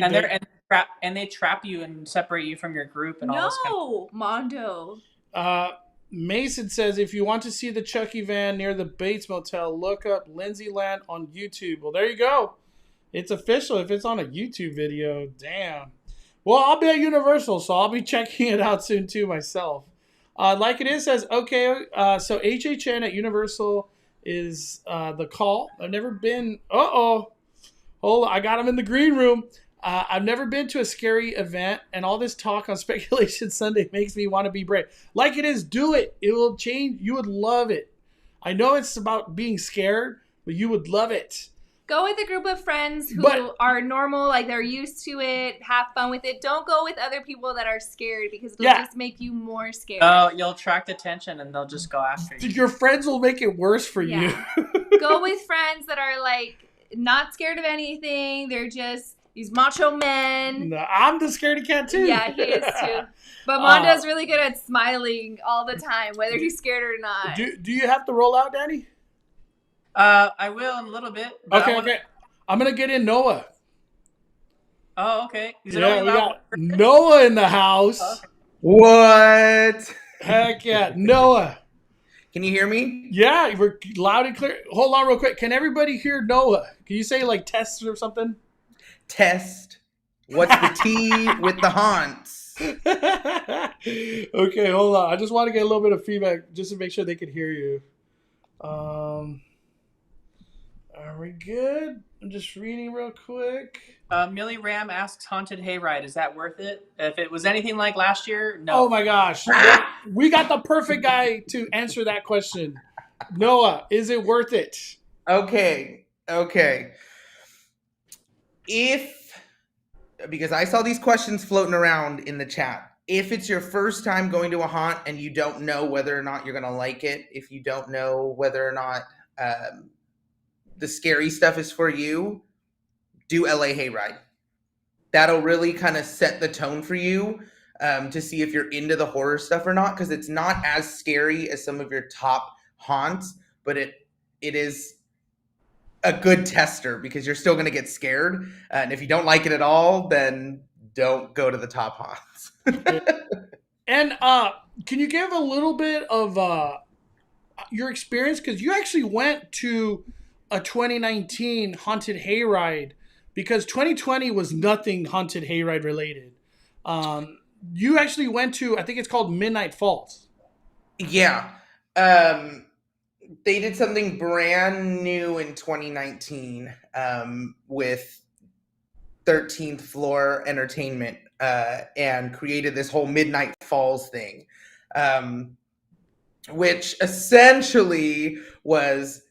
Speaker 2: trap you and separate you from your group and all this kind of...
Speaker 3: Mondo.
Speaker 1: Mason says, if you want to see the Chucky van near the Bates Motel, look up Lindsay Land on YouTube. Well, there you go. It's official if it's on a YouTube video. Damn. Well, I'll be at Universal, so I'll be checking it out soon too myself. Like it is says, okay, so HHN at Universal is the call. I've never been. Hold on, I got him in the green room. I've never been to a scary event, and all this talk on Speculation Sunday makes me want to be brave. Like it is, do it. It will change. You would love it. I know it's about being scared, but you would love it.
Speaker 3: Go with a group of friends who are normal, like they're used to it. Have fun with it. Don't go with other people that are scared because it'll just make you more scared.
Speaker 2: Oh, you'll attract attention and they'll just go after you.
Speaker 1: Your friends will make it worse for you.
Speaker 3: Go with friends that are like not scared of anything. They're just these macho men.
Speaker 1: No, I'm the scaredy cat too.
Speaker 3: Yeah, he is too. But Mondo's really good at smiling all the time, whether he's scared or not.
Speaker 1: Do you have to roll out, Danny?
Speaker 2: I will in a little bit.
Speaker 1: Okay. I'm gonna get in Noah.
Speaker 2: Oh, okay.
Speaker 1: We got Noah in the house.
Speaker 2: Okay.
Speaker 6: What?
Speaker 1: Heck yeah, Noah.
Speaker 6: Can you hear me?
Speaker 1: Yeah, we're loud and clear. Hold on real quick. Can everybody hear Noah? Can you say like test or something?
Speaker 6: Test. What's the T with the haunts?
Speaker 1: Okay, hold on. I just want to get a little bit of feedback just to make sure they can hear you. Are we good? I'm just reading real quick.
Speaker 2: Millie Ram asks, Haunted Hayride, is that worth it? If it was anything like last year, no.
Speaker 1: Oh my gosh. We got the perfect guy to answer that question. Noah, is it worth it?
Speaker 6: Okay. Because I saw these questions floating around in the chat. If it's your first time going to a haunt and you don't know whether or not you're going to like it, if you don't know whether or not the scary stuff is for you, do LA Hayride. That'll really kind of set the tone for you to see if you're into the horror stuff or not, because it's not as scary as some of your top haunts, but it is a good tester because you're still going to get scared. And if you don't like it at all, then don't go to the top haunts.
Speaker 1: And can you give a little bit of your experience? Because you actually went to a 2019 Haunted Hayride, because 2020 was nothing Haunted Hayride related. You actually went to, I think it's called Midnight Falls.
Speaker 6: Yeah. They did something brand new in 2019 with 13th Floor Entertainment and created this whole Midnight Falls thing, which essentially was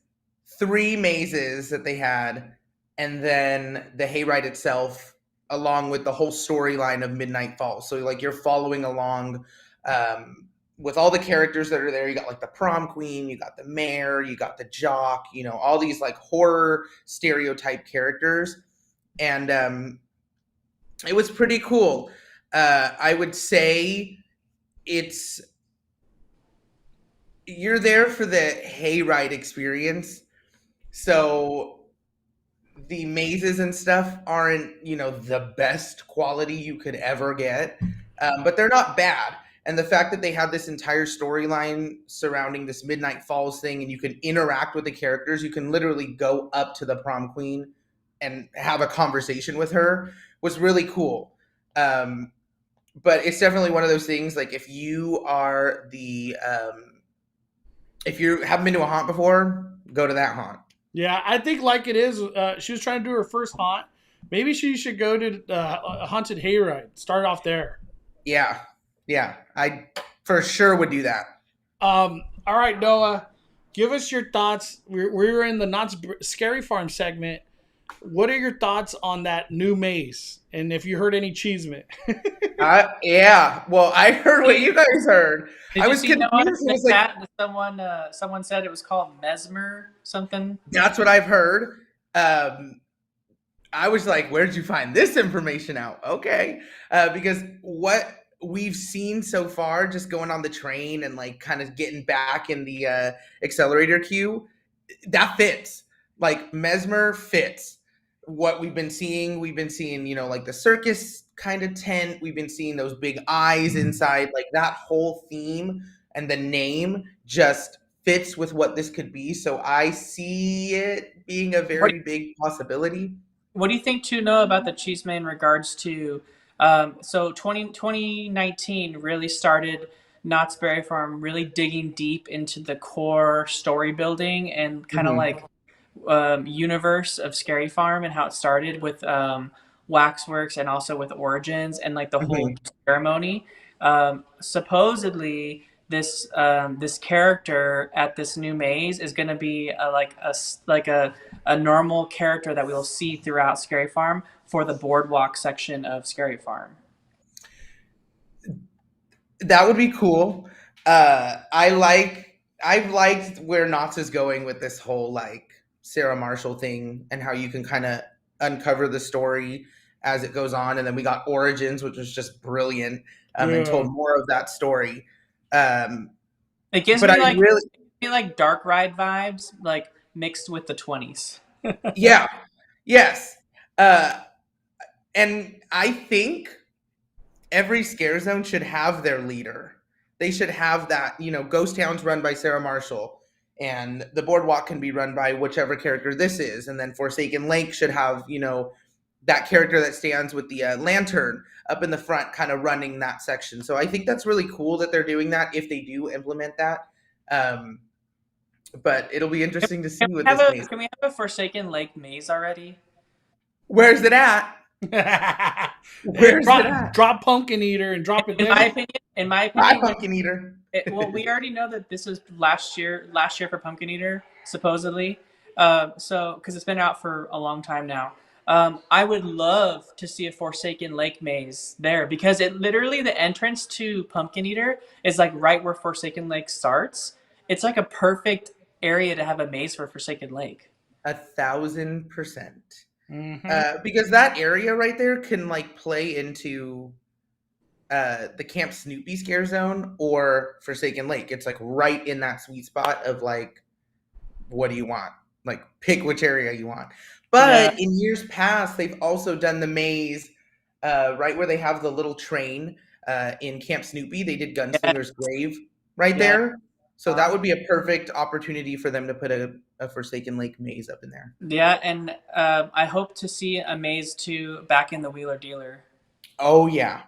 Speaker 6: 3 mazes that they had, and then the hayride itself, along with the whole storyline of Midnight Falls. So like you're following along with all the characters that are there. You got like the prom queen, you got the mayor, you got the jock, you know, all these like horror stereotype characters. And it was pretty cool. I would say you're there for the hayride experience. So the mazes and stuff aren't, you know, the best quality you could ever get, but they're not bad. And the fact that they have this entire storyline surrounding this Midnight Falls thing, and you can interact with the characters, you can literally go up to the prom queen and have a conversation with her, was really cool. But it's definitely one of those things, like if you are if you haven't been to a haunt before, go to that haunt.
Speaker 1: Yeah, I think like it is. She was trying to do her first haunt. Maybe she should go to a Haunted Hayride. Start off there.
Speaker 6: Yeah, I for sure would do that.
Speaker 1: All right, Noah, give us your thoughts. We're in the Not Scary Farm segment. What are your thoughts on that new maze? And if you heard any cheesemate?
Speaker 6: Yeah. Well, I heard what you guys heard.
Speaker 2: I was confused. Someone said it was called Mesmer something.
Speaker 6: That's what I've heard. I I was like, where'd you find this information out? Okay. Because what we've seen so far, just going on the train and like kind of getting back in the accelerator queue, that fits. Like Mesmer fits what we've been seeing. We've been seeing, you know, like the circus kind of tent. We've been seeing those big eyes inside. Like that whole theme and the name just fits with what this could be. So I see it being a very big possibility.
Speaker 2: What do you think to know about the Chisme in regards to so 2019 really started Knott's Berry Farm really digging deep into the core story building and kind of like universe of Scary Farm and how it started with Waxworks and also with Origins and like the whole ceremony. Supposedly this character at this new maze is going to be a normal character that we'll see throughout Scary Farm for the boardwalk section of Scary Farm.
Speaker 6: That would be cool. I've liked where Knott's is going with this whole like Sarah Marshall thing and how you can kind of uncover the story as it goes on. And then we got Origins, which was just brilliant, and told more of that story.
Speaker 2: It gives me like dark ride vibes, like mixed with the 20s.
Speaker 6: Yeah. Yes. And I think every scare zone should have their leader. They should have that, you know, Ghost Town's run by Sarah Marshall and the boardwalk can be run by whichever character this is. And then Forsaken Lake should have, you know, that character that stands with the lantern up in the front kind of running that section. So I think that's really cool that they're doing that if they do implement that. But it'll be interesting to see what this maze.
Speaker 2: Can we have a Forsaken Lake maze already?
Speaker 6: Where's it at? Where's it at?
Speaker 1: Drop Pumpkin Eater and drop it
Speaker 2: in
Speaker 1: there.
Speaker 2: my opinion,
Speaker 6: Pumpkin Eater.
Speaker 2: Well, we already know that this was last year for Pumpkin Eater, supposedly. So, because it's been out for a long time now. I would love to see a Forsaken Lake maze there because it literally the entrance to Pumpkin Eater is like right where Forsaken Lake starts. It's like a perfect area to have a maze for Forsaken Lake.
Speaker 6: 1,000%. Because that area right there can like play into the Camp Snoopy scare zone or Forsaken Lake. It's like right in that sweet spot of like, what do you want? Like pick which area you want. But in years past, they've also done the maze right where they have the little train in Camp Snoopy. They did Gunslinger's Grave right there. So that would be a perfect opportunity for them to put a Forsaken Lake maze up in there.
Speaker 2: Yeah, and I hope to see a maze too back in the Wheeler Dealer.
Speaker 6: Oh, yeah.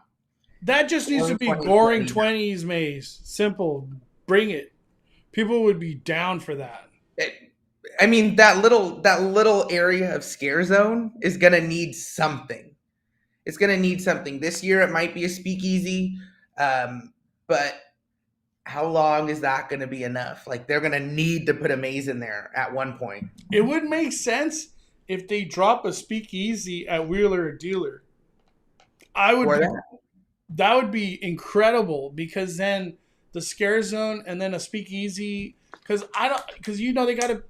Speaker 1: That just needs to be Goring 20s maze. Simple. Bring it. People would be down for that.
Speaker 6: I mean, that little area of scare zone is going to need something. It's going to need something. This year it might be a speakeasy, but how long is that going to be enough? Like, they're going to need to put a maze in there at one point.
Speaker 1: It would make sense if they drop a speakeasy at Wheeler Dealer. That would be incredible because then the scare zone and then a speakeasy because you know they got to.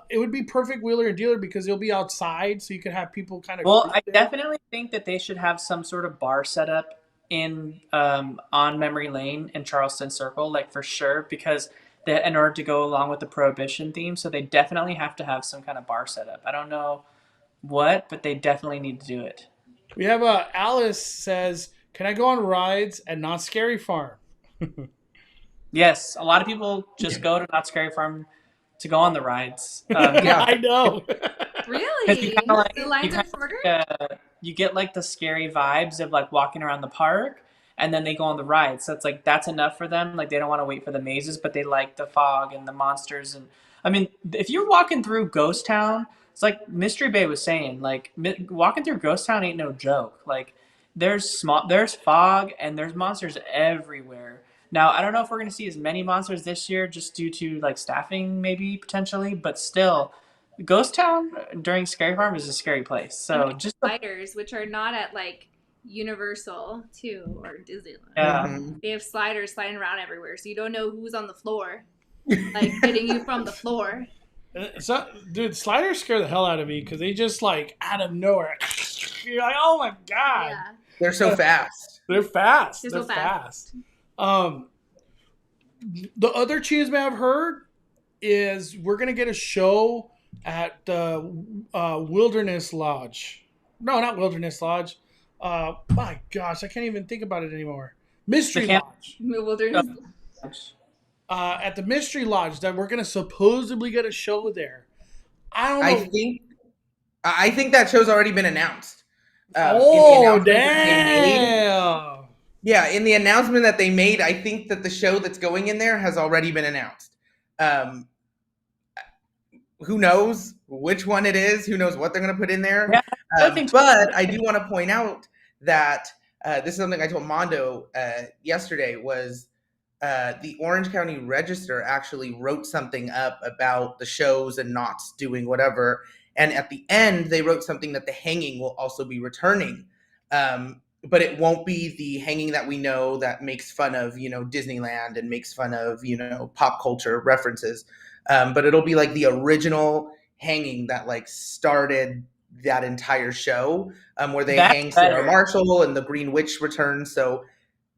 Speaker 1: It would be perfect Wheeler and Dealer because it'll be outside, so you could have people kind of.
Speaker 2: Well, I definitely think that they should have some sort of bar setup in on Memory Lane and Charleston Circle, like for sure, because in order to go along with the Prohibition theme, so they definitely have to have some kind of bar setup. I don't know what, but they definitely need to do it.
Speaker 1: We have Alice says, "Can I go on rides at Not Scary Farm?"
Speaker 2: Yes, a lot of people just go to Not Scary Farm to go on the rides.
Speaker 1: Yeah, I know.
Speaker 3: Really? The lines are shorter?
Speaker 2: You get like the scary vibes of like walking around the park and then they go on the rides. So it's like that's enough for them. Like they don't want to wait for the mazes, but they like the fog and the monsters. And I mean, if you're walking through Ghost Town, it's like Mystery Bay was saying, like walking through Ghost Town ain't no joke. Like there's fog and there's monsters everywhere. Now, I don't know if we're going to see as many monsters this year just due to like staffing maybe potentially, but still Ghost Town during Scary Farm is a scary place. So just
Speaker 3: sliders, which are not at like Universal too or Disneyland.
Speaker 2: Yeah.
Speaker 3: They have sliders sliding around everywhere, so you don't know who's on the floor, like hitting you from the floor.
Speaker 1: Dude, sliders scare the hell out of me because they just like out of nowhere You're like, oh my god.
Speaker 3: Yeah.
Speaker 6: They're so fast.
Speaker 1: They're fast.
Speaker 3: They're
Speaker 1: They're
Speaker 3: so fast.
Speaker 1: fast. The other cheese I've heard is we're gonna get a show at the Wilderness Lodge. No, not Wilderness Lodge. My gosh, I can't even think about it anymore. Mystery
Speaker 2: The camp-
Speaker 1: Lodge.
Speaker 3: Wilderness.
Speaker 1: At the Mystery Lodge, that we're gonna supposedly get a show there. I don't know.
Speaker 6: I think that show's already been announced.
Speaker 1: Oh
Speaker 6: in the announcement that they made-
Speaker 1: damn!
Speaker 6: Yeah, in the announcement that they made, I think that the show that's going in there has already been announced. Who knows which one it is? Who knows what they're going to put in there?
Speaker 2: Yeah, I think so.
Speaker 6: But I do want to point out that this is something I told Mondo yesterday was the Orange County Register actually wrote something up about the shows and Knott's doing whatever. And at the end, they wrote something that the hanging will also be returning. But it won't be the hanging that we know that makes fun of, Disneyland and makes fun of, pop culture references. But it'll be like the original hanging that like started that entire show, where they hang Sarah Marshall and the Green Witch returns. So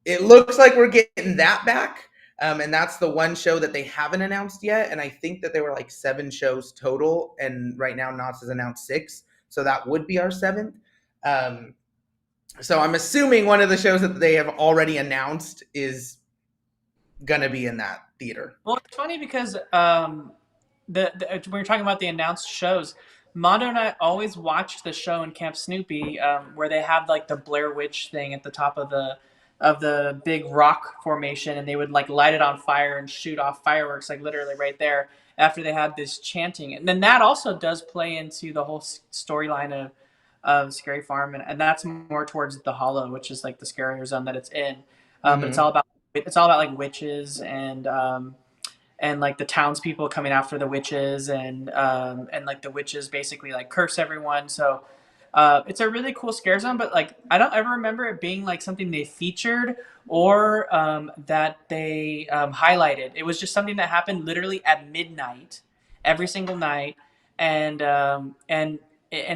Speaker 6: it looks like we're getting that back. And that's the one show that they haven't announced yet. And I think that there were like 7 shows total. And right now Knott's has announced 6. So that would be our 7th. So I'm assuming one of the shows that they have already announced is going to be in that theater.
Speaker 2: Well, it's funny because when we're talking about the announced shows, Mondo and I always watched the show in Camp Snoopy where they have like the Blair Witch thing at the top of the big rock formation, and they would like light it on fire and shoot off fireworks like literally right there after they had this chanting. And then that also does play into the whole storyline of Scary Farm, and that's more towards the Hollow, which is like the scarier zone that it's in. But it's all about like witches and like the townspeople coming after the witches, and like the witches basically like curse everyone. So it's a really cool scare zone, but like I don't ever remember it being like something they featured or that they highlighted. It was just something that happened literally at midnight every single night, and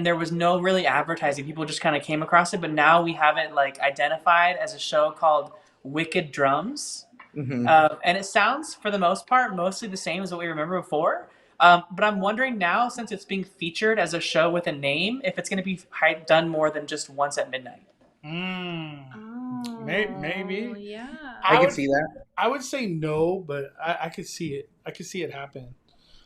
Speaker 2: there was no really advertising. People just kind of came across it, but now we have it like identified as a show called Wicked Drums.
Speaker 6: Mm-hmm.
Speaker 2: And it sounds, for the most part, mostly the same as what we remember before. But I'm wondering now, since it's being featured as a show with a name, if it's going to be done more than just once at midnight.
Speaker 3: Oh,
Speaker 1: Maybe.
Speaker 3: Yeah.
Speaker 6: I could see that.
Speaker 1: I would say no, but I could see it. I could see it happen.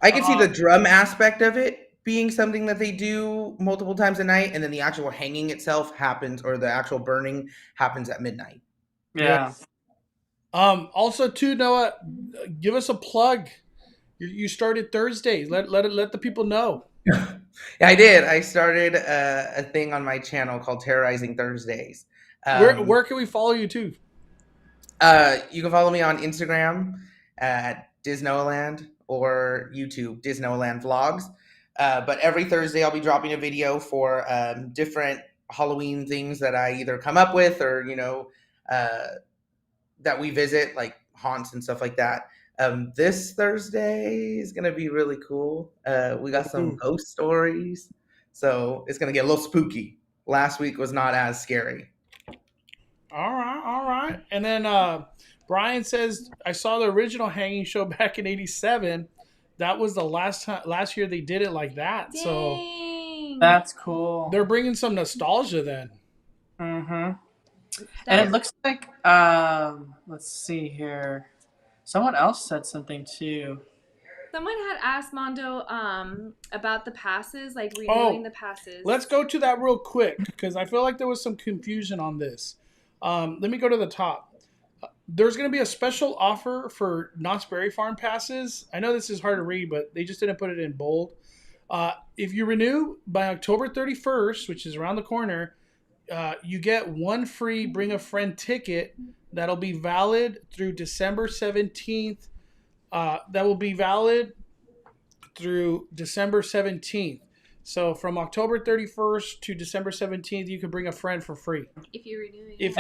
Speaker 6: I could see the drum aspect of it being something that they do multiple times a night, and then the actual hanging itself happens, or the actual burning happens at midnight.
Speaker 2: Yeah.
Speaker 1: Also, too, Noah, give us a plug. You started Thursday. Let the people know.
Speaker 6: Yeah, I did. I started a thing on my channel called Terrorizing Thursdays.
Speaker 1: Where can we follow you too?
Speaker 6: You can follow me on Instagram at Disneyland or YouTube Disneyland Vlogs. But every Thursday I'll be dropping a video for different Halloween things that I either come up with or that we visit, like haunts and stuff like that. This Thursday is going to be really cool. We got some ghost stories, so it's going to get a little spooky. Last week was not as scary.
Speaker 1: All right. And then Brian says, I saw the original hanging show back in '87. That was the last year they did it like that.
Speaker 3: Dang.
Speaker 1: So
Speaker 2: That's cool.
Speaker 1: They're bringing some nostalgia then.
Speaker 2: Mm-hmm. And it looks like, let's see here. Someone else said something too.
Speaker 3: Someone had asked Mondo about the passes, like renewing the passes.
Speaker 1: Let's go to that real quick because I feel like there was some confusion on this. Let me go to the top. There's going to be a special offer for Knott's Berry Farm passes. I know this is hard to read, but they just didn't put it in bold. If you renew by October 31st, which is around the corner, you get one free Bring a Friend ticket that'll be valid through December 17th. That will be valid through December 17th. So from October 31st to December 17th, you can bring a friend for free.
Speaker 3: If you renew it.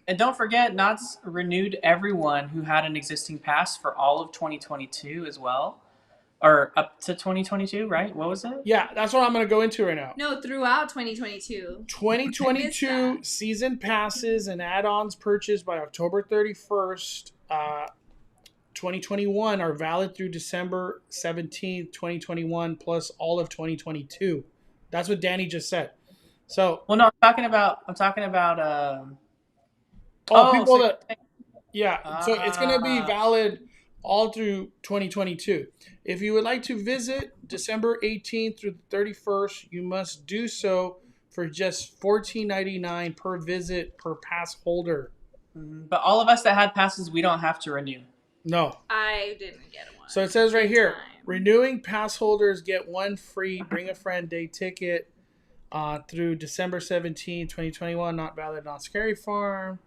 Speaker 2: And don't forget, Knott's renewed everyone who had an existing pass for all of 2022 as well. or up to 2022, right? What was it?
Speaker 1: Yeah, that's what I'm going to go into right now.
Speaker 3: No, throughout 2022.
Speaker 1: 2022 season passes and add-ons purchased by October 31st, 2021 are valid through December 17th, 2021, plus all of 2022. That's what Danny just said. So,
Speaker 2: Well, no, I'm talking about.
Speaker 1: people
Speaker 2: so-
Speaker 1: that, yeah, so it's going to be valid all through 2022. If you would like to visit December 18th through the 31st, you must do so for just $14.99 per visit per pass holder.
Speaker 2: But all of us that had passes, we don't have to renew.
Speaker 1: No.
Speaker 3: I didn't get one.
Speaker 1: So it says right here,
Speaker 3: Time.
Speaker 1: renewing pass holders get one free Bring a Friend Day ticket through December 17, 2021, not valid on Scary Farm.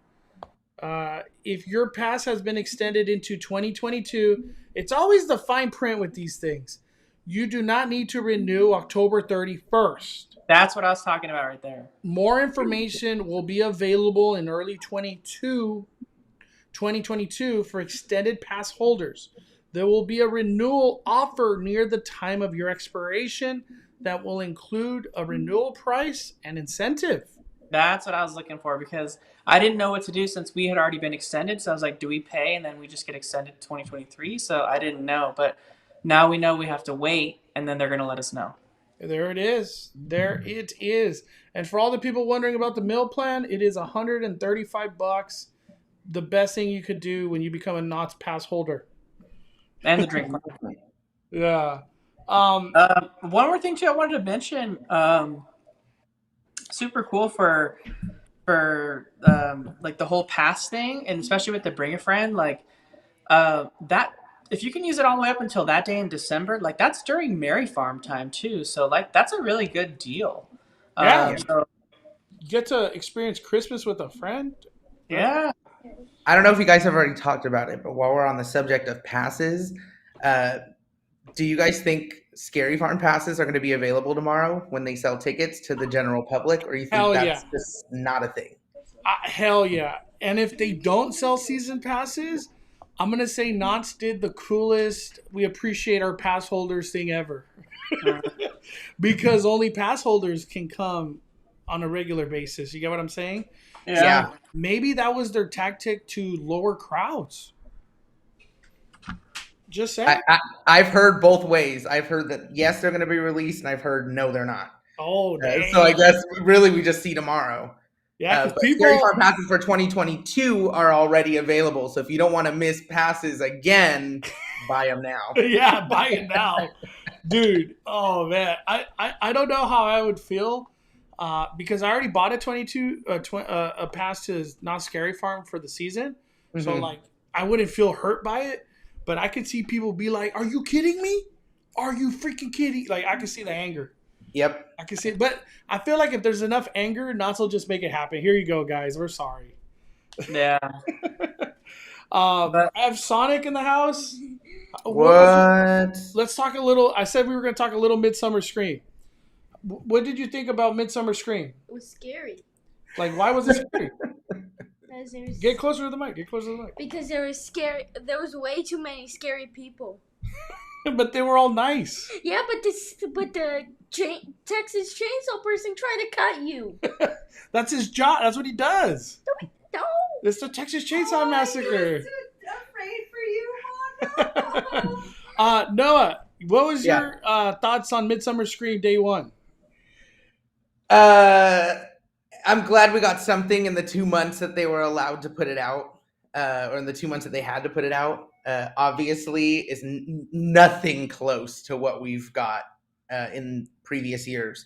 Speaker 1: If your pass has been extended into 2022, it's always the fine print with these things. You do not need to renew October 31st.
Speaker 2: That's what I was talking about right there.
Speaker 1: More information will be available in early 2022 for extended pass holders. There will be a renewal offer near the time of your expiration that will include a renewal price and incentive.
Speaker 2: That's what I was looking for because I didn't know what to do since we had already been extended. So I was like, do we pay and then we just get extended to 2023? So I didn't know. But now we know we have to wait and then they're going to let us know.
Speaker 1: There it is. There it is. And for all the people wondering about the meal plan, it is $135. The best thing you could do when you become a Knott's pass holder.
Speaker 2: And the drink.
Speaker 1: Yeah.
Speaker 2: One more thing too I wanted to mention. Super cool for like the whole pass thing, and especially with the Bring a Friend, like that. If you can use it all the way up until that day in December, like that's during Merry Farm time too. So like that's a really good deal.
Speaker 1: Yeah.
Speaker 2: So,
Speaker 1: You get to experience Christmas with a friend.
Speaker 2: yeah.
Speaker 6: I don't know if you guys have already talked about it, but while we're on the subject of passes, do you guys think Scary Farm passes are going to be available tomorrow when they sell tickets to the general public, or you think
Speaker 1: Hell
Speaker 6: that's
Speaker 1: yeah.
Speaker 6: just not a thing?
Speaker 1: Hell yeah. And if they don't sell season passes, I'm going to say Knott's did the coolest we appreciate our pass holders thing ever. Because only pass holders can come on a regular basis. You get what I'm saying?
Speaker 6: Yeah.
Speaker 1: Maybe that was their tactic to lower crowds. Just saying.
Speaker 6: I've heard both ways. I've heard that yes, they're going to be released, and I've heard no, they're not.
Speaker 1: Oh, dang.
Speaker 6: So I guess really we just see tomorrow.
Speaker 1: Yeah, 'cause
Speaker 6: but
Speaker 1: people.
Speaker 6: Scary Farm passes for 2022 are already available. So if you don't want to miss passes again, buy them now.
Speaker 1: Yeah, buy it now. Dude, oh man. I don't know how I would feel because I already bought a pass to Not Scary Farm for the season. So
Speaker 6: Mhm.
Speaker 1: like I wouldn't feel hurt by it, but I could see people be like, "Are you kidding me? Are you freaking kidding?" Like I can see the anger.
Speaker 6: Yep.
Speaker 1: I can see it. But I feel like if there's enough anger, Knott's will just make it happen. Here you go, guys. We're sorry.
Speaker 2: Yeah.
Speaker 1: I have Sonic in the house.
Speaker 6: What?
Speaker 1: Let's talk a little. I said we were going to talk a little Midsummer Scream. What did you think about Midsummer Scream?
Speaker 7: It was scary.
Speaker 1: Like, why was it scary?
Speaker 7: Because there was,
Speaker 1: Get closer to the mic. Get closer to the mic.
Speaker 7: because there was scary. There was way too many scary people.
Speaker 1: But they were all nice.
Speaker 7: Yeah, but the Texas Chainsaw person tried to cut you.
Speaker 1: That's his job. That's what he does.
Speaker 7: No.
Speaker 1: It's the Texas Chainsaw Massacre.
Speaker 3: Afraid for you, Mom.
Speaker 1: Noah, what was your thoughts on Midsummer Scream Day 1?
Speaker 6: I'm glad we got something in the 2 months that they were allowed to put it out, or in the 2 months that they had to put it out. Obviously, is nothing close to what we've got in previous years.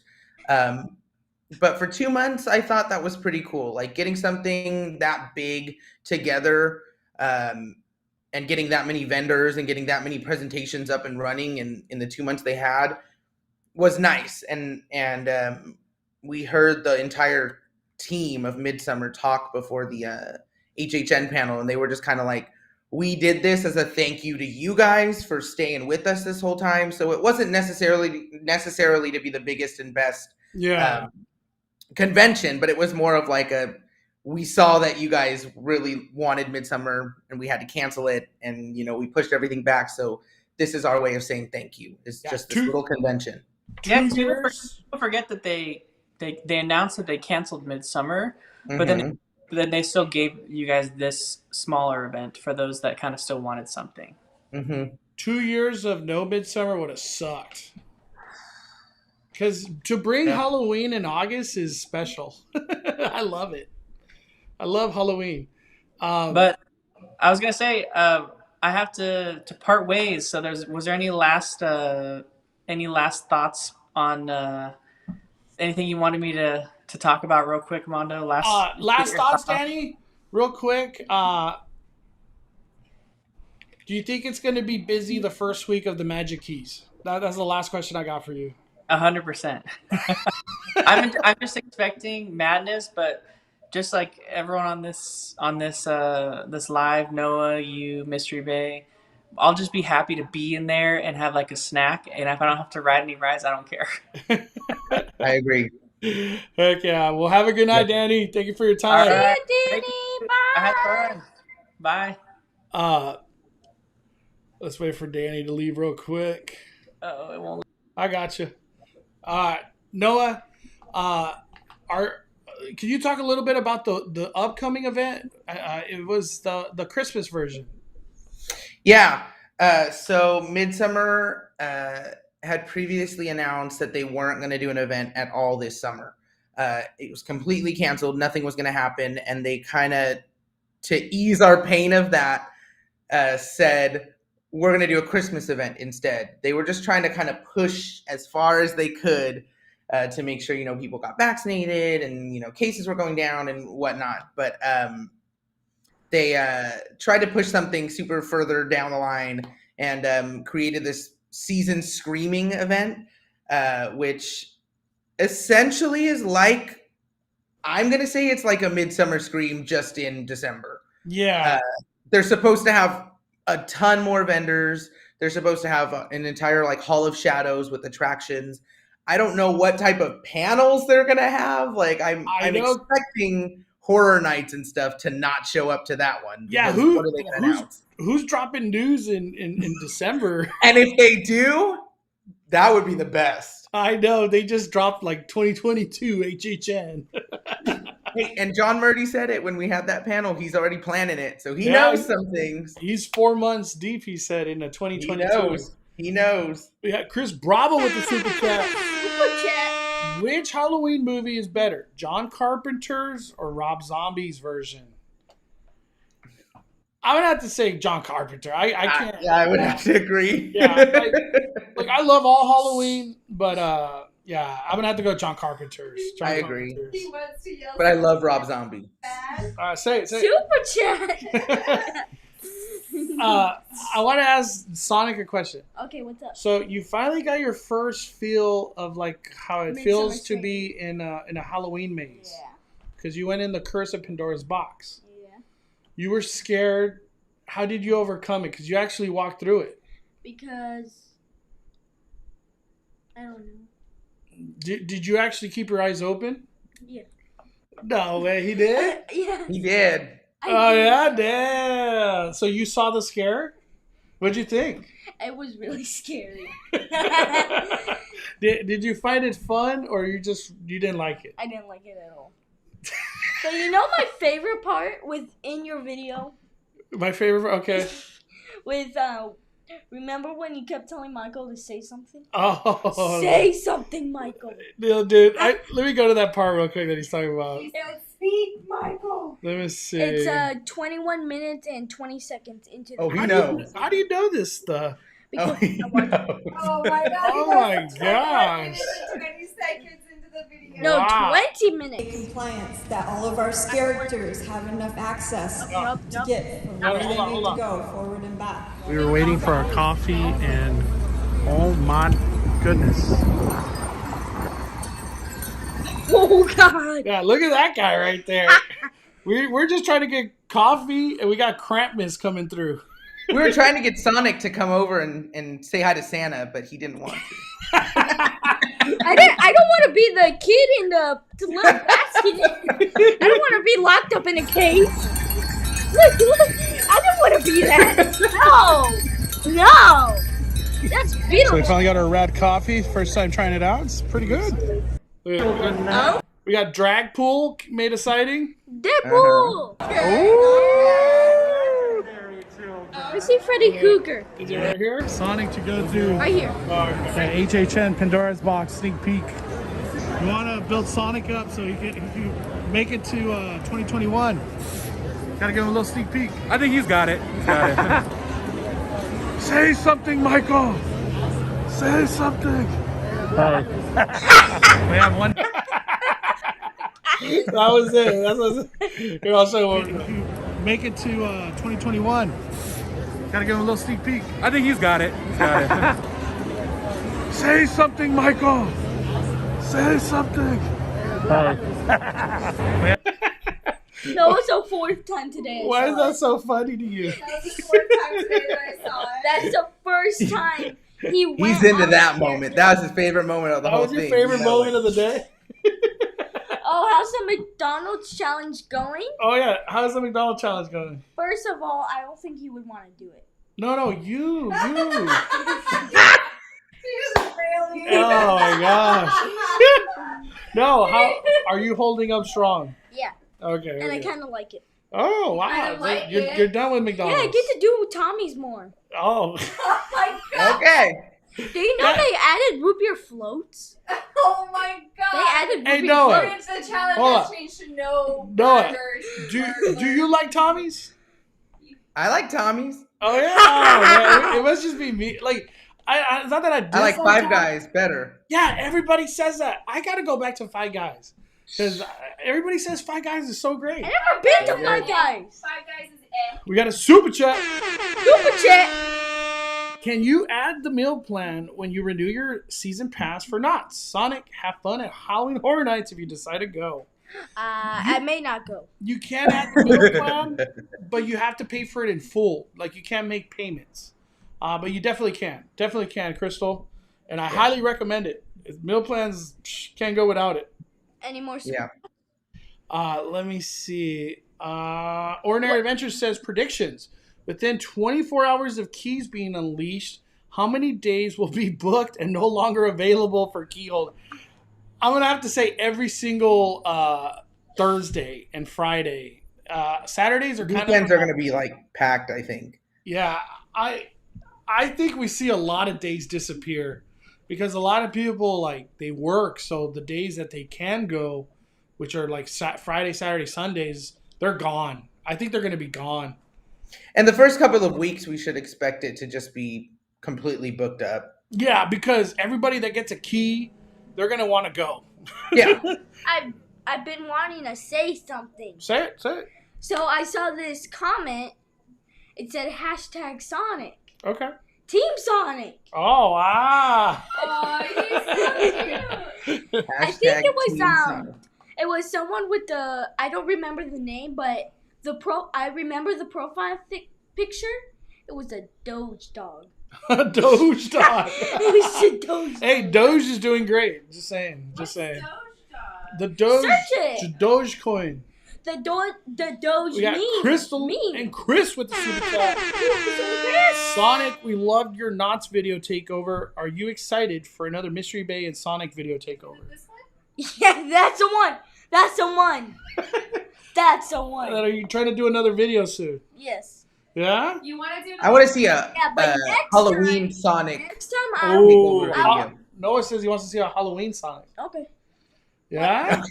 Speaker 6: But for 2 months, I thought that was pretty cool. Like getting something that big together, and getting that many vendors and getting that many presentations up and running in the 2 months they had was nice. And we heard the entire team of Midsummer talk before the HHN panel, and they were just kind of like, we did this as a thank you to you guys for staying with us this whole time. So it wasn't necessarily to be the biggest and best convention, but it was more of like we saw that you guys really wanted Midsummer and we had to cancel it, and we pushed everything back. So this is our way of saying thank you. It's just this little convention.
Speaker 2: Yeah,
Speaker 1: 2 years.
Speaker 2: don't forget that they announced that they canceled Midsummer, but
Speaker 6: Mhm.
Speaker 2: then they still gave you guys this smaller event for those that kind of still wanted something.
Speaker 6: Mhm.
Speaker 1: 2 years of no Midsummer would have sucked. Because to bring
Speaker 6: Yeah.
Speaker 1: Halloween in August is special. I love it. I love Halloween.
Speaker 2: But I was gonna say, I have to part ways. So was there any last thoughts on anything you wanted me to talk about real quick, Mondo?
Speaker 1: Last thoughts, Danny, real quick. Do you think it's going to be busy the first week of the Magic Keys? That's the last question I got for you.
Speaker 2: 100%. I'm just expecting madness, but just like everyone on this live, Noah, you, Mystery Bay, I'll just be happy to be in there and have like a snack. And if I don't have to ride any rides, I don't care.
Speaker 6: I agree.
Speaker 1: Heck yeah. Well, have a good night, Danny. Thank you for your time.
Speaker 2: All right.
Speaker 7: Danny,
Speaker 2: I had fun. Bye.
Speaker 1: Let's wait for Danny to leave real quick.
Speaker 2: Oh, it won't.
Speaker 1: I got you. Noah, can you talk a little bit about the upcoming event? It was the Christmas version.
Speaker 6: Yeah. So Midsummer had previously announced that they weren't going to do an event at all this summer. It was completely canceled. Nothing was going to happen. And they kind of, to ease our pain of that, said, we're going to do a Christmas event instead. They were just trying to kind of push as far as they could to make sure, people got vaccinated and, cases were going down and whatnot. But they tried to push something super further down the line and created this season screaming event, which essentially is like, I'm going to say it's like a Midsummer Scream just in December.
Speaker 1: Yeah.
Speaker 6: They're supposed to have a ton more vendors. They're supposed to have an entire Hall of Shadows with attractions. I don't know what type of panels they're going to have. I'm expecting horror nights and stuff to not show up to that one.
Speaker 1: Yeah,
Speaker 6: what are they going to announce?
Speaker 1: Who's dropping news in December?
Speaker 6: And if they do, that would be the best.
Speaker 1: I know. They just dropped 2022 HHN.
Speaker 6: Hey, and John Murdy said it when we had that panel. He's already planning it, so he knows some things.
Speaker 1: He's 4 months deep, he said, in the 2022.
Speaker 6: He knows.
Speaker 1: We got Chris Bravo with the super chat. Which Halloween movie is better, John Carpenter's or Rob Zombie's version? I would have to say John Carpenter. I can't.
Speaker 6: Yeah, I would have to agree.
Speaker 1: Yeah, I love all Halloween, but yeah, I'm gonna have to go John Carpenter's.
Speaker 6: I agree.
Speaker 3: He wants to yell.
Speaker 6: But I love Rob Zombie.
Speaker 1: Say it.
Speaker 7: Super chat.
Speaker 1: I want to ask Sonic a question.
Speaker 7: Okay, what's up?
Speaker 1: So you finally got your first feel of how it
Speaker 7: Midsummer
Speaker 1: feels to
Speaker 7: Scream.
Speaker 1: be in a Halloween maze.
Speaker 7: Yeah.
Speaker 1: Because you went in the Curse of Pandora's Box.
Speaker 7: Yeah.
Speaker 1: You were scared. How did you overcome it? Because you actually walked through it.
Speaker 7: Because I don't know.
Speaker 1: Did you actually keep your eyes open?
Speaker 7: Yeah.
Speaker 1: No way, he did?
Speaker 7: Yeah.
Speaker 6: He did.
Speaker 1: Oh, yeah, damn. So you saw the scare? What'd you think?
Speaker 7: It was really scary.
Speaker 1: Did you find it fun or you didn't like it?
Speaker 7: I didn't like it at all. But my favorite part was in your video
Speaker 1: My favorite, okay.
Speaker 7: with remember when you kept telling Michael to say something?
Speaker 1: Oh.
Speaker 7: Say something, Michael.
Speaker 1: No, dude, let me go to that part real quick that he's talking about.
Speaker 3: Speak, Michael.
Speaker 1: Let me see.
Speaker 7: It's 21 minutes and 20 seconds into the
Speaker 6: Oh, he knows.
Speaker 1: How do you know this stuff?
Speaker 7: because
Speaker 6: He
Speaker 7: I watched
Speaker 6: knows.
Speaker 3: Oh my god.
Speaker 1: Oh my gosh.
Speaker 3: 20 seconds into the video.
Speaker 7: No,
Speaker 1: Wow.
Speaker 7: 20 minutes.
Speaker 8: compliance that all of our characters have enough access to get from where they need
Speaker 1: hold on.
Speaker 8: to go forward and back.
Speaker 1: We were waiting for our coffee and oh my goodness.
Speaker 7: Oh, God.
Speaker 1: Yeah, look at that guy right there. We're just trying to get coffee and we got Krampus coming through.
Speaker 6: We were trying to get Sonic to come over and say hi to Santa, but he didn't want to.
Speaker 7: I don't want to be the kid in the little basket. I don't want to be locked up in a cage. Look, I don't want to be that. No. That's
Speaker 1: So we
Speaker 7: beautiful.
Speaker 1: finally got our rad coffee. First time trying it out. It's pretty good. We got drag pool made a sighting.
Speaker 7: Deadpool. I see Freddy Krueger
Speaker 1: Is it right here? Sonic to go to.
Speaker 7: right here.
Speaker 1: Okay, HHN Pandora's Box sneak peek. You want to build Sonic up so he can make it to 2021. Gotta give him a little sneak peek.
Speaker 9: I think he's got it. He's got it.
Speaker 1: Say something, Michael. Say something.
Speaker 9: We have one.
Speaker 1: That was it. That's what Here, I'll show you. Make it to 2021. Gotta give him a little sneak peek.
Speaker 9: I think he's got it. He's got it.
Speaker 1: Say something, Michael. Say something.
Speaker 7: No, it's the fourth time today.
Speaker 1: Why is that so funny to you?
Speaker 3: That was the fourth time today that I saw it.
Speaker 7: That's the first time he went.
Speaker 6: He's into
Speaker 7: on
Speaker 6: that
Speaker 7: the
Speaker 6: moment.
Speaker 7: staircase.
Speaker 6: That was his favorite moment of the
Speaker 1: That
Speaker 6: whole
Speaker 1: was your
Speaker 6: thing.
Speaker 1: favorite
Speaker 6: You know,
Speaker 1: moment of the day?
Speaker 7: Oh, how's the McDonald's challenge going?
Speaker 1: Oh, yeah. How's the McDonald's challenge going?
Speaker 7: First of all, I don't think he would want to do it.
Speaker 1: No, you.
Speaker 3: She was railing.
Speaker 1: Oh, my gosh. No, how are you holding up strong?
Speaker 7: Yeah,
Speaker 1: Okay.
Speaker 7: and I
Speaker 1: okay.
Speaker 7: kind of like it.
Speaker 1: Oh, wow.
Speaker 3: kinda like
Speaker 1: you're,
Speaker 3: it.
Speaker 1: you're done with
Speaker 7: Yeah,
Speaker 1: McDonald's.
Speaker 7: I get to do Tommy's more.
Speaker 1: Oh.
Speaker 3: Oh my god.
Speaker 6: Okay.
Speaker 7: Do you know they added root beer floats?
Speaker 3: Oh my god.
Speaker 7: They added root
Speaker 1: Hey,
Speaker 7: beer
Speaker 1: Noah.
Speaker 7: floats.
Speaker 3: It's the challenge
Speaker 1: Hold
Speaker 3: has
Speaker 1: on.
Speaker 3: changed to no
Speaker 1: Noah,
Speaker 3: burgers.
Speaker 1: Do you like Tommy's?
Speaker 6: I like Tommy's.
Speaker 1: Oh, yeah. Oh, man. It must just be me. Like, it's not that I
Speaker 6: I like
Speaker 1: dislike
Speaker 6: Five
Speaker 1: Tommy's.
Speaker 6: Guys better.
Speaker 1: Yeah, everybody says that. I got to go back to Five Guys. Because everybody says Five Guys is so great.
Speaker 7: I never been to Five Guys.
Speaker 3: Five Guys is
Speaker 1: We got a super chat.
Speaker 7: Super chat.
Speaker 1: Can you add the meal plan when you renew your season pass for Knott? Sonic, have fun at Halloween Horror Nights if you decide to go.
Speaker 7: I may not go.
Speaker 1: You can add the meal plan, but you have to pay for it in full. Like, you can't make payments. But you definitely can. Definitely can, Crystal. And I highly recommend it. Meal plans can't go without it.
Speaker 7: Any more?
Speaker 6: Yeah.
Speaker 1: Let me see. Ordinary Adventures says predictions. Within 24 hours of keys being unleashed, how many days will be booked and no longer available for keyhold? I'm going to have to say every single Thursday and Friday. Saturdays are kind
Speaker 6: Weekends
Speaker 1: of...
Speaker 6: are going to be like packed, I think.
Speaker 1: Yeah, I think we see a lot of days disappear because a lot of people, like, they work, so the days that they can go, which are like Friday, Saturday, Sundays, they're gone. I think they're going to be gone.
Speaker 6: And the first couple of weeks, we should expect it to just be completely booked up.
Speaker 1: Yeah, because everybody that gets a key, they're going to want to go.
Speaker 6: Yeah.
Speaker 7: I've been wanting to say something.
Speaker 1: Say it.
Speaker 7: So I saw this comment. It said hashtag Sonic.
Speaker 1: Okay.
Speaker 7: Team Sonic.
Speaker 1: Oh, wow.
Speaker 3: Oh, he's so cute.
Speaker 7: I think it was
Speaker 6: Team Sonic.
Speaker 7: it was someone with the, I don't remember the name, but I remember the profile picture. It was a Doge dog.
Speaker 1: Doge dog.
Speaker 7: It was a Doge.
Speaker 1: Hey, Doge is doing great. Just saying.
Speaker 3: What's Doge dog?
Speaker 1: The Doge.
Speaker 7: Search it.
Speaker 1: Dogecoin.
Speaker 7: The Doge
Speaker 1: We got
Speaker 7: meme.
Speaker 1: Crystal
Speaker 7: meme.
Speaker 1: and Chris with the super chat. Sonic, we loved your Knott's video takeover. Are you excited for another Mystery Bay and Sonic video takeover?
Speaker 3: This one?
Speaker 7: Yeah, that's the one. That's the one. That's the
Speaker 1: And
Speaker 7: one.
Speaker 1: are you trying to do another video soon?
Speaker 7: Yes.
Speaker 1: Yeah?
Speaker 3: You want to do
Speaker 6: I want to see a
Speaker 7: Yeah, but next
Speaker 6: Halloween
Speaker 7: time,
Speaker 6: Sonic.
Speaker 7: Next time I'll
Speaker 1: Oh,
Speaker 6: video.
Speaker 1: Noah says he wants to see a Halloween Sonic.
Speaker 7: Okay.
Speaker 1: Yeah?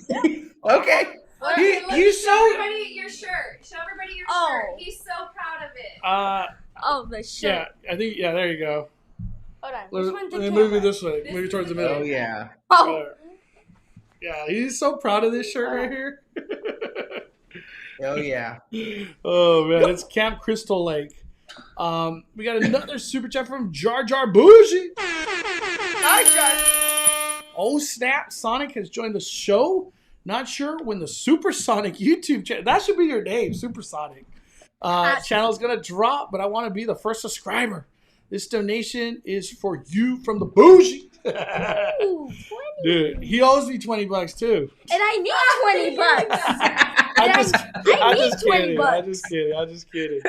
Speaker 6: Okay.
Speaker 3: Well,
Speaker 1: He-
Speaker 3: look,
Speaker 1: he's
Speaker 3: show
Speaker 1: so-
Speaker 3: everybody your shirt. Show everybody your
Speaker 7: Oh.
Speaker 3: shirt. He's so proud of it.
Speaker 7: Oh, the shirt.
Speaker 1: Yeah, I think, there you go.
Speaker 7: Hold on.
Speaker 1: Let
Speaker 7: Which one's the
Speaker 1: me move it
Speaker 7: camera?
Speaker 1: this way.
Speaker 3: This
Speaker 1: Move it
Speaker 3: is
Speaker 1: towards the
Speaker 3: the
Speaker 1: middle.
Speaker 6: Oh, yeah.
Speaker 7: Oh.
Speaker 1: Yeah, he's so proud of this shirt right here.
Speaker 6: Oh, yeah.
Speaker 1: Oh, man, it's Camp Crystal Lake. We got another super chat from Jar Jar Bougie. Oh, snap. Sonic has joined the show. Not sure when the Supersonic YouTube channel, that should be your name, Supersonic, channel is going to drop, but I want to be the first subscriber. This donation is for you from the Bougie.
Speaker 7: Ooh, 20.
Speaker 1: Dude, he owes me $20 too.
Speaker 7: And I need 20 bucks.
Speaker 1: I
Speaker 7: I need 20 bucks.
Speaker 1: I'm just kidding.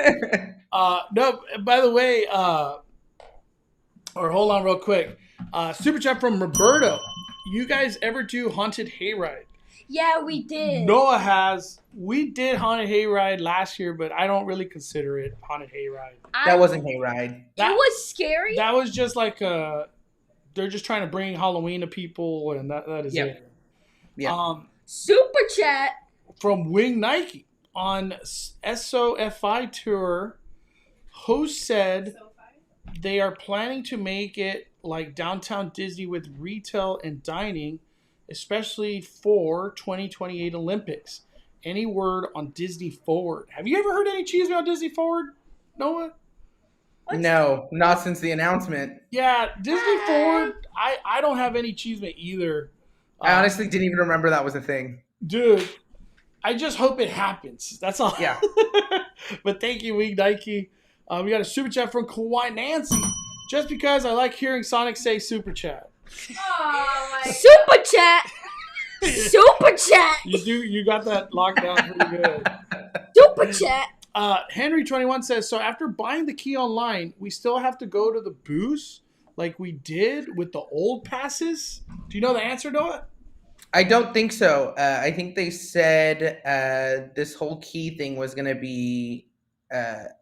Speaker 1: No, by the way, Or hold on real quick. Super chat from Roberto. You guys ever do haunted hayride?
Speaker 7: Yeah, we did.
Speaker 1: Noah has. We did haunted hayride last year, but I don't really consider it haunted hayride.
Speaker 6: That wasn't hayride.
Speaker 7: It was scary.
Speaker 1: That was just like they're just trying to bring Halloween to people, and that is it.
Speaker 6: Yeah.
Speaker 7: Super chat
Speaker 1: from Wing Nike on SoFi tour. Host said they are planning to make it like downtown Disney with retail and dining, especially for 2028 Olympics. Any word on Disney Forward? Have you ever heard any cheese about Disney Forward, Noah?
Speaker 6: No, not since the announcement.
Speaker 1: Yeah, Disney Forward, I don't have any cheesemate either.
Speaker 6: I honestly didn't even remember that was a thing.
Speaker 1: Dude, I just hope it happens. That's all.
Speaker 6: Yeah.
Speaker 1: But thank you, Wing Nike. We got a super chat from Kawhi Nancy. Just because I like hearing Sonic say super chat.
Speaker 3: Oh my
Speaker 7: super chat. Super chat.
Speaker 1: You got that locked down pretty good.
Speaker 7: Super chat.
Speaker 1: Henry21 says, so after buying the key online, we still have to go to the booth like we did with the old passes? Do you know the answer, Noah?
Speaker 6: I don't think so. I think they said this whole key thing was going to be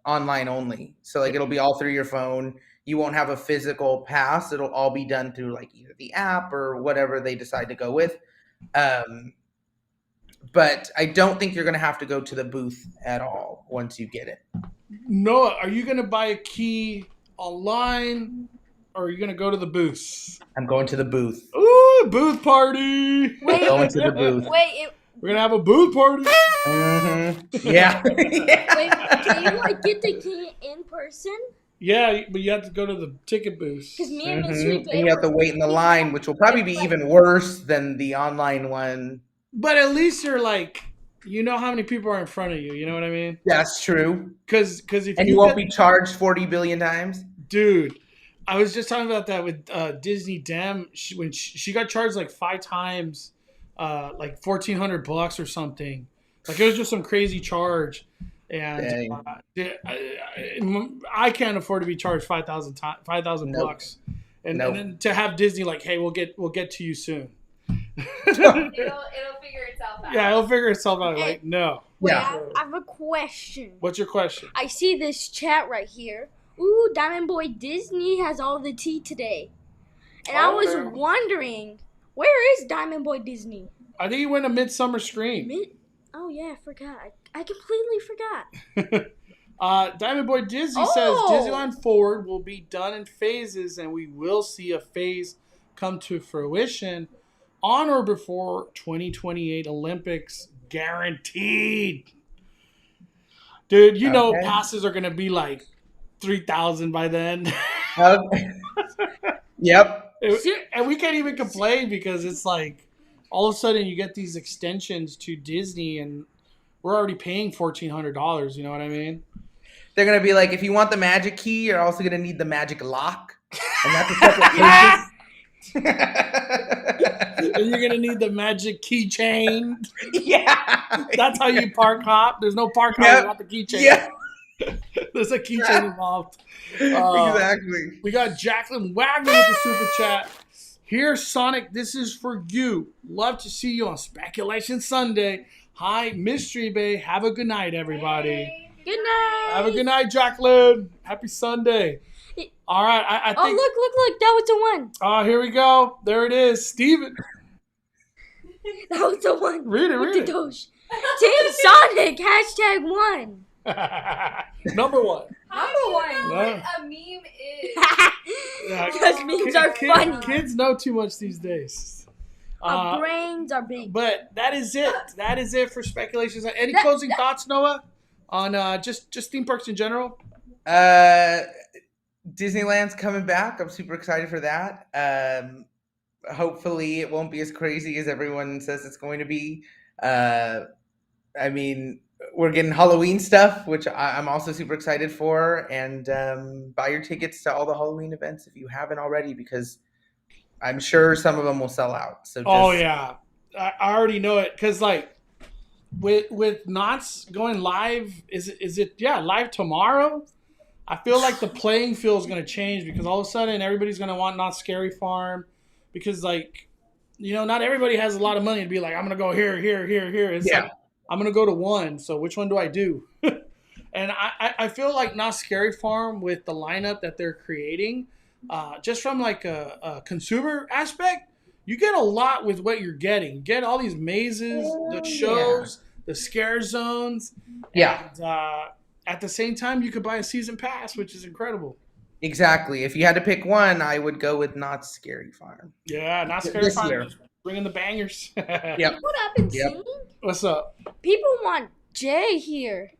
Speaker 6: online only. So like it'll be all through your phone. You won't have a physical pass. It'll all be done through like either the app or whatever they decide to go with. But I don't think you're going to have to go to the booth at all once you get it.
Speaker 1: Noah, are you going to buy a key online or are you going to go to the booth?
Speaker 6: I'm going to the booth.
Speaker 1: Ooh, booth party.
Speaker 7: Wait,
Speaker 6: going to the booth.
Speaker 1: We're going to have a booth party.
Speaker 6: Mm-hmm. Yeah.
Speaker 7: Wait, can you like get the key in person?
Speaker 1: Yeah, but you have to go to the ticket booth.
Speaker 7: Because me and Mystery Bay.
Speaker 6: And you have to wait in the line, which will probably be even worse than the online one.
Speaker 1: But at least you're like, you know how many people are in front of you. You know what I mean?
Speaker 6: That's true.
Speaker 1: Because if
Speaker 6: and you won't be charged 40 billion times,
Speaker 1: dude. I was just talking about that with Disney Dem when she got charged like 5 times, like $1,400 or something. Like it was just some crazy charge, and I can't afford to be charged $5,000 bucks, and then to have Disney like, hey, we'll get to you soon.
Speaker 3: it'll figure itself out.
Speaker 1: Yeah, it'll figure itself out. Like no.
Speaker 7: Wait, I have a question.
Speaker 1: What's your question?
Speaker 7: I see this chat right here. Ooh, Diamond Boy Disney has all the tea today. And I was wondering, where is Diamond Boy Disney?
Speaker 1: I think he went to Midsummer Scream.
Speaker 7: Oh, yeah, I forgot. I completely forgot.
Speaker 1: Diamond Boy Disney says Disneyland Forward will be done in phases and we will see a phase come to fruition on or before 2028 Olympics. Guaranteed. Dude, you know passes are going to be like 3,000 by then.
Speaker 6: Yep.
Speaker 1: And we can't even complain because it's like all of a sudden you get these extensions to Disney and we're already paying $1,400. You know what I mean?
Speaker 6: They're going to be like, if you want the magic key, you're also going to need the magic lock. And that's a separate
Speaker 1: And you're going to need the magic keychain.
Speaker 6: Yeah.
Speaker 1: That's how you park hop. There's no park hop without the keychain.
Speaker 6: Yeah.
Speaker 1: There's a keychain involved.
Speaker 6: Exactly.
Speaker 1: We got Jacqueline Wagner with the super chat. Here, Sonic, this is for you. Love to see you on Speculation Sunday. Hi, Mystery Bay. Have a good night, everybody.
Speaker 3: Hey.
Speaker 7: Good night.
Speaker 1: Have a good night, Jacqueline. Happy Sunday. All right. I think.
Speaker 7: Look. That was the one.
Speaker 1: Oh, here we go. There it is. Steven.
Speaker 7: That was the one.
Speaker 1: Read it.
Speaker 7: Team Sonic, #1.
Speaker 1: Number one.
Speaker 3: How do you know
Speaker 1: No.
Speaker 3: what a meme is?
Speaker 7: Because memes are funny.
Speaker 1: Kids know too much these days.
Speaker 7: Our brains are big.
Speaker 1: But that is it. That is it for speculations. Any closing thoughts, Noah, on just theme parks in general?
Speaker 6: Disneyland's coming back. I'm super excited for that. Hopefully it won't be as crazy as everyone says it's going to be. I mean, we're getting Halloween stuff, which I'm also super excited for. And buy your tickets to all the Halloween events if you haven't already, because I'm sure some of them will sell out. So
Speaker 1: yeah, I already know it because like with Knott's going live, is it live tomorrow? I feel like the playing field is going to change because all of a sudden everybody's going to want Not Scary Farm because, like, you know, not everybody has a lot of money to be like, I'm going to go here. It's like, I'm going to go to one. So which one do I do? And I feel like Not Scary Farm with the lineup that they're creating, just from like a consumer aspect, you get a lot with what you're getting. You get all these mazes, the shows, the scare zones.
Speaker 6: Yeah.
Speaker 1: And, at the same time, you could buy a season pass, which is incredible.
Speaker 6: Exactly. If you had to pick one, I would go with Not Scary Farm.
Speaker 1: Yeah, Not Scary
Speaker 6: This
Speaker 1: Farm.
Speaker 6: year.
Speaker 1: Bringing the bangers.
Speaker 6: Yep.
Speaker 7: What happened,
Speaker 6: Yep.
Speaker 7: singing?
Speaker 1: What's up?
Speaker 7: People want Jay here.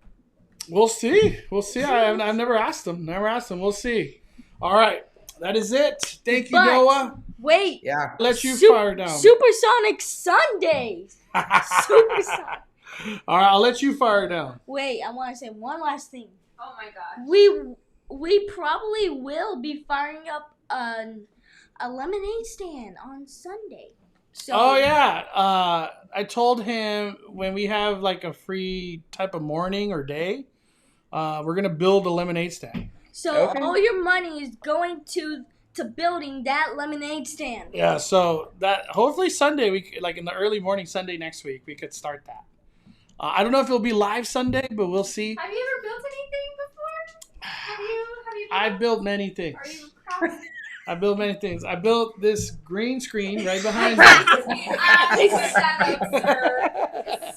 Speaker 1: We'll see. I've never asked them. We'll see. All right. That is it. Thank you,
Speaker 7: But-
Speaker 1: Noah.
Speaker 7: Wait.
Speaker 6: Yeah.
Speaker 1: Let you
Speaker 7: Sup-
Speaker 1: fire down.
Speaker 7: Supersonic Sundays. Supersonic.
Speaker 1: All right, I'll let you fire down.
Speaker 7: Wait, I want to say one last thing.
Speaker 3: Oh my gosh.
Speaker 7: We probably will be firing up a lemonade stand on Sunday. So
Speaker 1: Oh yeah. I told him when we have like a free type of morning or day, we're gonna build a lemonade stand.
Speaker 7: So
Speaker 6: Okay.
Speaker 7: all your money is going to building that lemonade stand.
Speaker 1: Yeah. So that hopefully Sunday like in the early morning Sunday next week we could start that. I don't know if it'll be live Sunday, but we'll see.
Speaker 3: Have you ever built anything before? Have you
Speaker 1: I've built many things.
Speaker 3: Are you proud?
Speaker 1: I built many things. I built this green screen right behind me.
Speaker 3: Shut up,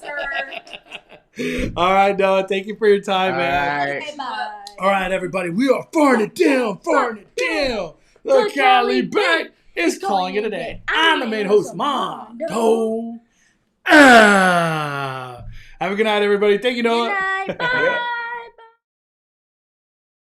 Speaker 3: sir.
Speaker 1: All right, Noah. Thank you for your time,
Speaker 6: All
Speaker 1: man.
Speaker 6: right.
Speaker 7: Okay, bye.
Speaker 1: All right, everybody. We are farting it down. The Cali Bank is calling it a day. I'm the main host, Mondo. Have a good night, everybody. Thank you,
Speaker 7: Good
Speaker 1: Noah.
Speaker 7: night. Bye.